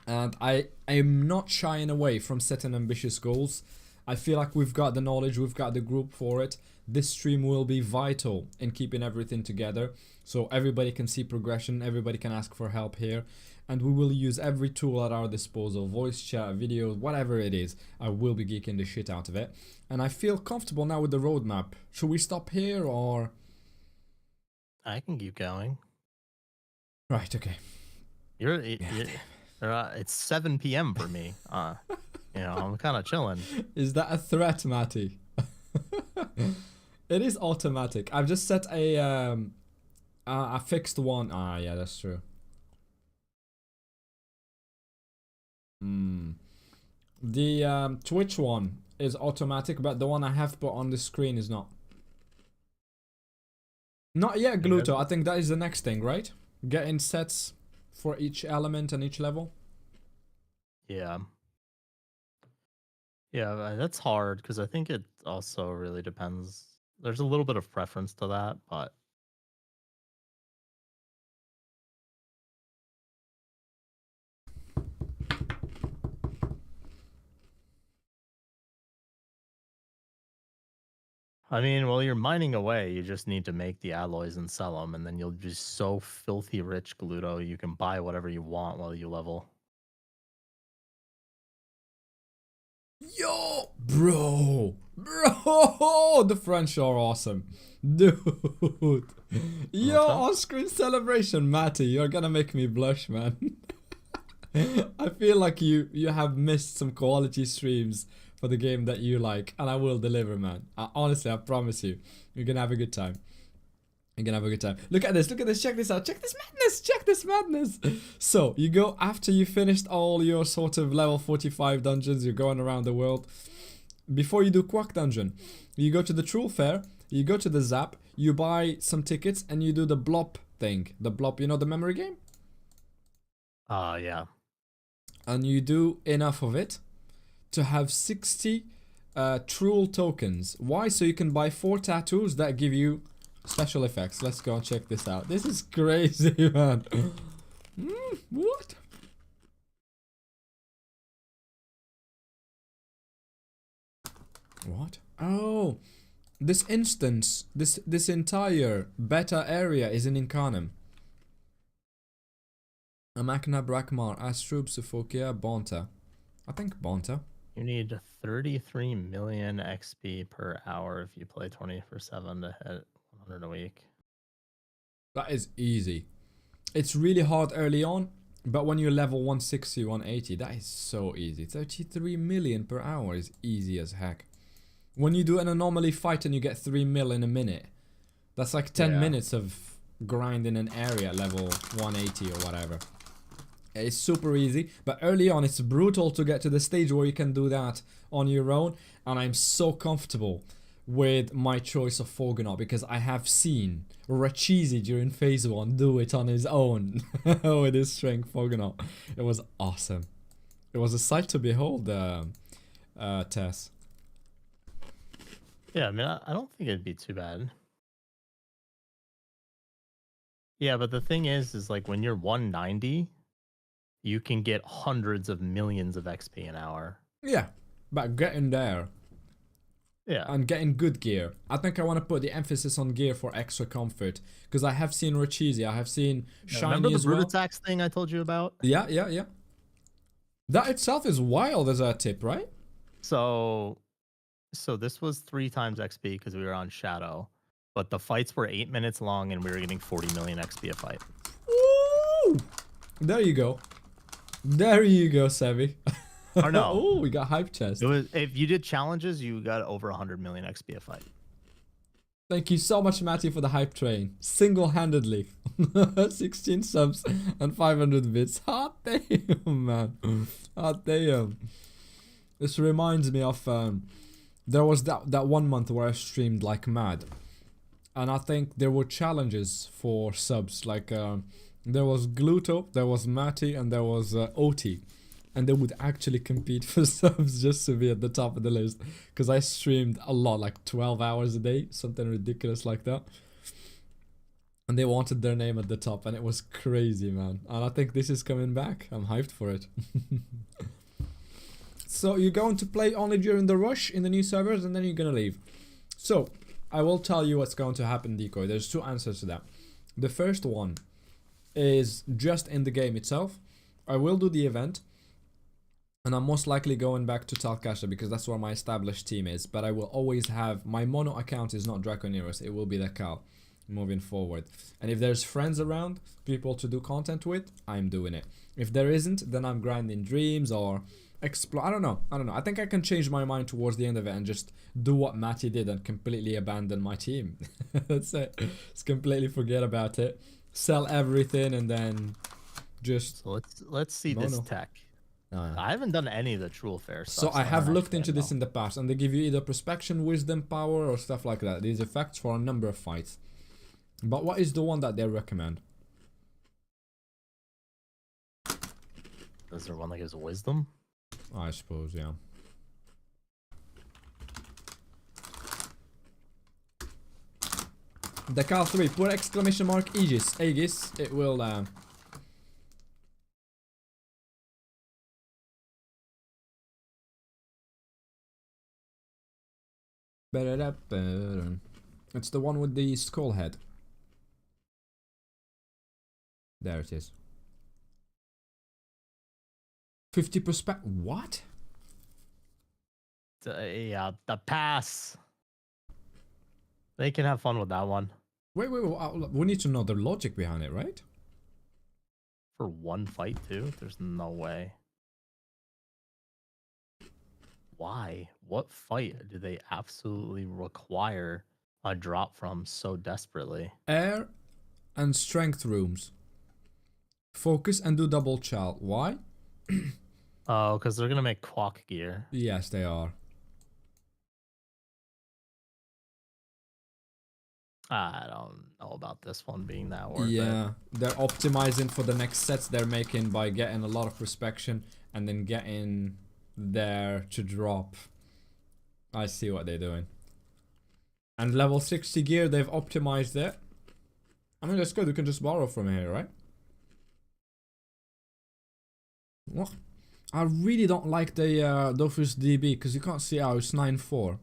A: And I am not shying away from setting ambitious goals. I feel like we've got the knowledge, we've got the group for it. This stream will be vital in keeping everything together. So everybody can see progression, everybody can ask for help here. And we will use every tool at our disposal, voice chat, videos, whatever it is. I will be geeking the shit out of it. And I feel comfortable now with the roadmap. Should we stop here or?
B: I can keep going.
A: Right, okay.
B: It's 7 p.m. for me. You know, I'm kind of chilling.
A: Is that a threat, Matty? It is automatic. I've just set a fixed one. Ah, yeah, that's true. The Twitch one is automatic, but the one I have put on the screen is not. Not yet, Gluto. I think that is the next thing, right? Getting sets for each element and each level.
B: Yeah. Yeah, that's hard because I think it also really depends. There's a little bit of preference to that, but I mean, while you're mining away, you just need to make the alloys and sell them, and then you'll be so filthy rich, Gluto, you can buy whatever you want while you level.
A: Yo, bro, the French are awesome, dude. Yo, on-screen celebration, Matty, you're gonna make me blush, man. I feel like you have missed some quality streams for the game that you like, and I will deliver, man. Honestly, I promise you, you're gonna have a good time. You're gonna have a good time. Look at this, check this out, check this madness. So, you go after you finished all your sort of level 45 dungeons, you're going around the world. Before you do Quack Dungeon, you go to the Troll Fair, you go to the Zap, you buy some tickets, and you do the Blop thing. The Blop, you know, the memory game?
B: Yeah.
A: And you do enough of it to have 60 Troll tokens. Why? So you can buy 4 tattoos that give you special effects. Let's go and check this out. This is crazy, man. What? What? Oh, this instance, this entire beta area is in Incarnum. Amakna, Brakmar, Astrub, Sophokia, Bonta. I think Bonta.
B: You need 33 million XP per hour if you play 24/7 to hit 100 a week.
A: That is easy. It's really hard early on, but when you level 160, 180, that is so easy. 33 million per hour is easy as heck. When you do an anomaly fight and you get 3 mil in a minute, that's like 10 minutes of grinding an area level 180 or whatever. It's super easy, but early on it's brutal to get to the stage where you can do that on your own, and I'm so comfortable with my choice of Forgonaut because I have seen Rachizi during phase 1 do it on his own with his strength Forgonaut. It was awesome. It was a sight to behold, Tess.
B: Yeah, I mean, I don't think it'd be too bad. Yeah, but the thing is like when you're 190, you can get hundreds of millions of XP an hour.
A: Yeah, but getting there
B: Yeah.
A: and getting good gear. I think I want to put the emphasis on gear for extra comfort because I have seen Richizi, I have seen
B: Remember
A: Shiny
B: the
A: as
B: brute
A: well.
B: attacks thing I told you about?
A: Yeah, yeah, yeah. That itself is wild as a tip, right?
B: So this was 3 times XP because we were on Shadow, but the fights were 8 minutes long and we were getting 40 million XP a fight.
A: Woo! There you go. There you go, Savvy.
B: Or no.
A: Oh, we got hype chest.
B: It was, if you did challenges, you got over 100 million XP a fight.
A: Thank you so much, Matty, for the hype train. Single-handedly. 16 subs and 500 bits. Hot damn, man. Hot damn. This reminds me of... there was that 1 month where I streamed like mad. And I think there were challenges for subs. Like, there was Gluto, there was Matty, and there was OT. And they would actually compete for subs just to be at the top of the list. Because I streamed a lot, like 12 hours a day, something ridiculous like that. And they wanted their name at the top, and it was crazy, man. And I think this is coming back. I'm hyped for it. So you're going to play only during the rush in the new servers, and then you're gonna leave. So I will tell you what's going to happen, Decoy. There's 2 answers to that. The first one is just in the game itself. I will do the event. And I'm most likely going back to Talcasha because that's where my established team is. But I will always have... My mono account is not Draconeros. It will be the Cal moving forward. And if there's friends around, people to do content with, I'm doing it. If there isn't, then I'm grinding dreams or... explore. I don't know. I think I can change my mind towards the end of it and just do what Matty did and completely abandon my team. That's it. Just completely forget about it. Sell everything and then just...
B: So let's see this tech. I haven't done any of the True Fair stuff.
A: So I have looked into this in the past, and they give you either Prospection, Wisdom, Power, or stuff like that. These effects for a number of fights. But what is the one that they recommend?
B: Is there one that gives Wisdom?
A: I suppose, yeah. The Cal 3, put exclamation mark Aegis. Aegis, it will... It's the one with the skull head. There it is. 50 perspective. What?
B: Yeah, the pass. They can have fun with that one.
A: Wait. We need to know the logic behind it, right?
B: For one fight, too? There's no way. Why? What fight do they absolutely require a drop from so desperately?
A: Air and strength rooms. Focus and do double chal. Why?
B: Oh, because they're gonna make quack gear.
A: Yes, they are.
B: I don't know about this one being that worth it.
A: Yeah, they're optimizing for the next sets they're making by getting a lot of prospection and then getting there to drop. I see what they're doing. And level 60 gear, they've optimized it. I mean, that's good. We can just borrow from here, right? What? I really don't like the Dofus DB because you can't see how it's 9-4.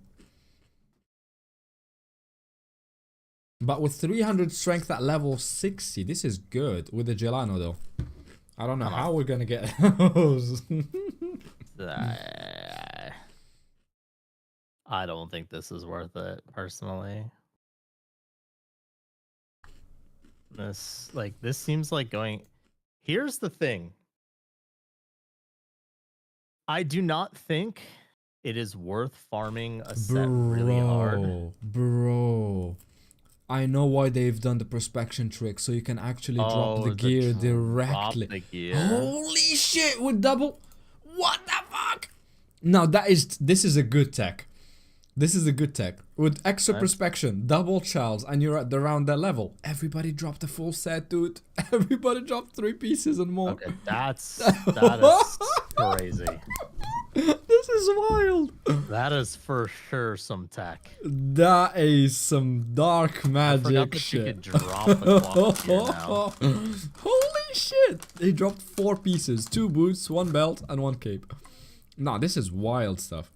A: But with 300 strength at level 60, this is good. With the Gelano though. I don't know how we're gonna get those.
B: I don't think this is worth it, personally. This seems like going... Here's the thing. I do not think it is worth farming a set really hard.
A: Bro. I know why they've done the prospection trick, so you can actually drop the gear directly.
B: The gear.
A: Holy shit, with double... What the fuck? No, this is a good tech. This is a good tech. With extra prospection, double chals, and you're at around that level. Everybody dropped a full set, dude. Everybody dropped 3 pieces and more.
B: Okay, that is crazy.
A: The This is wild.
B: That is for sure some tech.
A: That is some dark
B: I forgot
A: magic
B: that
A: shit.
B: you could drop the clock here now.
A: Holy shit! He dropped 4 pieces, 2 boots, 1 belt, and 1 cape. Nah, this is wild stuff.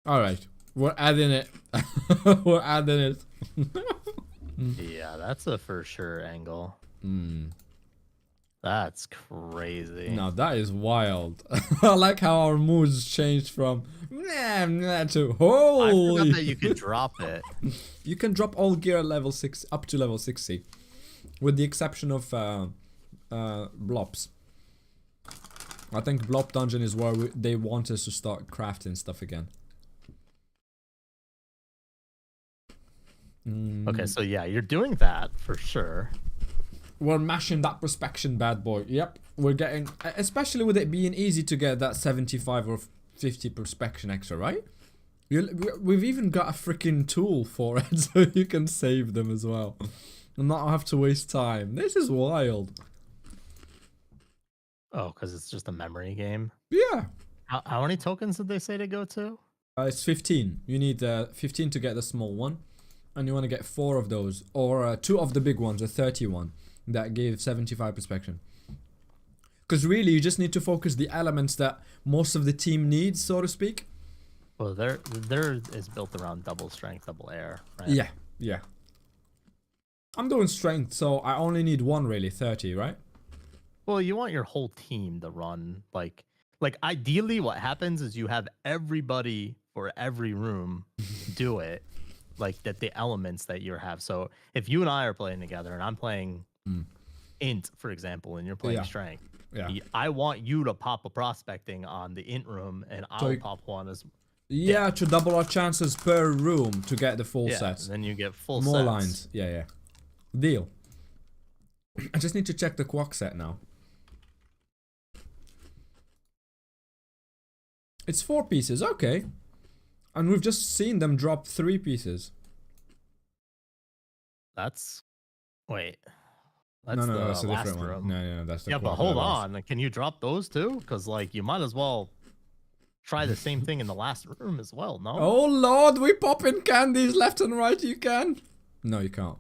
A: Alright, we're adding it. We're adding it.
B: Yeah, that's a for sure angle.
A: Hmm.
B: That's crazy.
A: No, that is wild. I like how our moods changed from nah to
B: I
A: holy.
B: forgot that you could drop it.
A: You can drop all gear at level 6 up to level 60, with the exception of blobs. I think blob dungeon is where they want us to start crafting stuff again.
B: Okay, so yeah, you're doing that for sure.
A: We're mashing that prospection bad boy. Yep, we're getting, especially with it being easy to get that 75 or 50 prospection extra, right? We've even got a freaking tool for it, so you can save them as well and not have to waste time. This is wild.
B: Oh, because it's just a memory game.
A: Yeah.
B: How many tokens did they say to go to?
A: It's 15. You need 15 to get the small one, and you want to get 4 of those, or 2 of the big ones, a 31 that gave 75 prospection. Because really, you just need to focus the elements that most of the team needs, so to speak.
B: Well, there is built around double strength, double air, right?
A: Yeah, yeah. I'm doing strength, so I only need 1 really, 30, right?
B: Well, you want your whole team to run like ideally what happens is you have everybody for every room do it, like that the elements that you have. So if you and I are playing together and I'm playing int, for example, and you're playing strength, I want you to pop a prospecting on the int room and I'll pop one as
A: to double our chances per room to get the full sets.
B: Then you get full
A: more
B: sets.
A: lines. Yeah. Deal. I just need to check the quack set now. It's 4 pieces, okay. And we've just seen them drop 3 pieces.
B: That's wait.
A: No, that's a
B: last
A: different one.
B: room.
A: No, that's the
B: Yeah, but
A: quack
B: hold
A: levels.
B: on. Can you drop those too? Because like you might as well try the same thing in the last room as well. No.
A: Oh lord, we popping candies left and right. You can. No, you can't.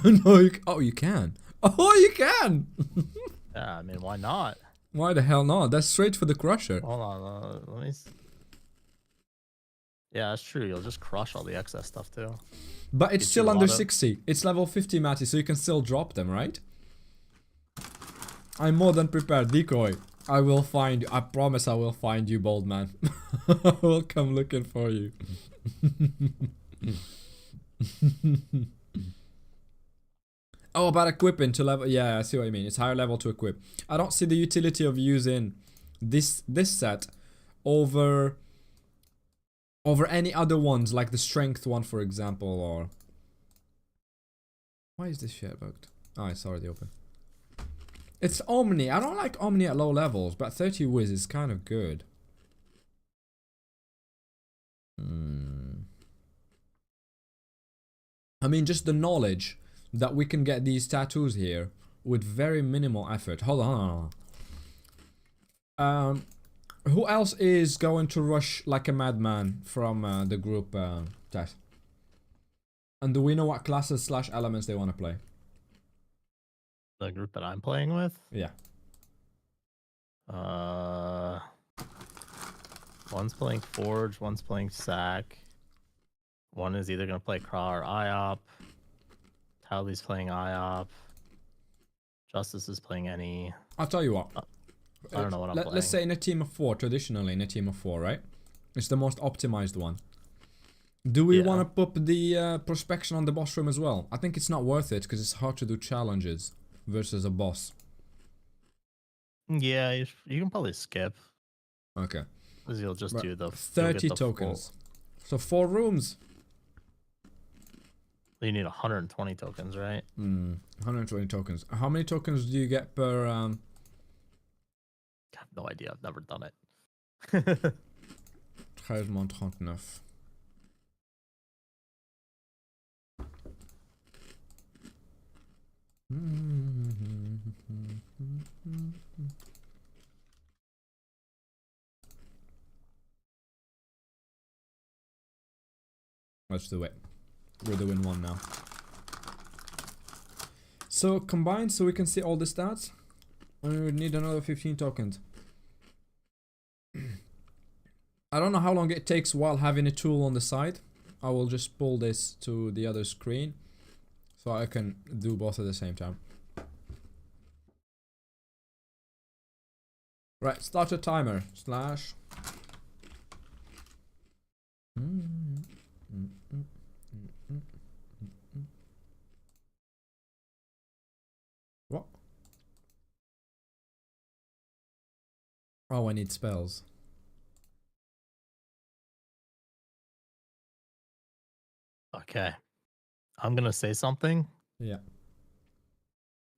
A: No, oh, you can. Oh, you can.
B: Yeah, I mean, why not?
A: Why the hell not? That's straight for the crusher.
B: Hold on, let me. Yeah, that's true. You'll just crush all the excess stuff too.
A: But it's
B: Get
A: still
B: you a
A: under
B: lot of-
A: 60. It's level 50, Matty, so you can still drop them, right? I'm more than prepared. Decoy, I will find you. I promise I will find you, bold man. I will come looking for you. Oh, about equipping to level. Yeah, I see what you mean. It's higher level to equip. I don't see the utility of using this set over any other ones, like the strength one, for example, or... Why is this shit bugged? Oh, it's already open. It's Omni. I don't like Omni at low levels, but 30 Wiz is kind of good. I mean, just the knowledge that we can get these tattoos here with very minimal effort. Hold on. Who else is going to rush like a madman from the group test? And do we know what classes / elements they want to play?
B: The group that I'm playing with.
A: Yeah.
B: One's playing Forge, one's playing Sack. One is either gonna play Craw or IOP. Towley's playing IOP. Justice is playing any.
A: I'll tell you what.
B: I don't know what I'm playing.
A: Let's say in a team of 4, traditionally in a team of 4, right? It's the most optimized one. Do we want to put the prospection on the boss room as well? I think it's not worth it because it's hard to do challenges versus a boss.
B: Yeah, you can probably skip.
A: Okay.
B: Because you'll just do the
A: 30 tokens. So 4 rooms.
B: You need 120 tokens, right?
A: 120 tokens. How many tokens do you get per...
B: I have no idea. I've never done it.
A: 1339. Let's do it. We're doing one now. So combine so we can see all the stats. And we need another 15 tokens. I don't know how long it takes while having a tool on the side. I will just pull this to the other screen so I can do both at the same time. Right, start a timer. Slash. What? Oh, I need spells.
B: Okay. I'm gonna say something.
A: Yeah.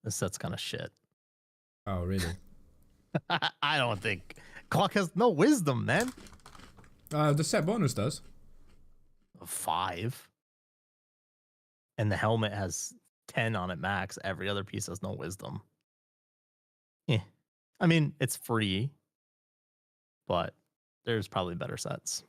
B: This set's kind of shit.
A: Oh, really?
B: I don't think Clock has no wisdom, man.
A: The set bonus does.
B: 5. And the helmet has 10 on it max. Every other piece has no wisdom. Yeah. I mean, it's free, but there's probably better sets.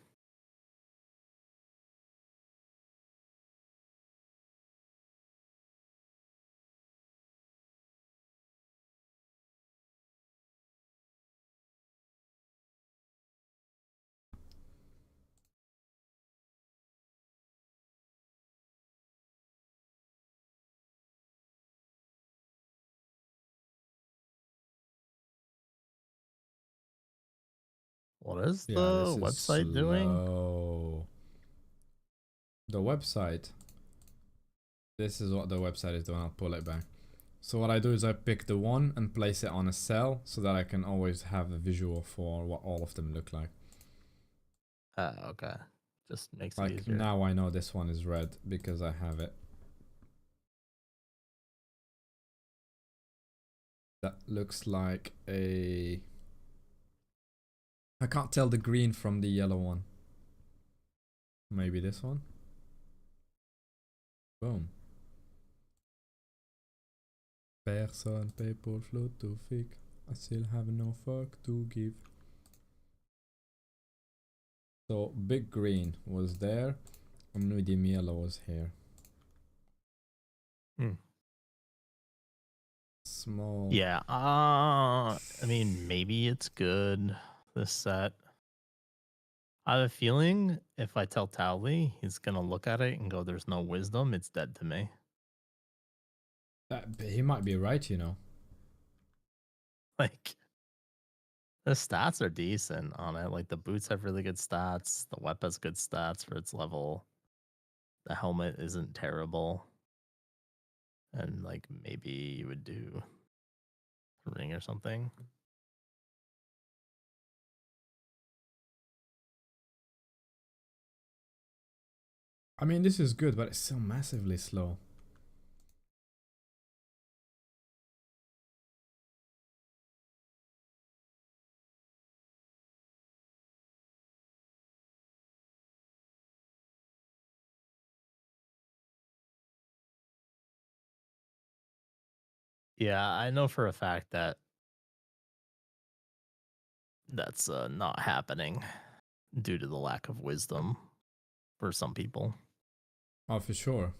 B: What is
A: Yeah,
B: the
A: this is
B: website doing?
A: slow. The website. This is what the website is doing. I'll pull it back. So what I do is I pick the one and place it on a cell so that I can always have a visual for what all of them look like.
B: Okay. Just makes it
A: Like
B: easier.
A: now I know this one is red because I have it. That looks like a... I can't tell the green from the yellow one. Maybe this one? Boom. Personne paye pour le flot to fic. I still have no fuck to give. So big green was there, and medium yellow was here. Small.
B: Yeah. I mean, maybe it's good, this set. I have a feeling if I tell Towley, he's going to look at it and go, there's no wisdom. It's dead to me.
A: But he might be right, you know.
B: Like, the stats are decent on it. Like, the boots have really good stats. The weapon has good stats for its level. The helmet isn't terrible. And, like, maybe you would do a ring or something.
A: I mean, this is good, but it's so massively slow.
B: Yeah, I know for a fact that that's not happening due to the lack of wisdom for some people.
A: Oh, for sure.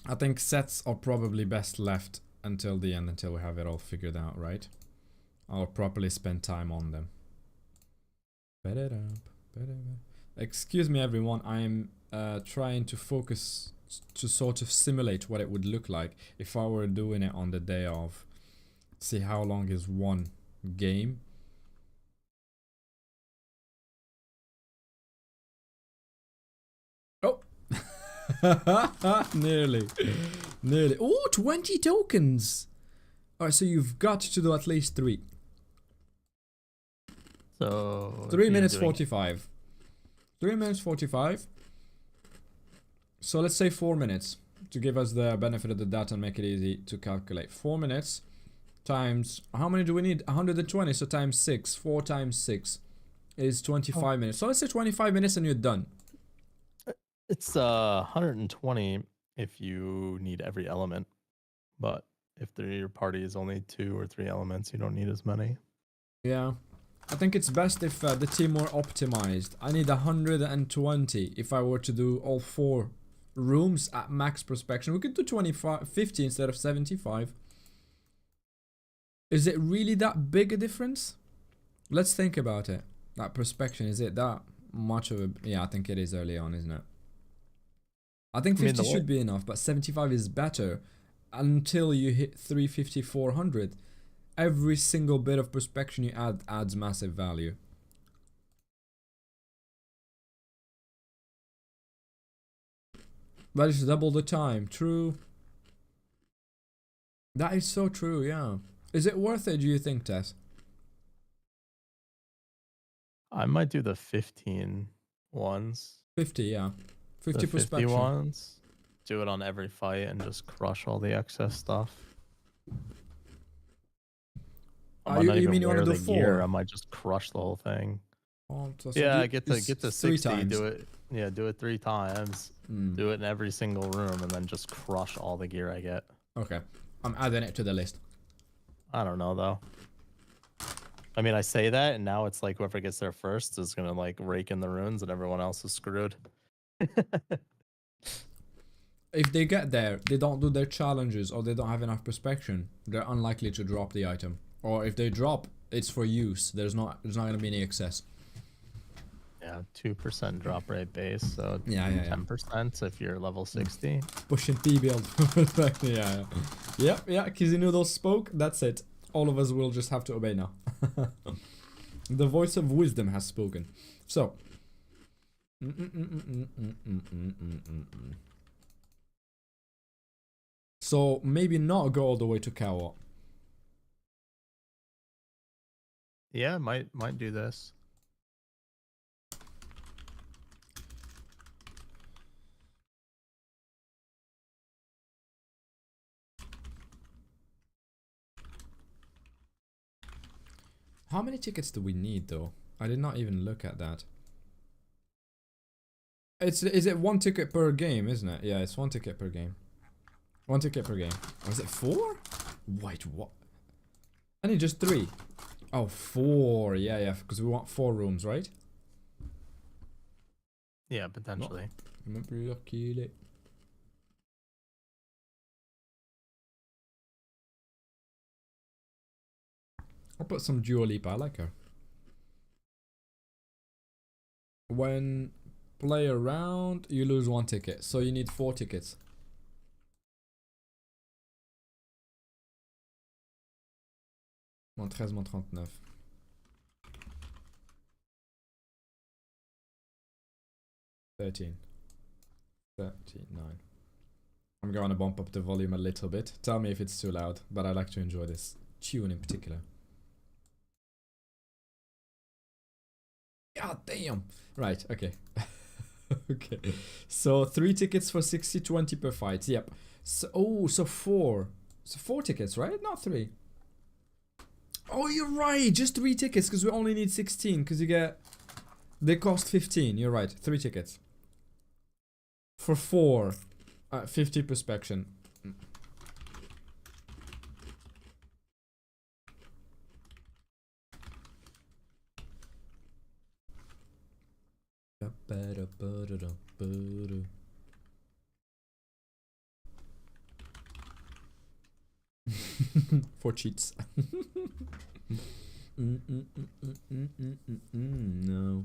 A: I think sets are probably best left until the end, until we have it all figured out, right? I'll properly spend time on them. Excuse me, everyone. I'm trying to focus to sort of simulate what it would look like if I were doing it on the day of. See how long is one game. Oh! Nearly. Nearly. Oh, 20 tokens! Alright, so you've got to do at least 3.
B: So
A: 3 minutes
B: doing
A: 45. 3 minutes 45. So let's say 4 minutes to give us the benefit of the doubt and make it easy to calculate. 4 minutes times, how many do we need? 120, so times 6. 4 times 6 is 25 minutes. So let's say 25 minutes and you're done.
B: It's 120 if you need every element, but if your party is only 2 or 3 elements, you don't need as many.
A: Yeah. I think it's best if the team were optimized. I need 120 if I were to do all 4 rooms at max prospection. We could do 50 instead of 75. Is it really that big a difference? Let's think about it. That prospection, is it that much of a... Yeah, I think it is early on, isn't it? I think 50 should be enough, but 75 is better until you hit 350, 400. Every single bit of prospection you add adds massive value. That is double the time. True. That is so true, yeah. Is it worth it, do you think, Tess?
B: I might do the 15 ones.
A: 50, yeah. 50
B: the
A: prospection.
B: 50 ones. Do it on every fight and just crush all the excess stuff.
A: You mean you want to do 4?
B: Gear, I might just crush the whole thing.
A: Oh, so
B: yeah, get to 60.
A: times.
B: Do it. Yeah, do it 3 times. Do it in every single room, and then just crush all the gear I get.
A: Okay, I'm adding it to the list.
B: I don't know though. I mean, I say that, and now it's like whoever gets there first is gonna like rake in the runes, and everyone else is screwed.
A: If they get there, they don't do their challenges, or they don't have enough prospection, they're unlikely to drop the item. Or if they drop, it's for use. There's not gonna be any excess.
B: Yeah, 2% drop rate base, so
A: yeah.
B: 10% if you're level 60.
A: Pushing T build. yeah. Yeah, Kizzy Noodles spoke, that's it. All of us will just have to obey now. The voice of wisdom has spoken. So. So maybe not go all the way to Kawa.
B: Yeah, might do this.
A: How many tickets do we need though? I did not even look at that. Is it 1 ticket per game, isn't it? Yeah, it's 1 ticket per game. 1 ticket per game. Or is it 4? Wait, what? I need just 3. Oh, 4. Yeah, because we want 4 rooms, right?
B: Yeah, potentially.
A: I'll put some Dua Lipa, I like her. When play around, you lose 1 ticket, so you need 4 tickets. -13, -39. $13. 39. I'm going to bump up the volume a little bit. Tell me if it's too loud, but I like to enjoy this tune in particular. God damn. Right, okay. Okay. So 3 tickets for 60, 20 per fight. Yep. So, so 4. So 4 tickets, right? Not 3. Oh, you're right. Just 3 tickets because we only need 16 because you get... They cost 15. You're right. 3 tickets. For 4. 50 prospection. For cheats. No.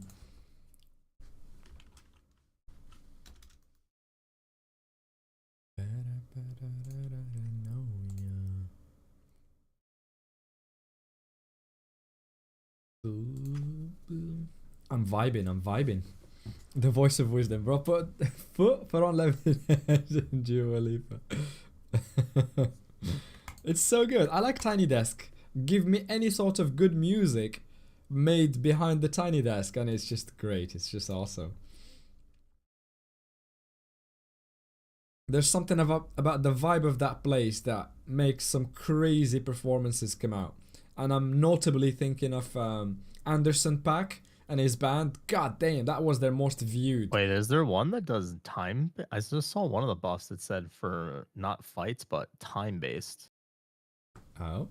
A: I'm vibing. The voice of wisdom, bro. Put on Levitation Dua Lipa. It's so good. I like Tiny Desk. Give me any sort of good music made behind the Tiny Desk, and it's just great. It's just awesome. There's something about the vibe of that place that makes some crazy performances come out. And I'm notably thinking of Anderson .Paak and his band. God damn, that was their most viewed.
B: Wait, is there one that does time? I just saw one of the buffs that said for not fights, but time based.
A: Oh.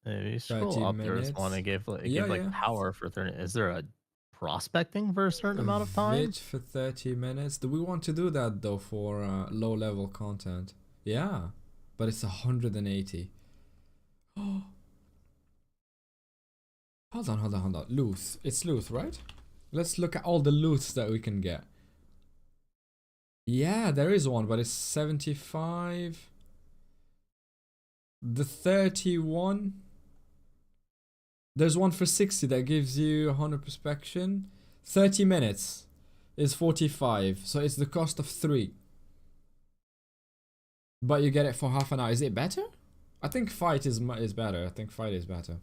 B: Maybe you scroll
A: 30
B: up. There was one
A: minutes.
B: that gave like, it
A: Yeah,
B: gave like
A: yeah.
B: power for 30. Is there a prospecting for a certain amount of time?
A: Vid for 30 minutes. Do we want to do that though for low level content? Yeah, but it's 180. Oh, hold on. Loot. It's loot, right? Let's look at all the loots that we can get. Yeah, there is one, but it's 75. The 31. There's one for 60 that gives you 100 perspection. 30 minutes is 45, so it's the cost of 3. But you get it for half an hour. Is it better? I think fight is better. I think fight is better.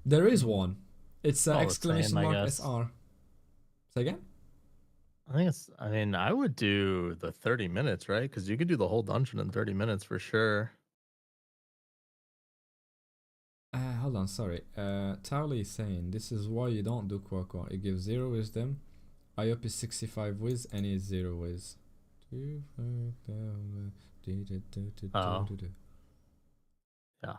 A: There is one. It's exclamation
B: same, I
A: mark
B: guess.
A: SR. Say again?
B: I think it's. I mean, I would do the 30 minutes, right? Because you could do the whole dungeon in 30 minutes for sure.
A: Hold on, sorry. Towley is saying this is why you don't do Quackwa. It gives 0 wisdom. IOP is 65 wiz and is 0 wiz.
B: Oh. Yeah.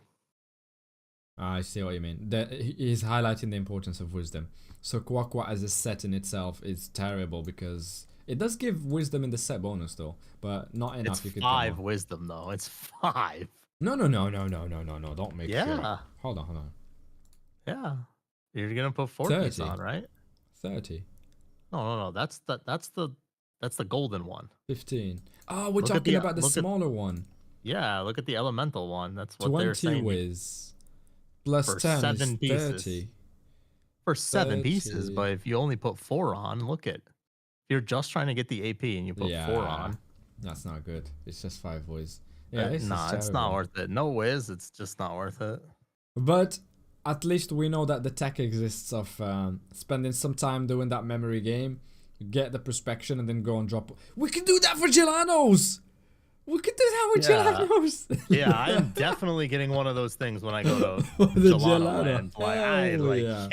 A: I see what you mean. He's highlighting the importance of wisdom. So Quackwa as a set in itself is terrible because it does give wisdom in the set bonus though, but not enough.
B: It's
A: You could
B: 5 wisdom though. It's 5.
A: No. Don't make sure.
B: Yeah.
A: Hold on.
B: Yeah. You're gonna put 4 piece
A: 30.
B: on, right?
A: 30.
B: No. That's the golden one.
A: 15. Oh, we're
B: Look at
A: talking
B: the-
A: about the
B: look at-
A: smaller one.
B: Yeah, look at the elemental one. That's what they're
A: 20
B: saying.
A: wiz. Plus
B: For
A: 10
B: 7
A: is
B: pieces.
A: 30.
B: For 7 pieces,
A: 30.
B: but if you only put 4 on, look at. You're just trying to get the AP and you put 4 on.
A: That's not good. It's just 5 wiz. Yeah, this is
B: Nah, it's not
A: terrible.
B: worth it. No whiz, it's just not worth it.
A: But at least we know that the tech exists of spending some time doing that memory game, get the perspection, and then go and drop. We can do that for Gelanos! We can do that with Gelanos!
B: Yeah, I'm definitely getting one of those things when I go to
A: The
B: Gelano
A: Gelano.
B: land. Like,
A: Yeah.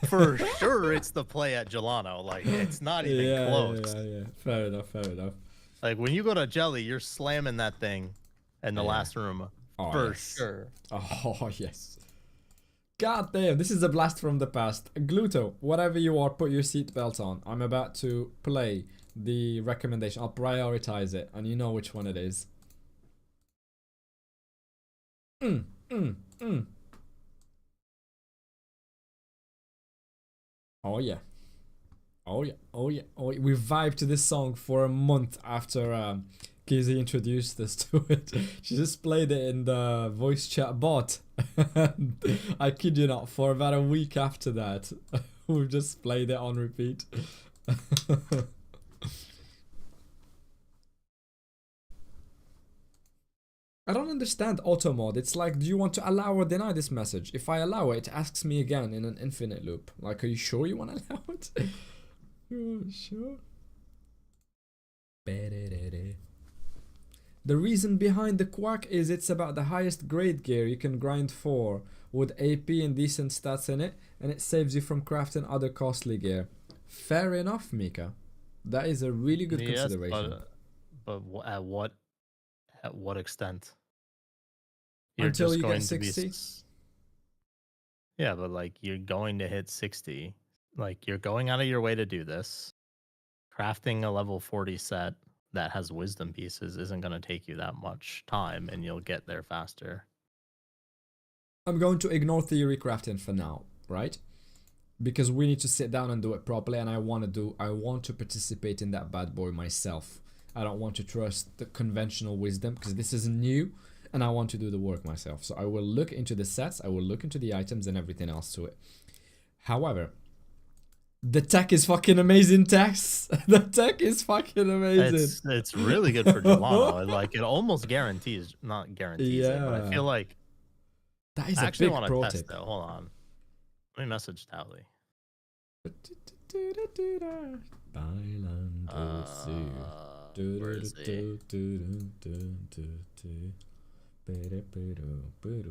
B: for sure it's the play at Gelano. Like, it's not even close.
A: Yeah. Fair enough.
B: Like, when you go to Jelly, you're slamming that thing in the last room.
A: Oh,
B: For
A: yes.
B: sure.
A: Oh, yes. God damn, this is a blast from the past. Gluto, whatever you are, put your seatbelt on. I'm about to play the recommendation. I'll prioritize it, and you know which one it is. Oh yeah. We vibed to this song for a month after Kizzy introduced us to it. She just played it in the voice chat bot. I kid you not, for about a week after that, we've just played it on repeat. I don't understand auto mod. It's like, do you want to allow or deny this message? If I allow it, it asks me again in an infinite loop. Like, are you sure you want to allow it? Sure. The reason behind the quack is it's about the highest grade gear you can grind for with AP and decent stats in it, and it saves you from crafting other costly gear. Fair enough, Mika. That is a really good consideration.
B: But at what extent?
A: Until you get
B: going to
A: 60?
B: Yeah, but like you're going to hit 60. Like you're going out of your way to do this. Crafting a level 40 set that has wisdom pieces isn't going to take you that much time, and you'll get there faster.
A: I'm going to ignore theory crafting for now, right? Because we need to sit down and do it properly, and I want to participate in that bad boy myself. I don't want to trust the conventional wisdom because this is new, and I want to do the work myself. So I will look into the sets, I will look into the items and everything else to it. However, the tech is fucking amazing, Tex. The tech is fucking amazing.
B: It's really good for Gelano. Like it almost guarantees, not guarantees it, but I feel like
A: that is
B: I
A: a
B: actually
A: big
B: want
A: pro
B: to test
A: tip.
B: though. Hold on. Let me message Towley. Where is he?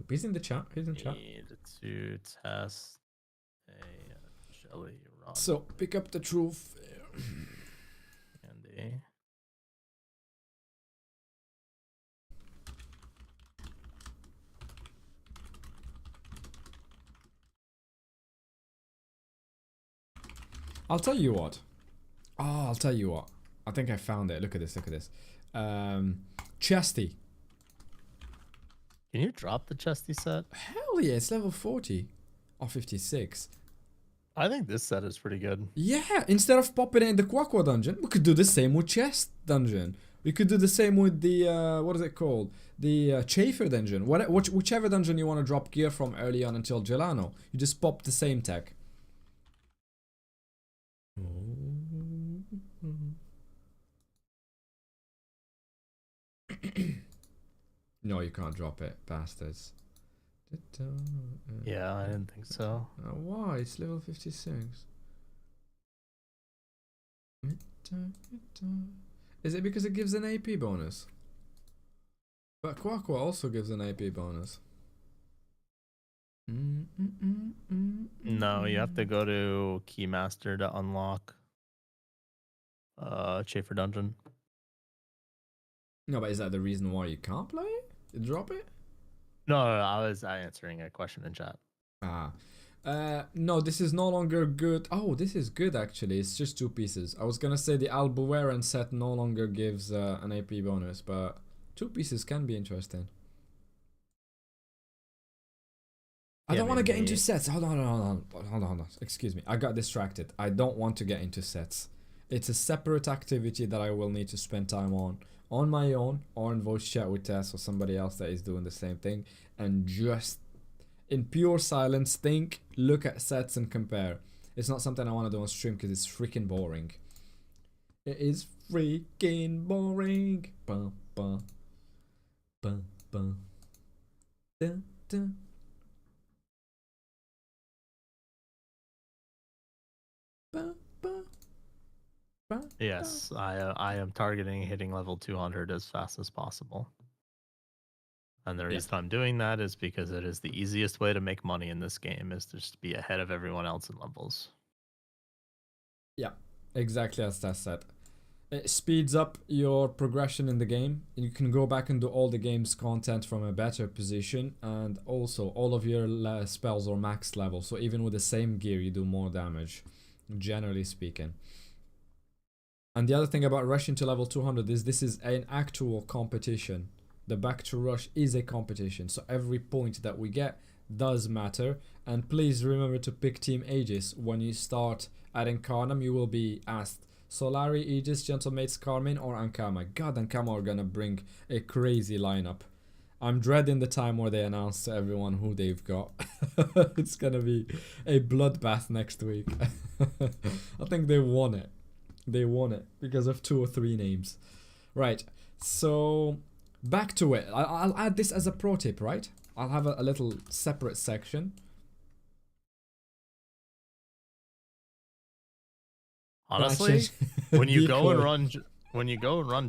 A: He's in the chat. He's in chat.
B: Need to test a jelly run.
A: So pick up the truth.
B: Andy.
A: I'll tell you what. Oh, I'll tell you what. I think I found it. Look at this. Look at this. Chesty.
B: Can you drop the chesty set?
A: Hell yeah, it's level 40 or 56.
B: I think this set is pretty good.
A: Yeah, instead of popping it in the Quaqua dungeon, we could do the same with Chest dungeon. We could do the same with the, what is it called? The Chafer dungeon. Whichever dungeon you want to drop gear from early on until Gelano. You just pop the same tech. No, you can't drop it, bastards.
B: Yeah, I didn't think so.
A: Why? It's level 56. Is it because it gives an AP bonus? But Quaqua also gives an AP bonus.
B: No, you have to go to Keymaster to unlock Chafer Dungeon.
A: No, but is that the reason why you can't play it? You drop it?
B: No, I was answering a question in chat.
A: Ah. No, this is no longer good. Oh, this is good actually. It's just 2 pieces. I was gonna say the Albueran set no longer gives an AP bonus, but 2 pieces can be interesting. I don't want to get into sets. Hold on. Excuse me. I got distracted. I don't want to get into sets. It's a separate activity that I will need to spend time on my own, or in voice chat with Tess or somebody else that is doing the same thing, and just in pure silence think, look at sets and compare. It's not something I want to do on stream because it's freaking boring. It is freaking boring. Ba, ba, ba, ba. Da, da. Ba, ba. Ba,
B: Yes, I am targeting hitting level 200 as fast as possible. And the reason I'm doing that is because it is the easiest way to make money in this game, is to just be ahead of everyone else in levels.
A: Yeah, exactly as that said. It speeds up your progression in the game. You can go back and do all the game's content from a better position, and also all of your spells are max level, so even with the same gear you do more damage, generally speaking. And the other thing about rushing to level 200 is this is an actual competition. The back to rush is a competition, so every point that we get does matter. And please remember to pick Team Aegis. When you start at Incarnum, you will be asked Solari, Aegis, Gentlemates, Carmine, or Ankama. God, Ankama are gonna bring a crazy lineup. I'm dreading the time where they announce to everyone who they've got. It's gonna be a bloodbath next week. I think they won it. They won it because of 2 or 3 names. Right, so back to it. I'll add this as a pro tip, right? I'll have a little separate section.
B: Honestly, when you go and run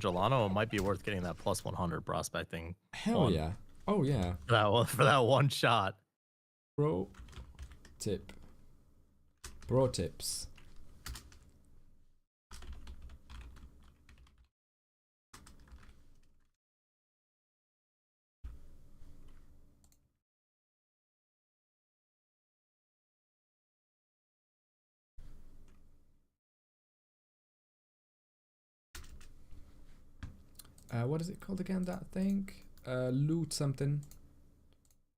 B: Gelano, it might be worth getting that plus 100 prospecting.
A: Hell yeah. Oh yeah.
B: For that one shot.
A: Pro tip. Pro tips. What is it called again, that thing? Loot something.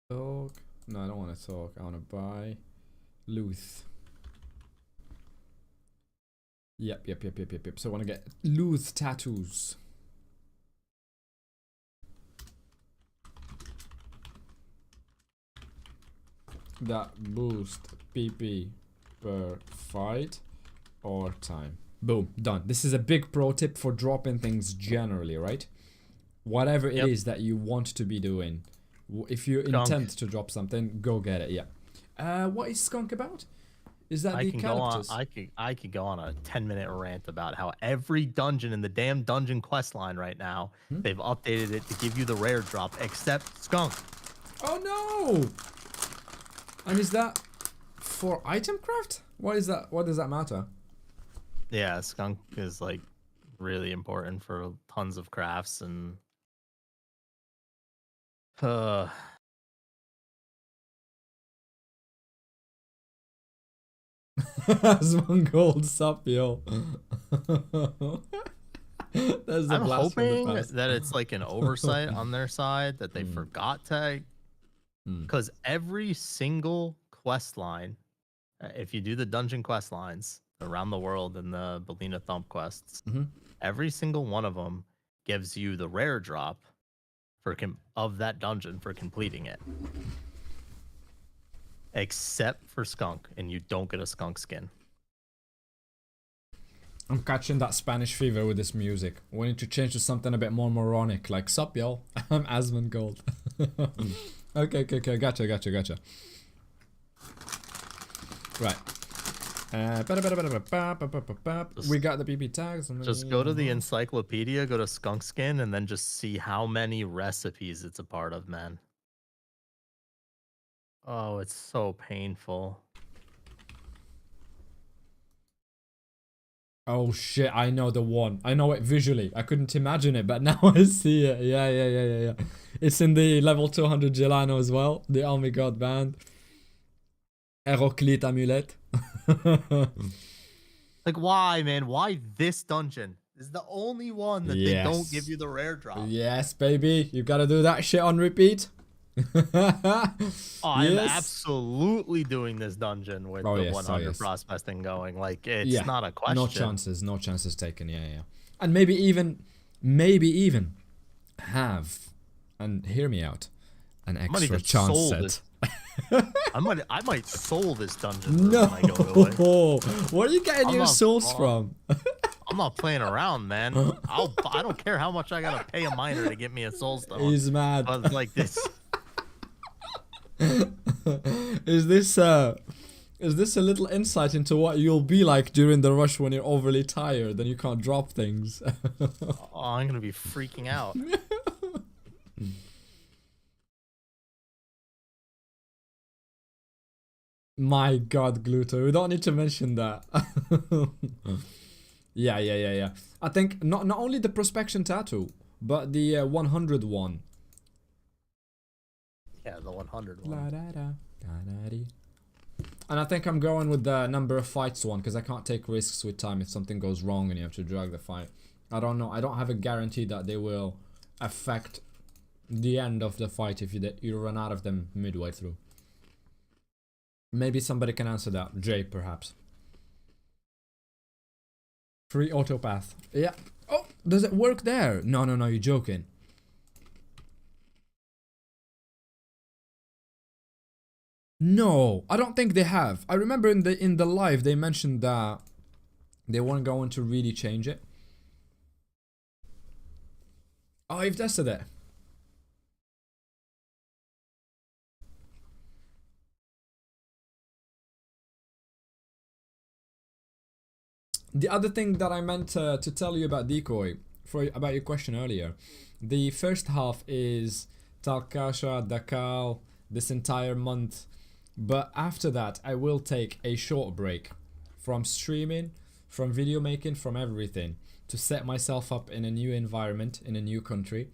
A: Talk. No, I don't want to talk. I want to buy. Luth. Yep. So I want to get Luth tattoos. That boost PP per fight or time. Boom, done. This is a big pro tip for dropping things generally, right? Whatever it is that you want to be doing. If you intend to drop something, go get it, yeah. What is Skunk about? Is that the characters?
B: I could go on a 10-minute rant about how every dungeon in the damn dungeon quest line right now, they've updated it to give you the rare drop, except Skunk.
A: Oh no! And is that for item craft? What is that? What does that matter?
B: Yeah, Skunk is like really important for tons of crafts and
A: Asmongold sup, yo. That's the
B: I'm
A: blast from the
B: hoping
A: past.
B: that it's like an oversight on their side that they forgot to, because every single quest line, if you do the dungeon quest lines around the world in the Belina Thump quests, every single one of them gives you the rare drop for of that dungeon for completing it, except for skunk, and you don't get a skunk skin. I'm
A: catching that Spanish fever with this music. We need to change to something a bit more moronic, like sup yo, I'm Asmongold. Okay, gotcha. Right. We got the PP tags.
B: Just go to the encyclopedia, go to skunk skin, and then just see how many recipes it's a part of, man. Oh, it's so painful.
A: Oh shit, I know the one. I know it visually. I couldn't imagine it, but now I see it. Yeah. It's in the level 200 Gelano as well. The Army God band. Heroclite Amulet.
B: Like, why, man? Why this dungeon? This is the only one that they don't give you the rare drop.
A: Yes, baby. You gotta do that shit on repeat.
B: I'm absolutely doing this dungeon with the 100 prospecting going. Like, it's not a question.
A: No chances taken. Yeah. And maybe even have, and hear me out, an extra chance set.
B: I might soul this dungeon when I go away.
A: Where are you getting your souls from?
B: I'm not playing around, man. I don't care how much I gotta pay a miner to get me a soul stone.
A: He's mad.
B: But like this.
A: Is this a little insight into what you'll be like during the rush when you're overly tired and you can't drop things?
B: Oh, I'm gonna be freaking out.
A: My God, Gluto, we don't need to mention that. Yeah. I think not only the prospection tattoo, but the 100 one.
B: Yeah, the 100 one.
A: And I think I'm going with the number of fights one, because I can't take risks with time if something goes wrong and you have to drag the fight. I don't know. I don't have a guarantee that they will affect the end of the fight if you run out of them midway through. Maybe somebody can answer that. Jay, perhaps. Free autopath. Yeah. Oh, does it work there? No, you're joking. No, I don't think they have. I remember in the live they mentioned that they weren't going to really change it. Oh, you've tested it. The other thing that I meant to tell you about Decoy, about your question earlier, the first half is Talkasha, Dakal, this entire month. But after that, I will take a short break from streaming, from video making, from everything, to set myself up in a new environment, in a new country.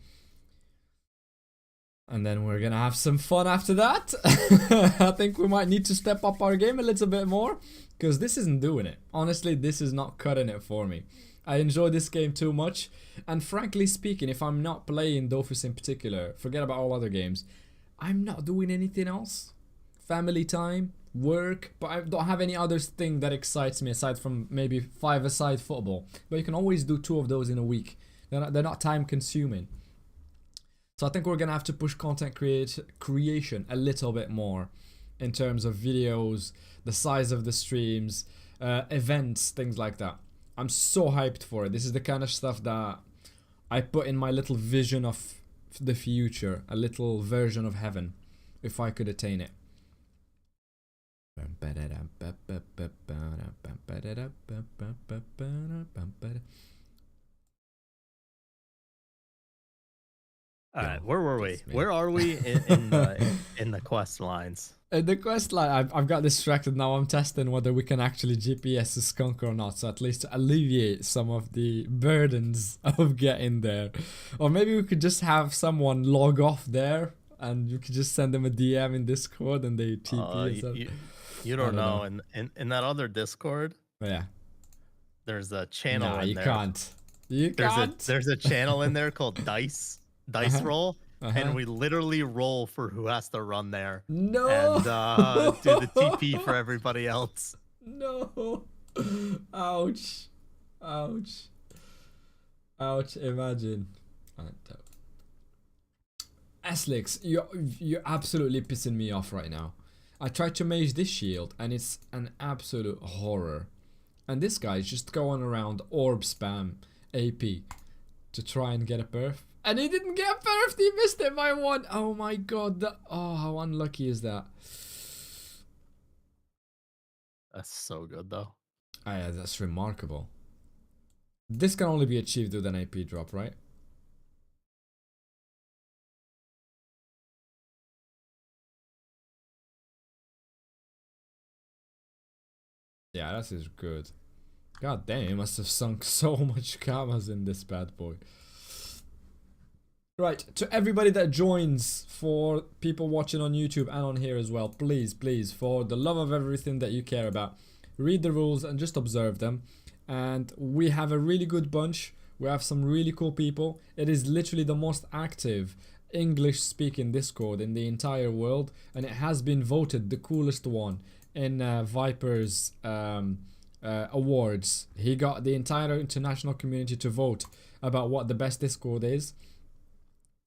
A: And then we're gonna have some fun after that. I think we might need to step up our game a little bit more, because this isn't doing it. Honestly, this is not cutting it for me. I enjoy this game too much. And frankly speaking, if I'm not playing Dofus in particular, forget about all other games, I'm not doing anything else. Family time, work, but I don't have any other thing that excites me aside from maybe 5-a-side football. But you can always do 2 of those in a week. They're not time consuming. So I think we're gonna have to push content creation a little bit more in terms of videos, the size of the streams, events, things like that. I'm so hyped for it. This is the kind of stuff that I put in my little vision of the future, a little version of heaven, if I could attain it.
B: All right, where were we? Where are we in the quest lines?
A: In the quest line, I've got distracted now. I'm testing whether we can actually GPS the skunk or not, so at least to alleviate some of the burdens of getting there. Or maybe we could just have someone log off there, and you could just send them a DM in Discord, and they TP.
B: You don't know. In that other Discord,
A: Yeah.
B: there's a channel
A: Nah,
B: in
A: you
B: there.
A: can't. You can't.
B: There's a channel in there called Dice
A: Uh-huh.
B: Roll,
A: Uh-huh.
B: and we literally roll for who has to run there
A: No.
B: and do the TP for everybody else.
A: No. Ouch. Ouch. Ouch. Imagine. Aslix, you're absolutely pissing me off right now. I tried to mage this shield and it's an absolute horror. And this guy's just going around orb spam AP to try and get a perf. And he didn't get a perf, he missed it by one. Oh my god, oh, how unlucky is that?
B: That's so good though.
A: Oh, yeah, that's remarkable. This can only be achieved with an AP drop, right? Yeah, that is good. God damn, he must have sunk so much kamas in this bad boy. Right, to everybody that joins, for people watching on YouTube and on here as well, please, please, for the love of everything that you care about, read the rules and just observe them. And we have a really good bunch. We have some really cool people. It is literally the most active English-speaking Discord in the entire world, and it has been voted the coolest one in Viper's awards. He got the entire international community to vote about what the best Discord is,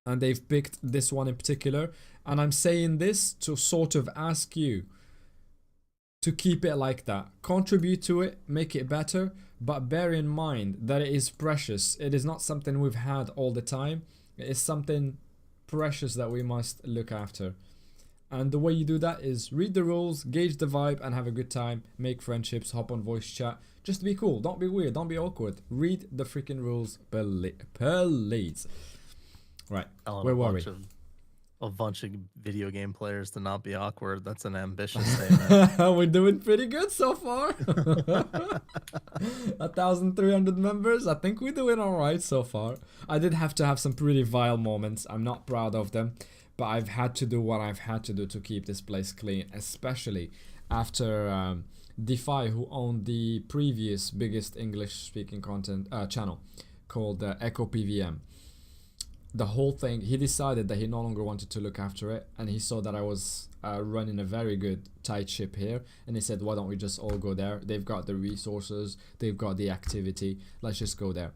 A: and they've picked this one in particular. And I'm saying this to sort of ask you to keep it like that. Contribute to it, make it better, but bear in mind that it is precious. It is not something we've had all the time. It is something precious that we must look after. And the way you do that is read the rules, gauge the vibe, and have a good time. Make friendships, hop on voice chat. Just be cool. Don't be weird. Don't be awkward. Read the freaking rules, please. Right, where were we?
B: A bunch of video game players to not be awkward. That's an ambitious statement.
A: We're doing pretty good so far. 1,300 members. I think we're doing alright so far. I did have to have some pretty vile moments. I'm not proud of them, but I've had to do what I've had to do to keep this place clean, especially after Defy, who owned the previous biggest English speaking content channel called Echo PVM. The whole thing, he decided that he no longer wanted to look after it, and he saw that I was running a very good tight ship here, and he said, why don't we just all go there? They've got the resources, they've got the activity, let's just go there.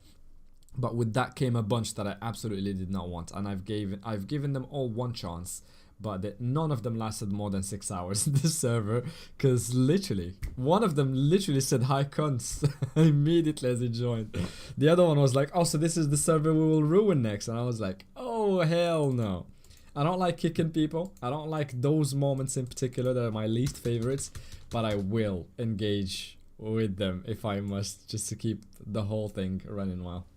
A: But with that came a bunch that I absolutely did not want, and I've given them all one chance, but none of them lasted more than 6 hours in the server, because literally, one of them literally said hi cunts immediately as he joined. The other one was like, oh, so this is the server we will ruin next, and I was like, oh, hell no. I don't like kicking people. I don't like those moments in particular that are my least favorites, but I will engage with them if I must, just to keep the whole thing running well.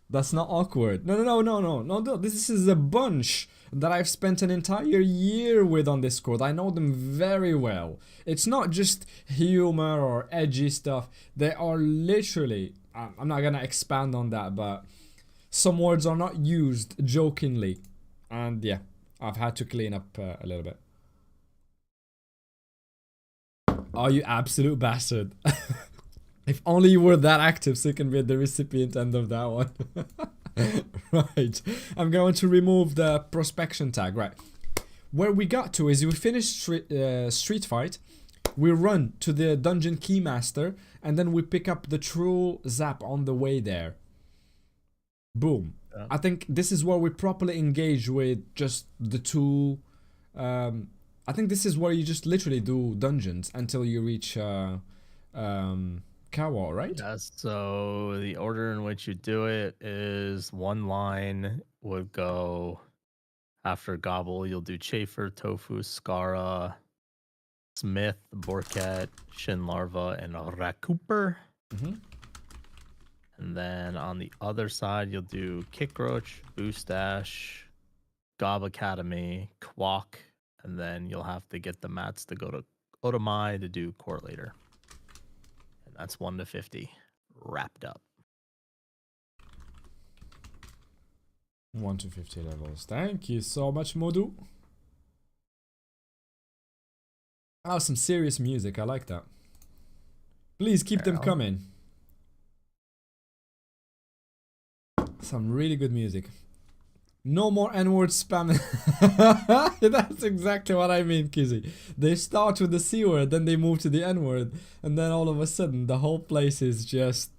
A: That's not awkward. No. This is a bunch that I've spent an entire year with on Discord. I know them very well. It's not just humor or edgy stuff. They are literally, I'm not gonna expand on that, but some words are not used jokingly. And yeah, I've had to clean up a little bit. Oh, you absolute bastard. If only you were that active so you can be at the recipient end of that one. Right. I'm going to remove the prospection tag. Right. Where we got to is we finished street fight. We run to the dungeon keymaster. And then we pick up the true zap on the way there. Boom. Yeah. I think this is where we properly engage with just the two. I think this is where you just literally do dungeons until you reach Kawa, right?
B: Yeah, so the order in which you do it is one line would go after Gobble, you'll do Chafer, Tofu, Skara, Smith, Borket, Shin Larva, and Rakooper. And then on the other side, you'll do Kickroach, Boostash, Gob Academy, Quack, and then you'll have to get the mats to go to Otomai to do Court later. That's 1 to 50 wrapped up.
A: 1 to 50 levels. Thank you so much, Modu. Oh, some serious music. I like that. Please keep them
B: Yeah.
A: coming. Some really good music. No more N-word spamming. That's exactly what I mean, Kizzy. They start with the C word, then they move to the N-word, and then all of a sudden the whole place is just...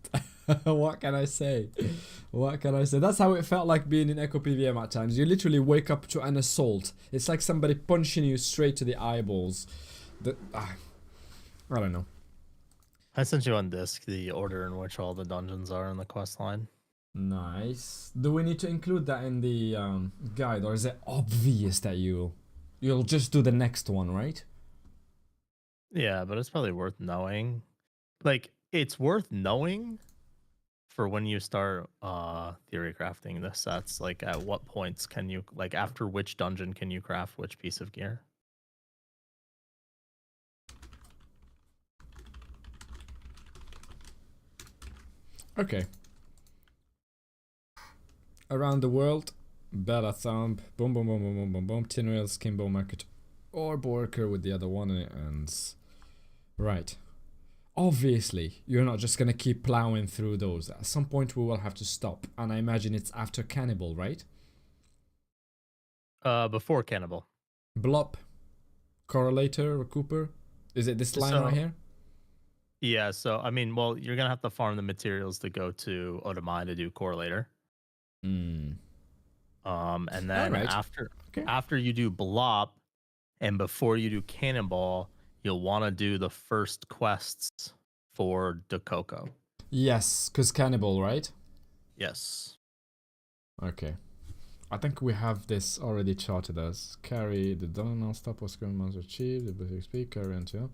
A: what can I say? What can I say? That's how it felt like being in Echo PVM at times. You literally wake up to an assault. It's like somebody punching you straight to the eyeballs. I don't know.
B: I sent you on disc the order in which all the dungeons are in the quest line.
A: Nice. Do we need to include that in the guide, or is it obvious that you'll just do the next one, right?
B: Yeah, but it's probably worth knowing. Like, it's worth knowing for when you start theory crafting the sets. Like, at what points can you, like, after which dungeon can you craft which piece of gear?
A: Okay. Around the world, Bella Thumb, boom boom boom boom boom boom boom, Tin Rails, Kimbo Market, or Borker with the other one, and it ends. Right. Obviously, you're not just gonna keep plowing through those. At some point we will have to stop, and I imagine it's after Cannibal, right?
B: Before Cannibal.
A: Blop, Correlator, or Cooper? Is it this line right
B: So-
A: here?
B: Yeah, so, I mean, well, you're going to have to farm the materials to go to Otomai to do Correlator.
A: Hmm.
B: And then
A: Alright. Okay.
B: after you do Blop and before you do Cannonball, you'll want to do the first quests for Dakoko.
A: Yes, because Cannibal, right?
B: Yes.
A: Okay. I think we have this already charted as carry the done non-stop was going monster achieved, the basic speed, carry until.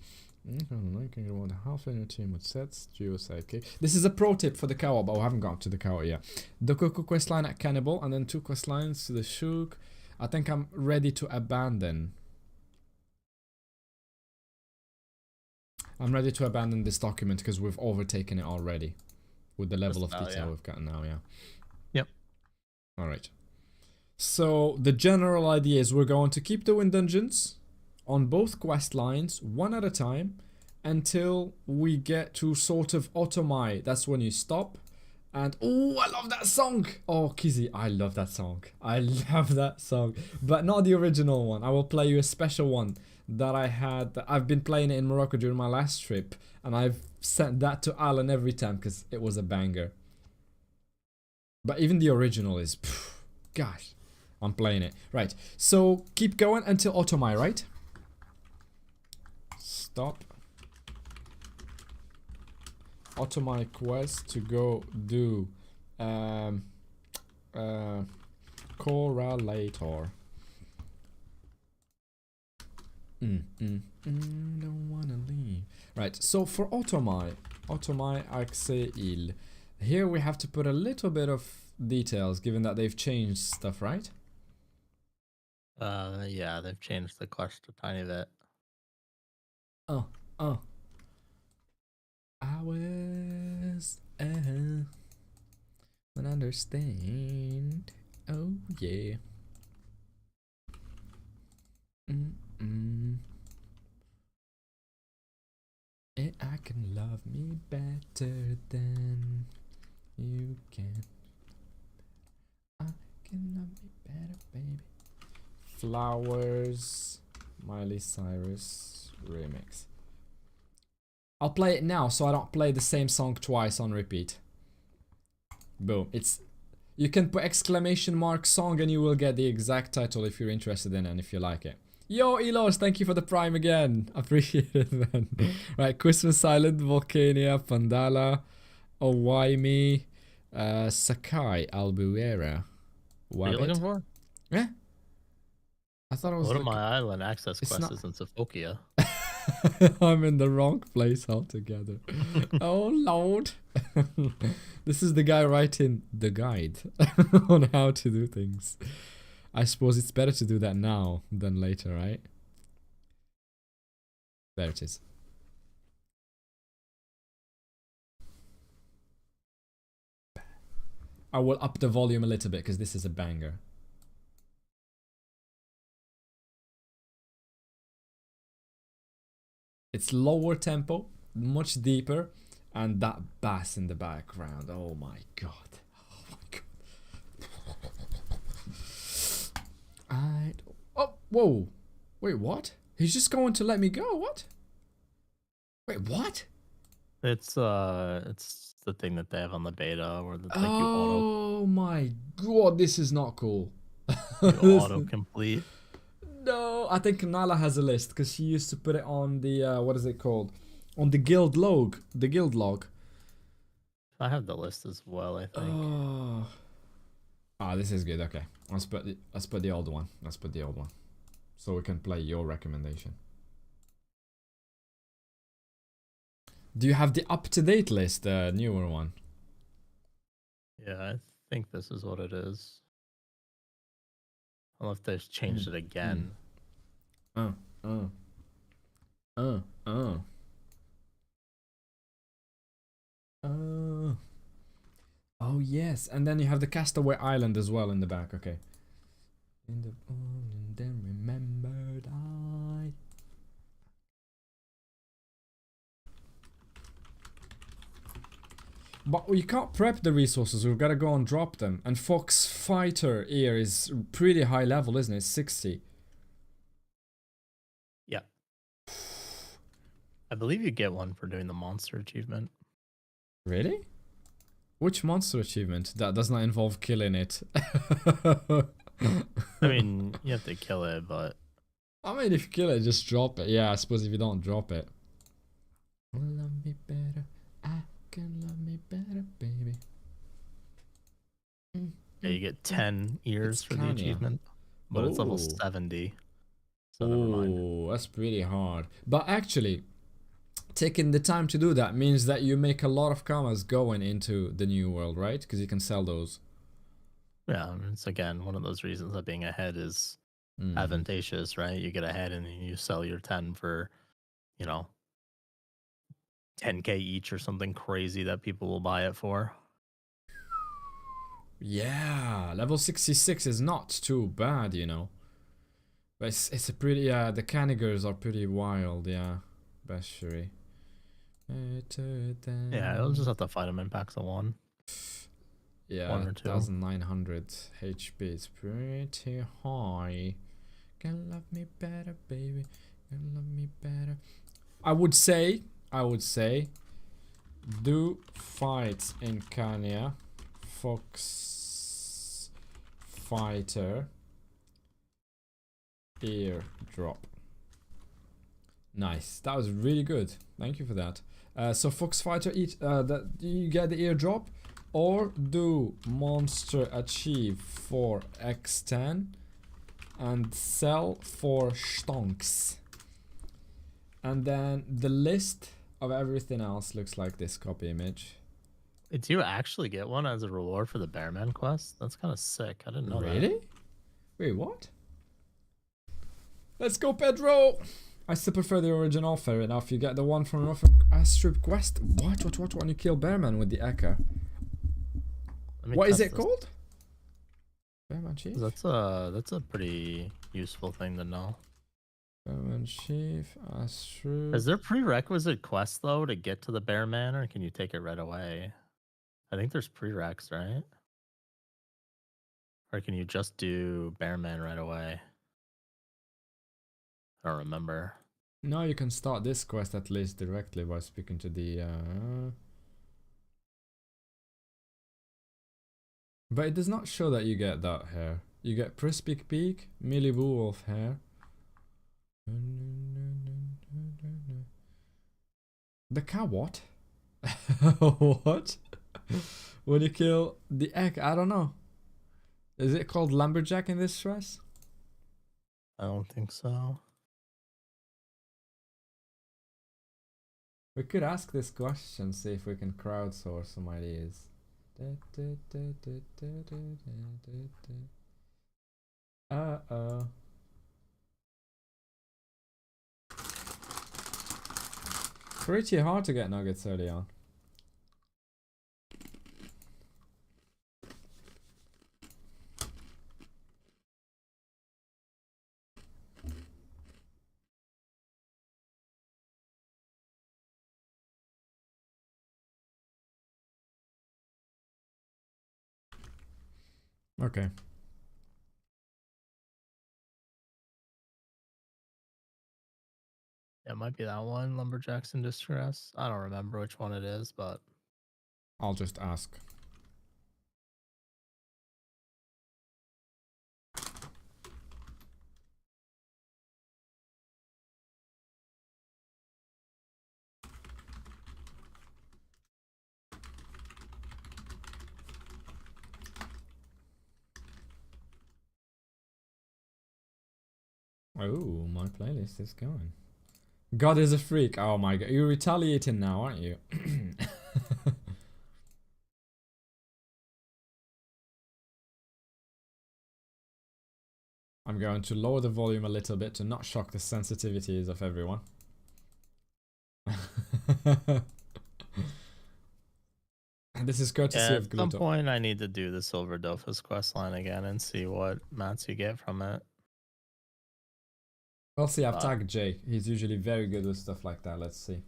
A: You can get more than half in your team with sets, duo sidekick. This is a pro tip for the Kawa, but we haven't got to the Kawa yet. The Coco quest line at Cannibal, and then 2 quest lines to the Shook. I think I'm ready to abandon. I'm ready to abandon this document because we've overtaken it already. With the level of detail we've got now, yeah.
B: Yep.
A: Alright. So, the general idea is we're going to keep doing dungeons on both quest lines, one at a time, until we get to sort of Otomai. That's when you stop. And, oh, I love that song! Oh, Kizzy, I love that song. I love that song. But not the original one. I will play you a special one that I had. I've been playing it in Morocco during my last trip. And I've sent that to Alan every time because it was a banger. But even the original is, gosh, I'm playing it. Right, so keep going until Otomai, right? Stop. Otomai quest to go do correlator. Don't wanna leave. Right, so for Otomai Axeil, here we have to put a little bit of details given that they've changed stuff, right?
B: Yeah, they've changed the quest a tiny bit.
A: I was but understand. Oh yeah. I can love me better than you can. I can love me better, baby. Flowers, Miley Cyrus remix. I'll play it now so I don't play the same song twice on repeat. Boom. You can put exclamation mark song and you will get the exact title if you're interested in it and if you like it. Yo, Elos, thank you for the prime again. Appreciate it, man. Right, Christmas Island, Volcania, Pandala, Owaimi, Sakai, Albuera.
B: What are you looking for?
A: Yeah. I thought I was
B: Otomai Island access
A: It's
B: quest
A: not-
B: is in Sophoclia.
A: I'm in the wrong place altogether. Oh lord. This is the guy writing the guide on how to do things. I suppose it's better to do that now than later, right? There it is. I will up the volume a little bit because this is a banger. It's lower tempo, much deeper, and that bass in the background. Oh my god. Oh my god. Oh, whoa. Wait, what? He's just going to let me go. What? Wait, what?
B: It's the thing that they have on the beta where the, like you
A: Oh my god, this is not cool.
B: auto complete.
A: No, I think Nala has a list because she used to put it on the what is it called? On the guild log. The guild log.
B: I have the list as well, I think.
A: Oh. Ah, this is good. Okay, let's put the old one. Let's put the old one, so we can play your recommendation. Do you have the up-to-date list, the newer one?
B: Yeah, I think this is what it is. Unless they've changed it again.
A: Uh. Oh yes, and then you have the Castaway Island as well in the back. Okay. In the morning, then remembered I. But we can't prep the resources. We've got to go and drop them. And Fox Fighter here is pretty high level, isn't it? 60.
B: Yeah. I believe you get one for doing the monster achievement.
A: Really? Which monster achievement? That does not involve killing it.
B: I mean, you have to kill it, but...
A: I mean, if you kill it, just drop it. Yeah, I suppose if you don't drop it. Love me better. I can love me better, baby.
B: Yeah, you get 10 ears
A: It's
B: for the
A: Kanye.
B: achievement. But it's level
A: Oh.
B: 70. So never mind.
A: Oh, that's pretty hard. But actually, taking the time to do that means that you make a lot of commas going into the new world, right? Because you can sell those.
B: Yeah, and it's again one of those reasons that being ahead is advantageous, right? You get ahead and you sell your 10 for, you know, 10k each or something crazy that people will buy it for.
A: Yeah, level 66 is not too bad, you know. But it's a pretty, the Canigers are pretty wild, yeah. Bashery.
B: Yeah, you'll just have to fight them in packs of 1.
A: Yeah,
B: 1 or 2.
A: 1900 HP is pretty high. Can love me better, baby. Can love me better. I would say, do fights in Kenya. Fox Fighter airdrop. Nice, that was really good. Thank you for that. So Fox Fighter, that you get the airdrop, or do monster achieve for X10 and sell for stonks. And then the list of everything else looks like this copy image.
B: Do you actually get one as a reward for the Bearman quest? That's kind of sick. I didn't know that.
A: Really? Wait, what? Let's go, Pedro! I still prefer the original, fair enough. You get the one from Astrip Quest. What? When you kill Bearman with the Echo. What is it called? Bearman Chief?
B: That's a pretty useful thing to know.
A: Bearman Chief, Astrip.
B: Is there prerequisite quests though to get to the Bearman, or can you take it right away? I think there's prereqs, right? Or can you just do Bearman right away? I don't remember.
A: No, you can start this quest at least directly by speaking to the... But it does not show that you get that hair. You get Prispic Peak, Millie Wolf hair. The cow what? What? When you kill the egg, I don't know. Is it called Lumberjack in this stress?
B: I don't think so.
A: We could ask this question, see if we can crowdsource some ideas. Uh-oh. Pretty hard to get nuggets early on. Okay.
B: It might be that one, Lumberjacks in Distress. I don't remember which one it is, but
A: I'll just ask. Oh, my playlist is going. God is a freak. Oh my god. You're retaliating now, aren't you? I'm going to lower the volume a little bit to not shock the sensitivities of everyone. And this is courtesy of
B: at some
A: Gluto.
B: point I need to do the Silver Dofus quest line again and see what mats you get from it.
A: We'll see, I've tagged Jay. He's usually very good with stuff like that. Let's see.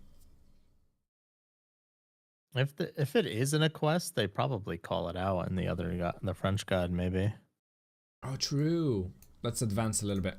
B: If it isn't a quest, they probably call it out in the other the French guide, maybe.
A: Oh, true. Let's advance a little bit.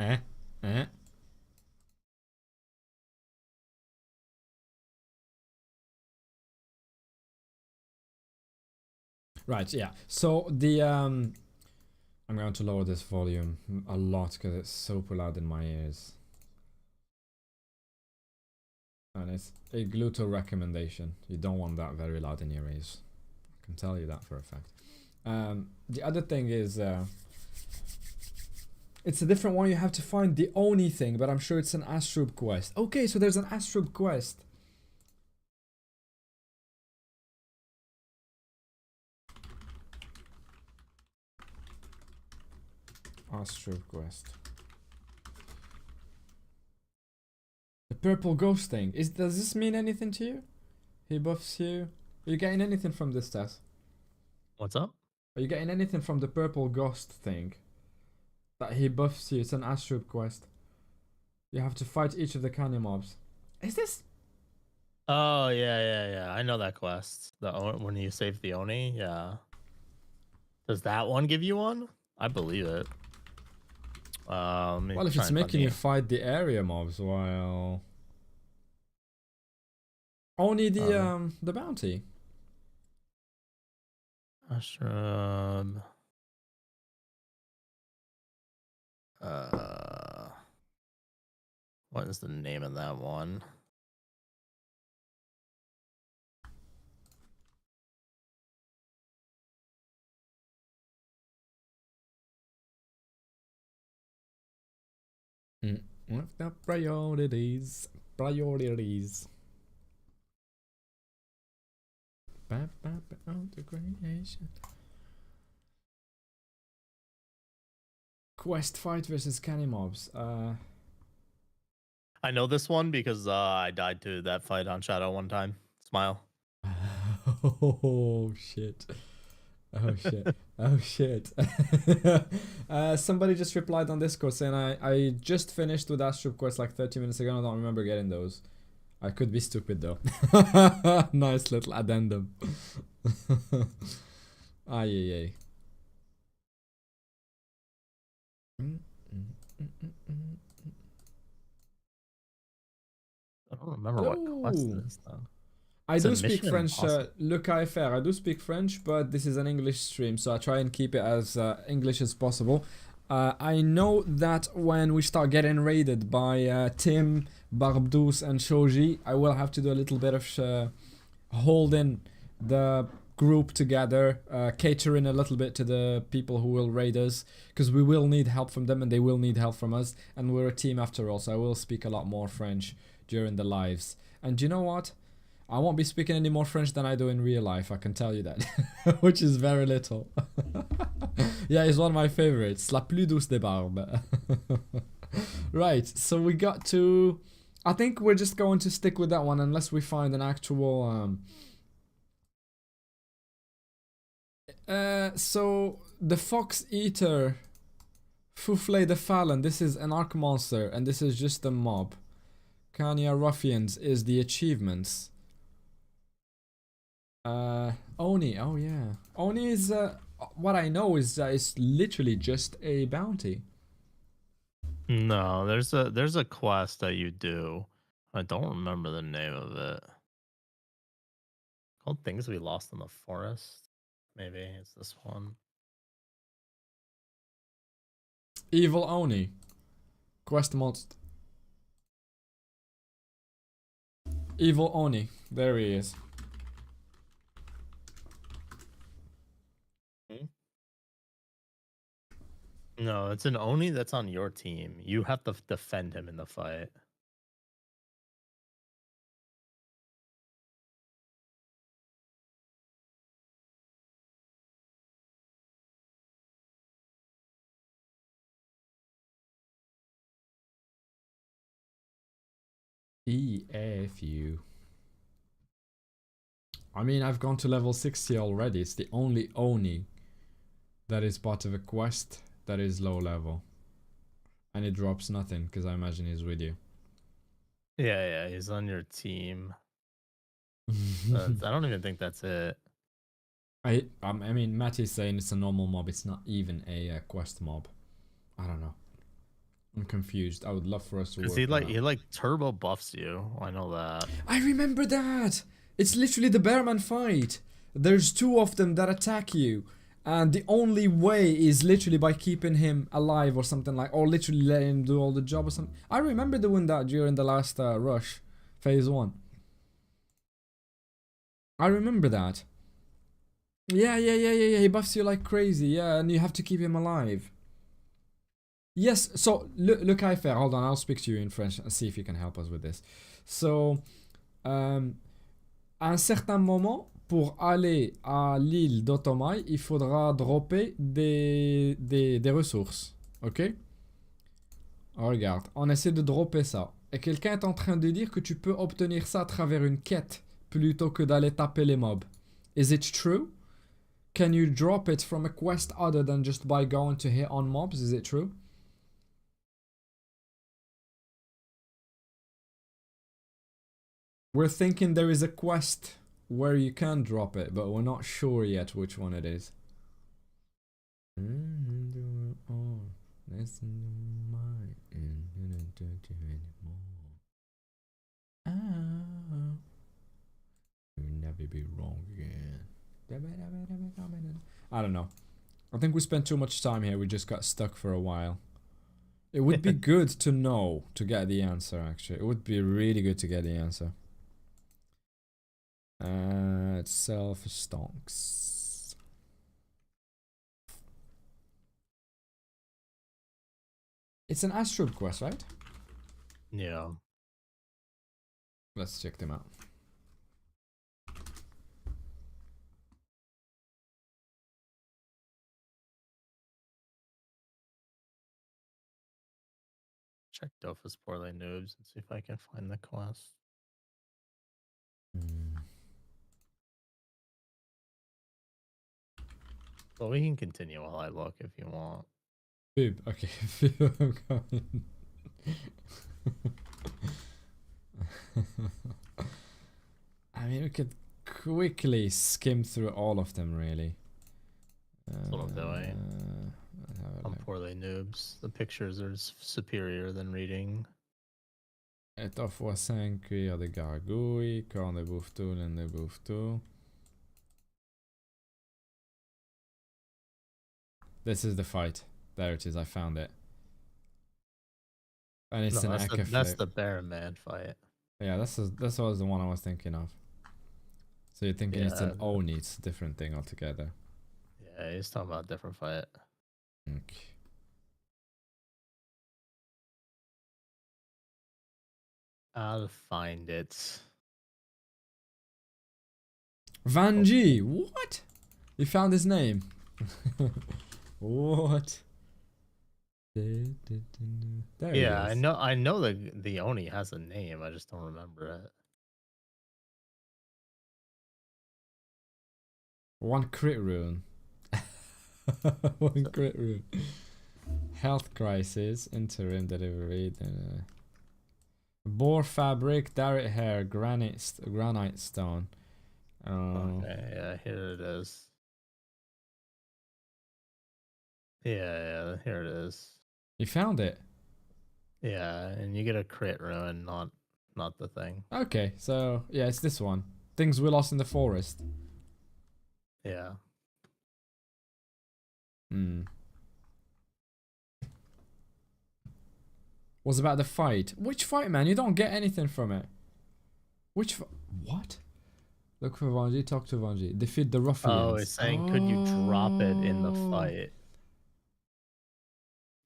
A: Eh. Right, yeah. So the I'm going to lower this volume a lot because it's super loud in my ears. And it's a Gluto recommendation. You don't want that very loud in your ears. I can tell you that for a fact. The other thing is it's a different one. You have to find the Oni thing, but I'm sure it's an Astrub quest. Okay, so there's an Astrub quest. Astrub quest. The purple ghost thing. Does this mean anything to you? He buffs you. Are you getting anything from this, Tess?
B: What's up?
A: Are you getting anything from the purple ghost thing? That he buffs you. It's an Astrub quest. You have to fight each of the canny mobs. Is this?
B: Oh yeah. I know that quest. When you save the Oni, yeah. Does that one give you one? I believe it.
A: Well, if it's making you fight the area mobs, while only the bounty.
B: Ashram. What is the name of that one?
A: What's the priorities? Priorities. Integration. Quest fight versus canny mobs.
B: I know this one because I died to that fight on Shadow one time. Smile.
A: Oh shit. Oh shit. Oh shit. Somebody just replied on Discord saying I just finished with Astrub Quest like 30 minutes ago and I don't remember getting those. I could be stupid though. Nice little addendum. Ay.
B: I don't remember what quest it is though.
A: I do speak French, Le KFR. I do speak French, but this is an English stream, so I try and keep it as English as possible. I know that when we start getting raided by Tim, Barbdous, and Shoji, I will have to do a little bit of holding the group together, catering a little bit to the people who will raid us, because we will need help from them and they will need help from us, and we're a team after all, so I will speak a lot more French during the lives. And you know what? I won't be speaking any more French than I do in real life, I can tell you that. Which is very little. Yeah, it's one of my favorites. La plus douce des barbes. Right, so we got to I think we're just going to stick with that one unless we find an actual so the Fox Eater Foufflé de Fallon, this is an Arc Monster and this is just a mob. Kanya Ruffians is the achievements. Oni, oh yeah. Oni is what I know is it's literally just a bounty.
B: No, there's a quest that you do. I don't remember the name of it. Called Things We Lost in the Forest. Maybe it's this one.
A: Evil Oni. Quest monster. Evil Oni. There he is.
B: No, it's an Oni that's on your team. You have to defend him in the fight.
A: EFU. I mean, I've gone to level 60 already. It's the only Oni that is part of a quest that is low level. And it drops nothing, because I imagine he's with you.
B: Yeah, he's on your team. I don't even think that's it.
A: I mean, Matty's saying it's a normal mob. It's not even a quest mob. I don't know. I'm confused. I would love for us to work.
B: Because he like turbo buffs you. I know that.
A: I remember that. It's literally the Bearman fight. There's two of them that attack you, and the only way is literally by keeping him alive or something like, or literally letting him do all the job or something. I remember doing that during the last rush, phase 1. I remember that. Yeah. He buffs you like crazy. Yeah, and you have to keep him alive. Yes, so le Kaifer, hold on, I'll speak to you in French and see if you can help us with this. So, à un certain moment, pour aller à l'île d'Otomai, il faudra dropper des ressources. Ok? Regarde, on essaie de dropper ça. Et quelqu'un est en train de dire que tu peux obtenir ça à travers une quête plutôt que d'aller taper les mobs. Is it true? Can you drop it from a quest other than just by going to hit on mobs? Is it true? We're thinking there is a quest where you can drop it, but we're not sure yet which one it is. You'll never be wrong again. I don't know. I think we spent too much time here. We just got stuck for a while. It would be good to know to get the answer, actually. It would be really good to get the answer. Itself stonks. It's an Astral quest, right?
B: Yeah.
A: Let's check them out.
B: Check Dofus Poorly Noobs and see if I can find the quest. Well, we can continue while I look if you want.
A: Boob, okay. I'm coming. I mean, we could quickly skim through all of them, really.
B: That's what I'm doing. I'm Poorly Noobs. The pictures are superior than reading.
A: Étoffe 5 cuillères de gargouille, corne de bouffetou, laine de bouffetou. This is the fight. There it is, I found it. And it's an Eka
B: That's the Bear Man fight.
A: Yeah, that's was the one I was thinking of. So you're thinking it's an Oni, it's a different thing altogether.
B: Yeah, he's talking about a different fight.
A: Okay.
B: I'll find it.
A: Vanji, what? You found his name? What? There he
B: Yeah,
A: is.
B: I know the Oni has a name. I just don't remember it.
A: One crit rune. One crit rune. Health crisis, interim delivery. Boar fabric, Darret hair, granite stone.
B: Okay, yeah, here it is. Yeah, here it is.
A: You found it.
B: Yeah, and you get a crit ruin, not the thing.
A: Okay, so yeah, it's this one. Things we lost in the forest.
B: Yeah.
A: Hmm. Was about the fight. Which fight, man? You don't get anything from it. Which what? Look for Vanji, talk to Vanji. Defeat the ruffians.
B: Oh, it's saying could you drop it in the fight?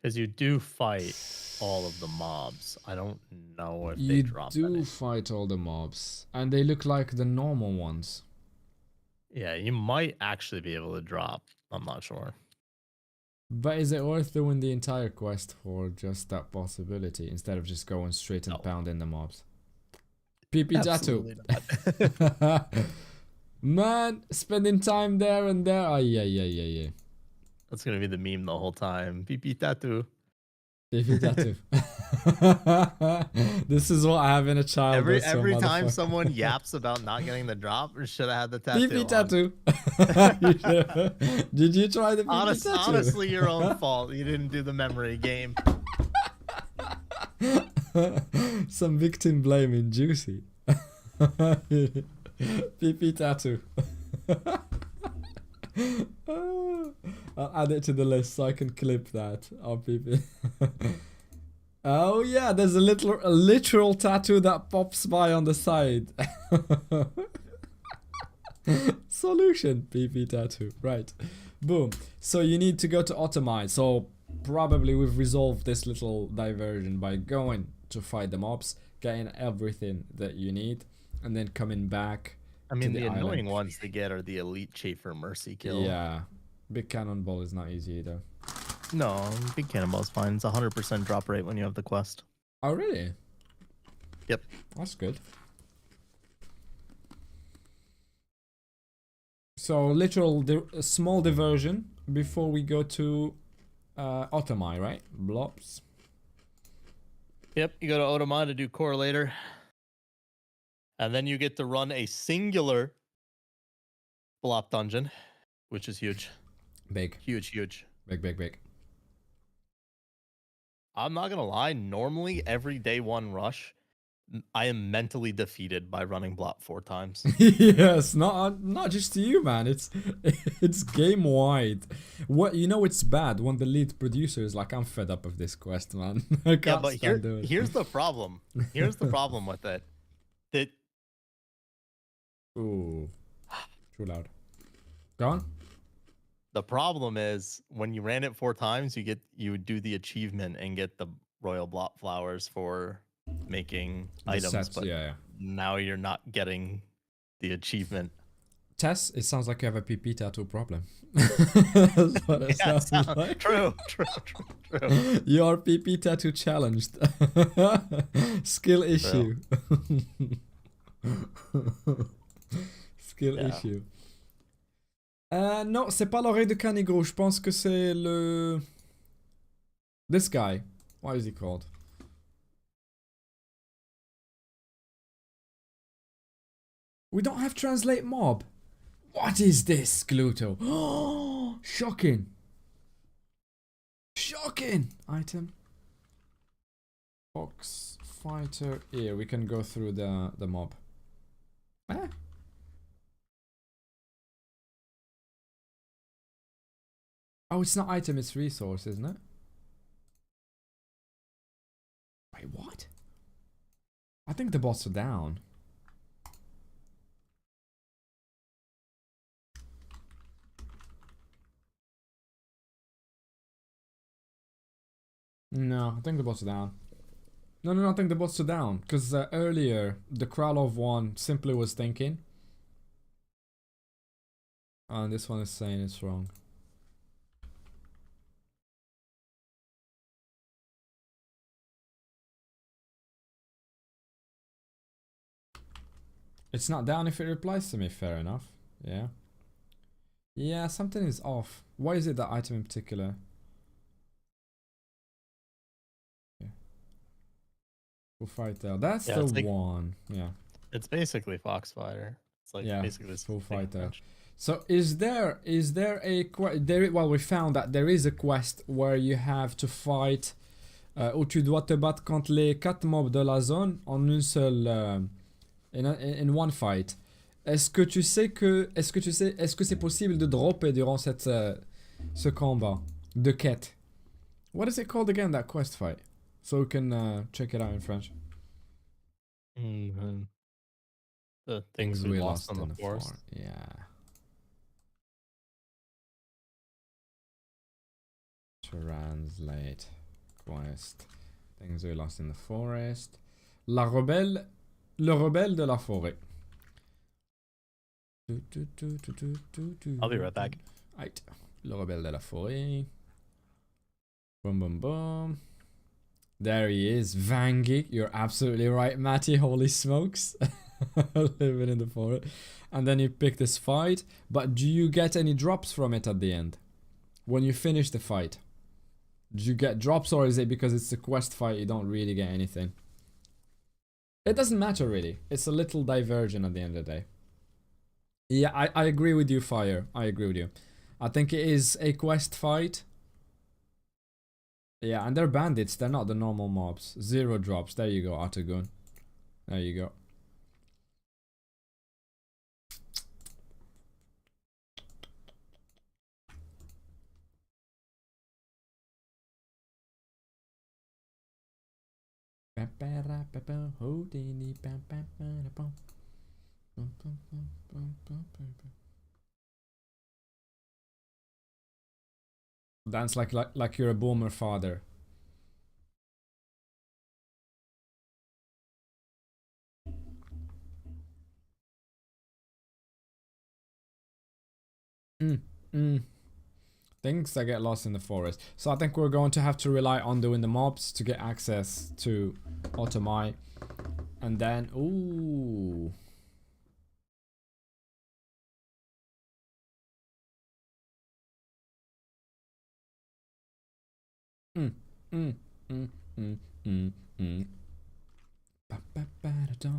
B: Because you do fight all of the mobs. I don't know if they
A: You
B: drop
A: do
B: any.
A: fight all the mobs. And they look like the normal ones.
B: Yeah, you might actually be able to drop. I'm not sure.
A: But is it worth doing the entire quest for just that possibility instead of just going straight and
B: No.
A: pounding the mobs? PP tattoo.
B: Absolutely not.
A: Man, spending time there and there. Oh, yeah.
B: That's gonna be the meme the whole time. PP tattoo.
A: PP tattoo. This is what having a child does to a
B: Every time
A: motherfucker.
B: someone yaps about not getting the drop, or should have had the tattoo.
A: PP
B: on.
A: tattoo. Did you try the PP tattoo?
B: Honestly, your own fault. You didn't do the memory game.
A: Some victim blaming, juicy. PP tattoo. I'll add it to the list so I can clip that. Oh, PP. Oh yeah, there's a literal tattoo that pops by on the side. Solution, PP tattoo. Right. Boom. So you need to go to Ottomite. So probably we've resolved this little diversion by going to fight the mobs, getting everything that you need, and then coming back.
B: I mean,
A: to
B: the annoying
A: island.
B: ones to get are the Elite Chafer Mercy kill.
A: Yeah. Big cannonball is not easy either.
B: No, Big Cannonball's fine. It's 100% drop rate when you have the quest.
A: Oh really?
B: Yep.
A: That's good. So literal small diversion before we go to Otomai, right? Blobs.
B: Yep, you go to Otama to do Correlator. And then you get to run a singular Blop dungeon, which is huge.
A: Big.
B: Huge.
A: Big.
B: I'm not gonna lie, normally every day one rush, I am mentally defeated by running Blop 4 times.
A: Yes, not just you, man. It's game wide. What you know, it's bad when the lead producer is like, I'm fed up of this quest, man. I can't
B: Yeah, but
A: stand doing it.
B: here's the problem. Here's the problem with it. That
A: Ooh, too loud. Go on.
B: the problem is when you ran it 4 times, you would do the achievement and get the royal Blop flowers for making
A: The
B: items,
A: sets,
B: but
A: yeah.
B: now you're not getting the achievement.
A: Tess, it sounds like you have a PP tattoo problem. That's what it
B: Yeah,
A: sounds like.
B: true.
A: You are PP tattoo challenged. Skill issue. Skill
B: Yeah.
A: issue. Non, c'est pas l'oreille de Canigro. Je pense que c'est le... This guy. What is he called? We don't have translate mob. What is this, Gluto? Oh, shocking. Shocking. Item. Fox fighter. Here, we can go through the mob. Ah. Oh, it's not item, it's resource, isn't it? Wait, what? I think the bots are down. No, I think the bots are down. No, I think the bots are down. Because earlier, the Kralov one simply was thinking. And this one is saying it's wrong. It's not down if it replies to me, fair enough. Yeah. Yeah, something is off. Why is it that item in particular? Yeah. We'll fight there. That's
B: Yeah,
A: the
B: it's like
A: one. Yeah.
B: it's basically Foxfire. It's like
A: Yeah,
B: basically this
A: full
B: thing I
A: fighter.
B: mentioned.
A: So is there a well, we found that there is a quest where you have to fight où tu dois te battre contre les 4 mobs de la zone en une seule in one fight. Est-ce que tu sais est-ce que c'est possible de dropper durant ce combat de quête? What is it called again, that quest fight? So we can check it out in French.
B: Mhm. The things we lost in the forest.
A: Yeah. Translate quest. Things we lost in the forest. Le rebelle de la forêt.
B: I'll be right back.
A: Right. Le rebelle de la forêt. Boom, boom, boom. There he is, Vangi. You're absolutely right, Matty. Holy smokes. Living in the forest. And then you pick this fight. But do you get any drops from it at the end? When you finish the fight? Do you get drops, or is it because it's a quest fight you don't really get anything? It doesn't matter really. It's a little diversion at the end of the day. Yeah, I agree with you, Fire. I agree with you. I think it is a quest fight. Yeah, and they're bandits. They're not the normal mobs. 0 drops. There you go, Atagun. There you go. Dance like you're a boomer father. Things that get lost in the forest. So I think we're going to have to rely on doing the mobs to get access to Otomai. And then, ooh. Mm, mm, mm, mm, mm, mm. Ba, ba, ba, da, da.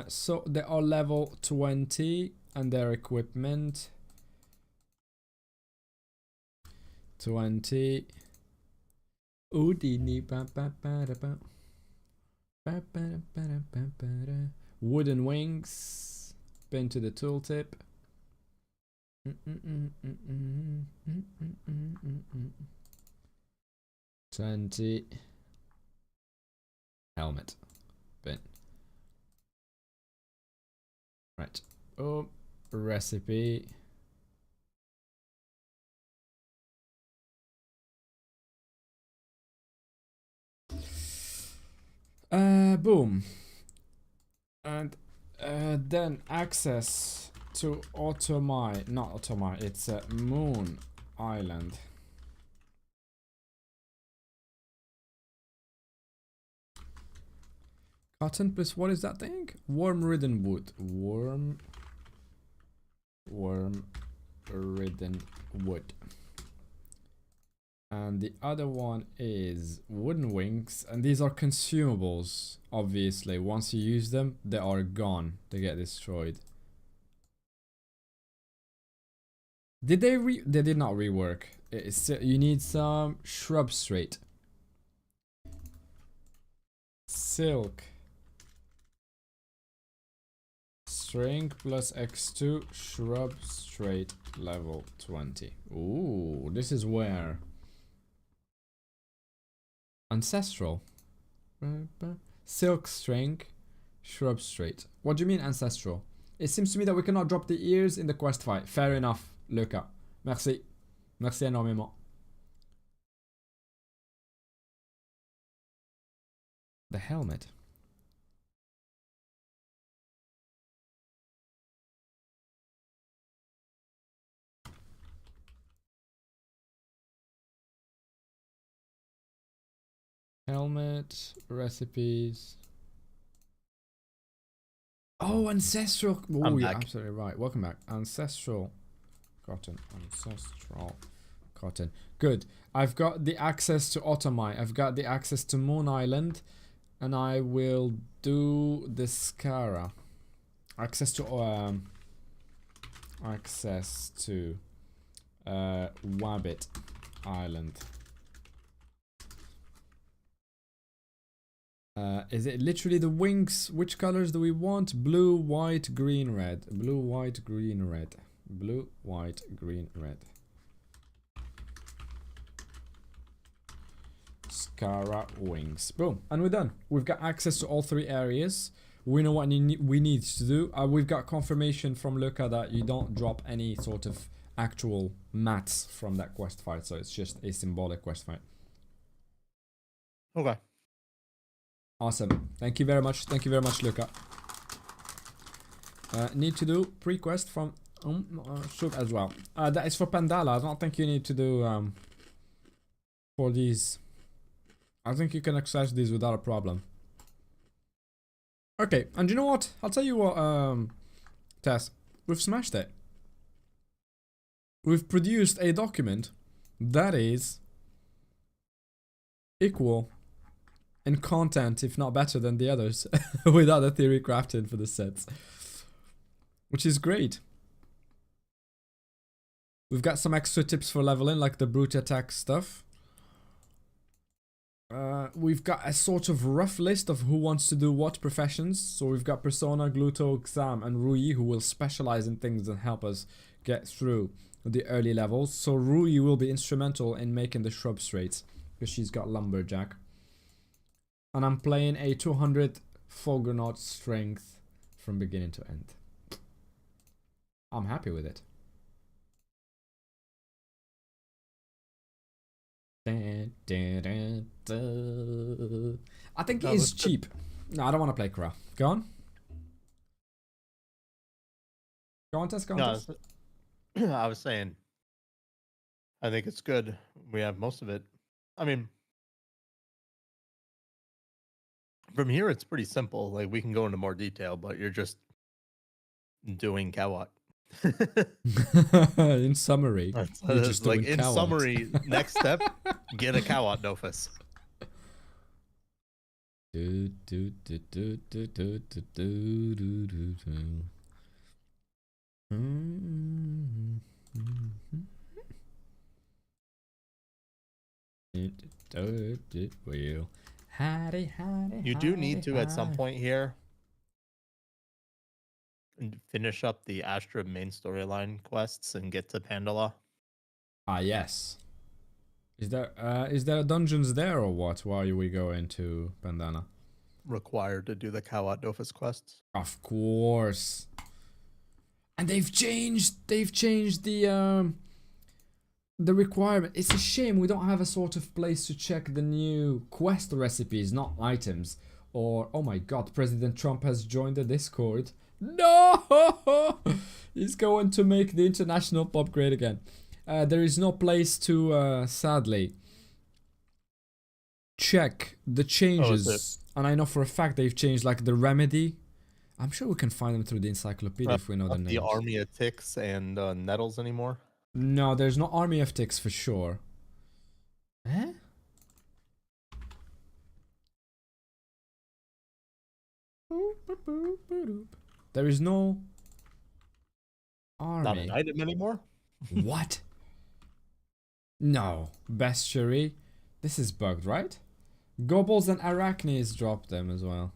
A: So they are level 20 and their equipment 20. Wooden wings. Pin to the tooltip. 20. Helmet. Pin. Right. Oh, recipe. Boom. And then access to Otomai. Not Otomai, it's Moon Island. Cotton plus what is that thing? Worm ridden wood. Worm ridden wood. And the other one is wooden wings, and these are consumables. Obviously, once you use them, they are gone. They get destroyed. Did they they did not rework. You need some shrub straight. Silk. String plus x2 shrub straight level 20. Ooh, this is where ancestral. Silk string shrub straight. What do you mean ancestral? It seems to me that we cannot drop the ears in the quest fight. Fair enough, Luca. Merci. Merci énormément. The helmet. Helmet, recipes. Oh, ancestral. Oh,
B: I'm
A: you're
B: back.
A: absolutely right. Welcome back. Ancestral cotton. Ancestral cotton. Good. I've got the access to Otomai. I've got the access to Moon Island. And I will do the Skara. Access to Wabbit Island. Is it literally the wings? Which colors do we want? Blue, white, green, red. Blue, white, green, red. Blue, white, green, red. Skara wings. Boom. And we're done. We've got access to all 3 areas. We know what we need to do. We've got confirmation from Luca that you don't drop any sort of actual mats from that quest fight. So it's just a symbolic quest fight.
B: Okay.
A: Awesome. Thank you very much. Thank you very much, Luca. Need to do pre-quest from Shub as well. That is for Pandala. I don't think you need to do for these. I think you can access these without a problem. Okay, and you know what? I'll tell you what, Tess. We've smashed it. We've produced a document that is equal in content, if not better than the others, without the theory crafting for the sets. Which is great. We've got some extra tips for leveling, like the brute attack stuff. We've got a sort of rough list of who wants to do what professions. So we've got Persona, Gluto, Xam, and Rui, who will specialize in things and help us get through the early levels. So Rui will be instrumental in making the shrub straight, because she's got Lumberjack. And I'm playing a 200 Fogonaut strength from beginning to end. I'm happy with it. I think it is cheap. No, I don't want to play Kra. Go on. Go on, Tess. Go on, Tess.
B: I was saying, I think it's good. We have most of it. I mean, from here, it's pretty simple. Like, we can go into more detail, but you're just doing Kawat.
A: In summary, you're just
B: like
A: doing
B: in
A: Kawat.
B: summary, next step, get a Kawat Dofus. You do need to at some point here finish up the Astra main storyline quests and get to Pandala.
A: Ah, yes. Is there dungeons there or what? While we go into Bandana?
B: Required to do the Kawat Dofus quests.
A: Of course. And they've changed the requirement. It's a shame we don't have a sort of place to check the new quest recipes, not items. Or, oh my god, President Trump has joined the Discord. No! He's going to make the international pop great again. There is no place to, sadly, check the changes. And I know for a fact they've changed, like, the remedy. I'm sure we can find them through the encyclopedia if we know the names.
B: The army of ticks and nettles anymore?
A: No, there's no army of ticks for sure. Eh? There is no army.
B: Not an item anymore?
A: What? No. Bestiary. This is bugged, right? Gobbles and arachnids dropped them as well.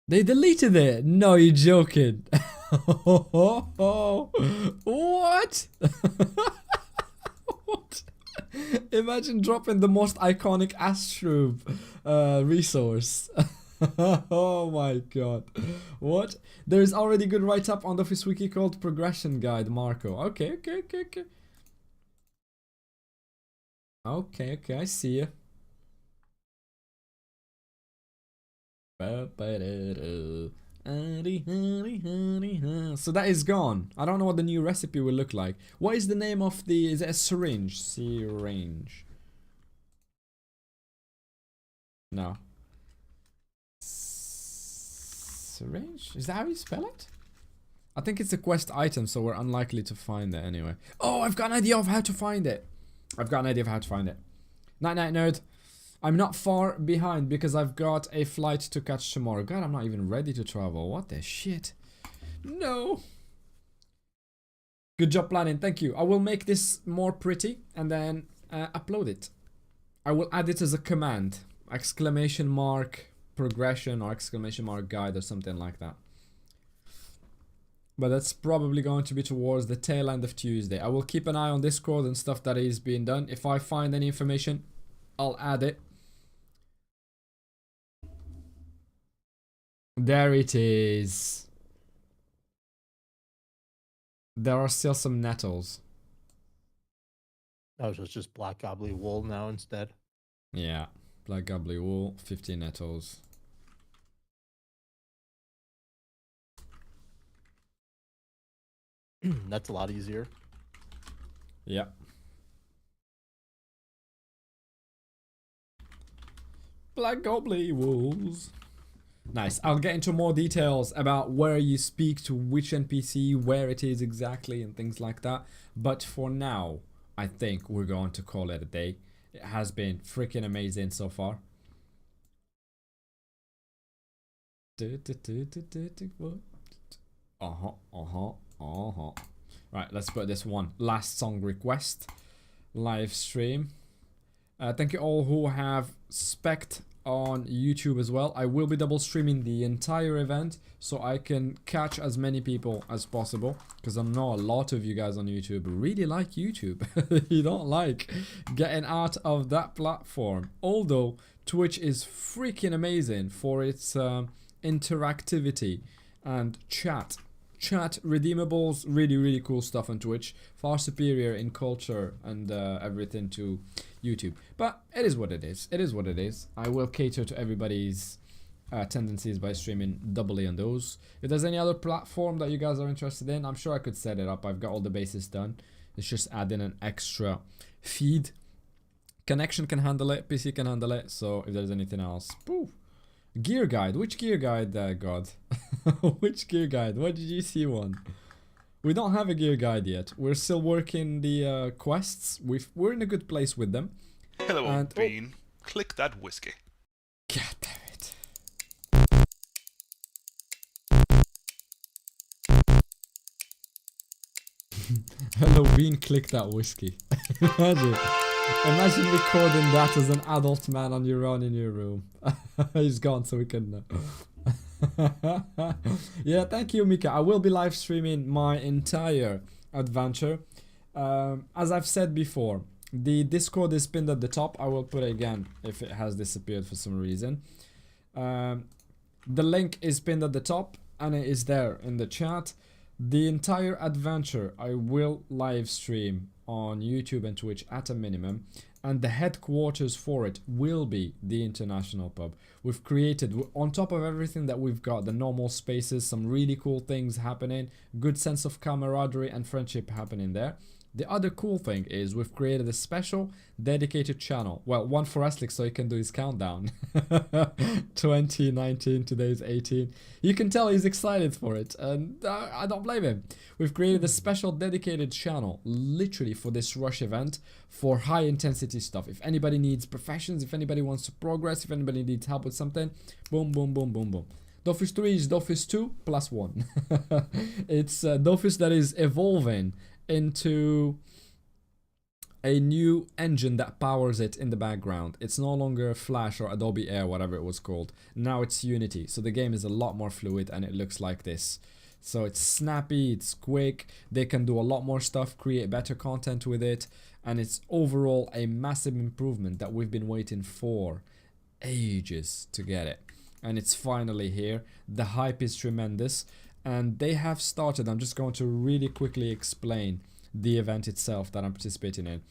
A: They deleted it. No, you're joking. What? What? Imagine dropping the most iconic Astrub resource. Oh my god. What? There is already good write-up on the Office Wiki called Progression Guide, Marco. Okay. Okay, I see you. So that is gone. I don't know what the new recipe will look like. What is the name of the... Is it a syringe? Syringe. No. Syringe? Is that how you spell it? I think it's a quest item, so we're unlikely to find it anyway. Oh, I've got an idea of how to find it. Night night, nerd. I'm not far behind because I've got a flight to catch tomorrow. God, I'm not even ready to travel. What the shit? No. Good job planning. Thank you. I will make this more pretty and then upload it. I will add it as a command. Exclamation mark progression or exclamation mark guide or something like that. But that's probably going to be towards the tail end of Tuesday. I will keep an eye on Discord and stuff that is being done. If I find any information, I'll add it. There it is. There are still some nettles.
B: Oh, so it's just black gobbly wool now instead.
A: Yeah, black gobbly wool, 50 nettles.
B: That's a lot easier.
A: Yeah. Black gobbly wools. Nice. I'll get into more details about where you speak to which NPC, where it is exactly, and things like that. But for now, I think we're going to call it a day. It has been freaking amazing so far. Right, let's put this one. Last song request. Live stream. Thank you all who have spec'd on YouTube as well. I will be double streaming the entire event so I can catch as many people as possible, because I know a lot of you guys on YouTube really like YouTube. You don't like getting out of that platform, although Twitch is freaking amazing for its interactivity and chat redeemables. Really cool stuff on Twitch, far superior in culture and everything to YouTube. But it is what it is. I will cater to everybody's tendencies by streaming doubly on those. If there's any other platform that you guys are interested in, I'm sure I could set it up. I've got all the bases done. It's just adding an extra feed. Connection can handle it, PC can handle it, so if there's anything else, poof. Gear guide. Which gear guide, God? Which gear guide? Why did you see one? We don't have a gear guide yet. We're still working the quests. We're in a good place with them.
C: Hello,
A: And-
C: old bean. Click that whiskey.
A: God damn it. Hello, Bean, click that whiskey. Imagine recording that as an adult man on your own in your room. He's gone, so we can... Yeah, thank you, Mika. I will be live streaming my entire adventure. As I've said before, the Discord is pinned at the top. I will put it again if it has disappeared for some reason. The link is pinned at the top and it is there in the chat. The entire adventure I will live stream on YouTube and Twitch at a minimum, and the headquarters for it will be the international pub. We've created, on top of everything that we've got, the normal spaces, some really cool things happening, good sense of camaraderie and friendship happening there. The other cool thing is we've created a special dedicated channel. Well, one for Aslik so he can do his countdown. 2019, today's 18. You can tell he's excited for it, and I don't blame him. We've created a special dedicated channel literally for this rush event for high intensity stuff. If anybody needs professions, if anybody wants to progress, if anybody needs help with something, boom, boom, boom, boom, boom. Dofus 3 is Dofus 2 plus 1. It's Dofus that is evolving into a new engine that powers it in the background. It's no longer Flash or Adobe Air, whatever it was called. Now it's Unity. So the game is a lot more fluid and it looks like this. So it's snappy, it's quick, they can do a lot more stuff, create better content with it, and it's overall a massive improvement that we've been waiting for ages to get it. And it's finally here. The hype is tremendous. And they have started, I'm just going to really quickly explain the event itself that I'm participating in.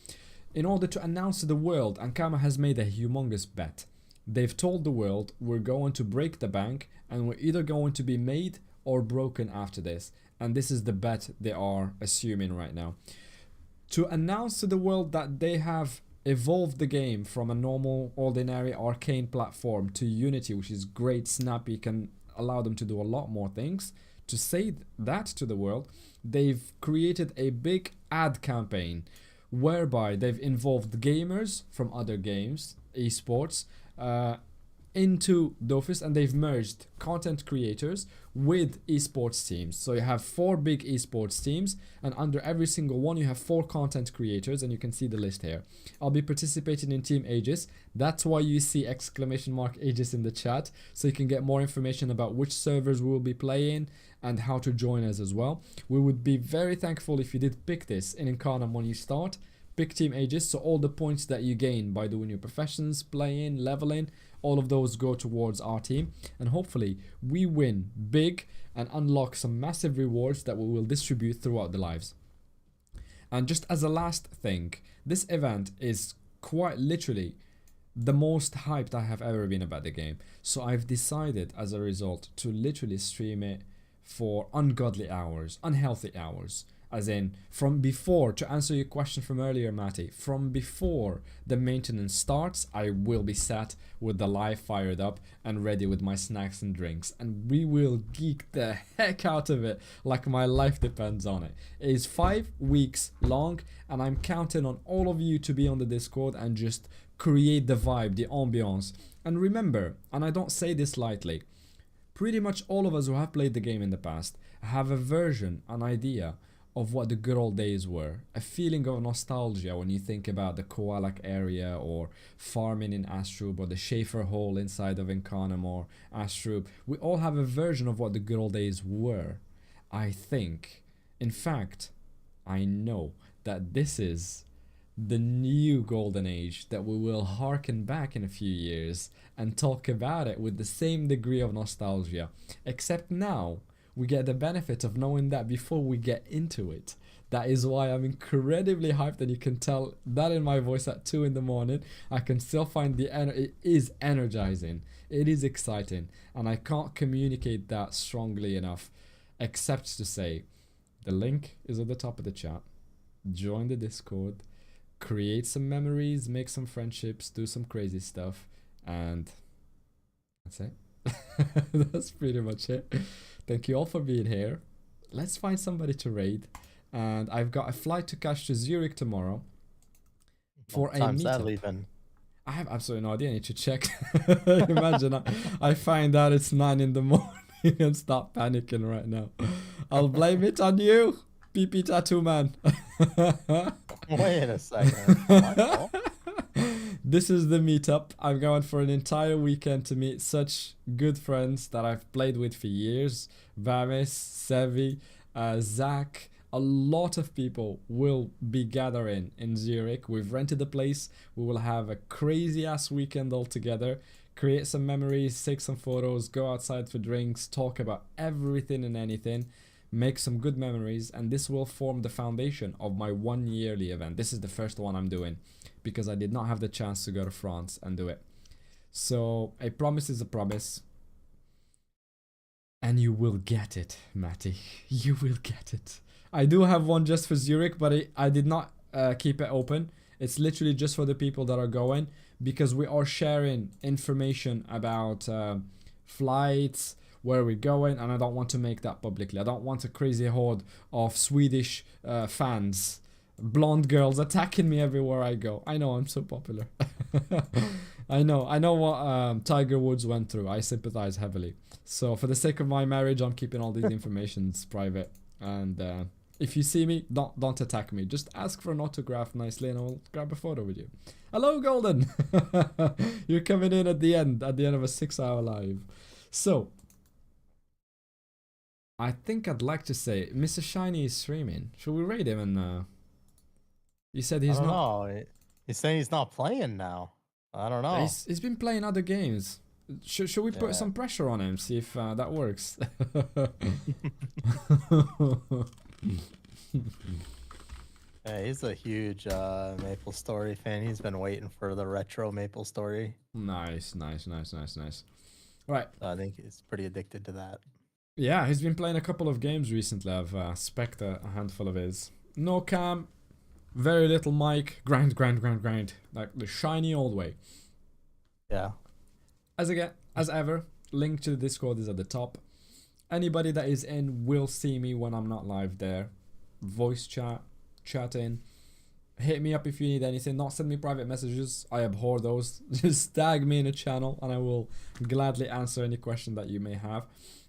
A: In order to announce to the world, Ankama has made a humongous bet. They've told the world we're going to break the bank and we're either going to be made or broken after this. And this is the bet they are assuming right now. To announce to the world that they have evolved the game from a normal, ordinary, arcane platform to Unity, which is great, snappy, can allow them to do a lot more things. To say that to the world, they've created a big ad campaign whereby they've involved gamers from other games, esports, into Dofus, and they've merged content creators with esports teams. So you have 4 big esports teams, and under every single one you have 4 content creators, and you can see the list here. I'll be participating in Team Aegis. That's why you see exclamation mark Aegis in the chat, so you can get more information about which servers we will be playing and how to join us as well. We would be very thankful if you did pick this in Incarnam when you start. Pick Team Aegis, so all the points that you gain by doing your professions, playing, leveling, all of those go towards our team, and hopefully we win big and unlock some massive rewards that we will distribute throughout the lives. And just as a last thing, this event is quite literally the most hyped I have ever been about the game. So I've decided as a result to literally stream it for ungodly hours, unhealthy hours. As in, from before, to answer your question from earlier, Matty, from before the maintenance starts, I will be sat with the live fired up and ready with my snacks and drinks. And we will geek the heck out of it like my life depends on it. It is 5 weeks long, and I'm counting on all of you to be on the Discord and just create the vibe, the ambiance. And remember, and I don't say this lightly, pretty much all of us who have played the game in the past have a version, an idea of what the good old days were. A feeling of nostalgia when you think about the Koalak area or farming in Astrub or the Schaefer Hole inside of Incarnam or Astrub. We all have a version of what the good old days were. I think, in fact, I know that this is the new golden age that we will harken back in a few years and talk about it with the same degree of nostalgia. Except now, we get the benefit of knowing that before we get into it. That is why I'm incredibly hyped, and you can tell that in my voice at 2 in the morning. I can still find it is energizing. It is exciting, and I can't communicate that strongly enough, except to say the link is at the top of the chat. Join the Discord, create some memories, make some friendships, do some crazy stuff, and that's it. That's pretty much it. Thank you all for being here. Let's find somebody to raid. And I've got a flight to catch to Zurich tomorrow for a
B: time's that
A: meetup.
B: leaving?
A: I have absolutely no idea. I need to check. Imagine I find out it's 9 in the morning and start panicking right now. I'll blame it on you, PP Tattoo Man.
B: Wait a second.
A: This is the meetup. I'm going for an entire weekend to meet such good friends that I've played with for years. Vamis, Sevi, Zach. A lot of people will be gathering in Zurich. We've rented a place. We will have a crazy ass weekend all together. Create some memories, take some photos, go outside for drinks, talk about everything and anything. Make some good memories, and this will form the foundation of my 1 yearly event. This is the first one I'm doing because I did not have the chance to go to France and do it. So a promise is a promise, and you will get it, Matty. You will get it. I do have one just for Zurich, but I did not keep it open. It's literally just for the people that are going, because we are sharing information about flights, where we're going, and I don't want to make that publicly. I don't want a crazy horde of Swedish fans, blonde girls attacking me everywhere I go. I know I'm so popular. I know what Tiger Woods went through. I sympathize heavily. So for the sake of my marriage, I'm keeping all these informations private. And if you see me, don't attack me. Just ask for an autograph nicely, and I'll grab a photo with you. Hello, Golden. You're coming in at the end of a 6-hour live. So I think I'd like to say Mr. Shiny is streaming. Should we raid him? And you said he's not.
B: No, he's saying he's not playing now. I don't know.
A: He's been playing other games. Should we put some pressure on him? See if that works.
B: Yeah, he's a huge Maple Story fan. He's been waiting for the retro Maple Story.
A: Nice, nice, nice, nice, nice. Right.
B: So I think he's pretty addicted to that.
A: Yeah, he's been playing a couple of games recently. I've spec'd a handful of his. No cam, very little mic, grind, grind, grind, grind. Like the shiny old way.
B: Yeah.
A: As ever, link to the Discord is at the top. Anybody that is in will see me when I'm not live there. Voice chat in. Hit me up if you need anything. Not send me private messages. I abhor those. Just tag me in a channel and I will gladly answer any question that you may have.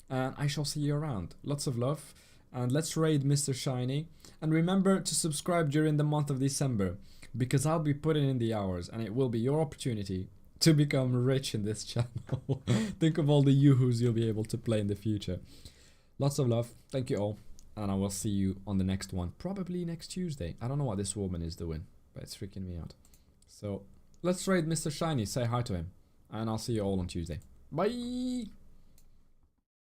A: And I shall see you around. Lots of love. And let's raid Mr. Shiny. And remember to subscribe during the month of December, because I'll be putting in the hours and it will be your opportunity to become rich in this channel. Think of all the yoo-hoos you'll be able to play in the future. Lots of love. Thank you all. And I will see you on the next one. Probably next Tuesday. I don't know what this woman is doing, but it's freaking me out. So let's raid Mr. Shiny. Say hi to him. And I'll see you all on Tuesday. Bye.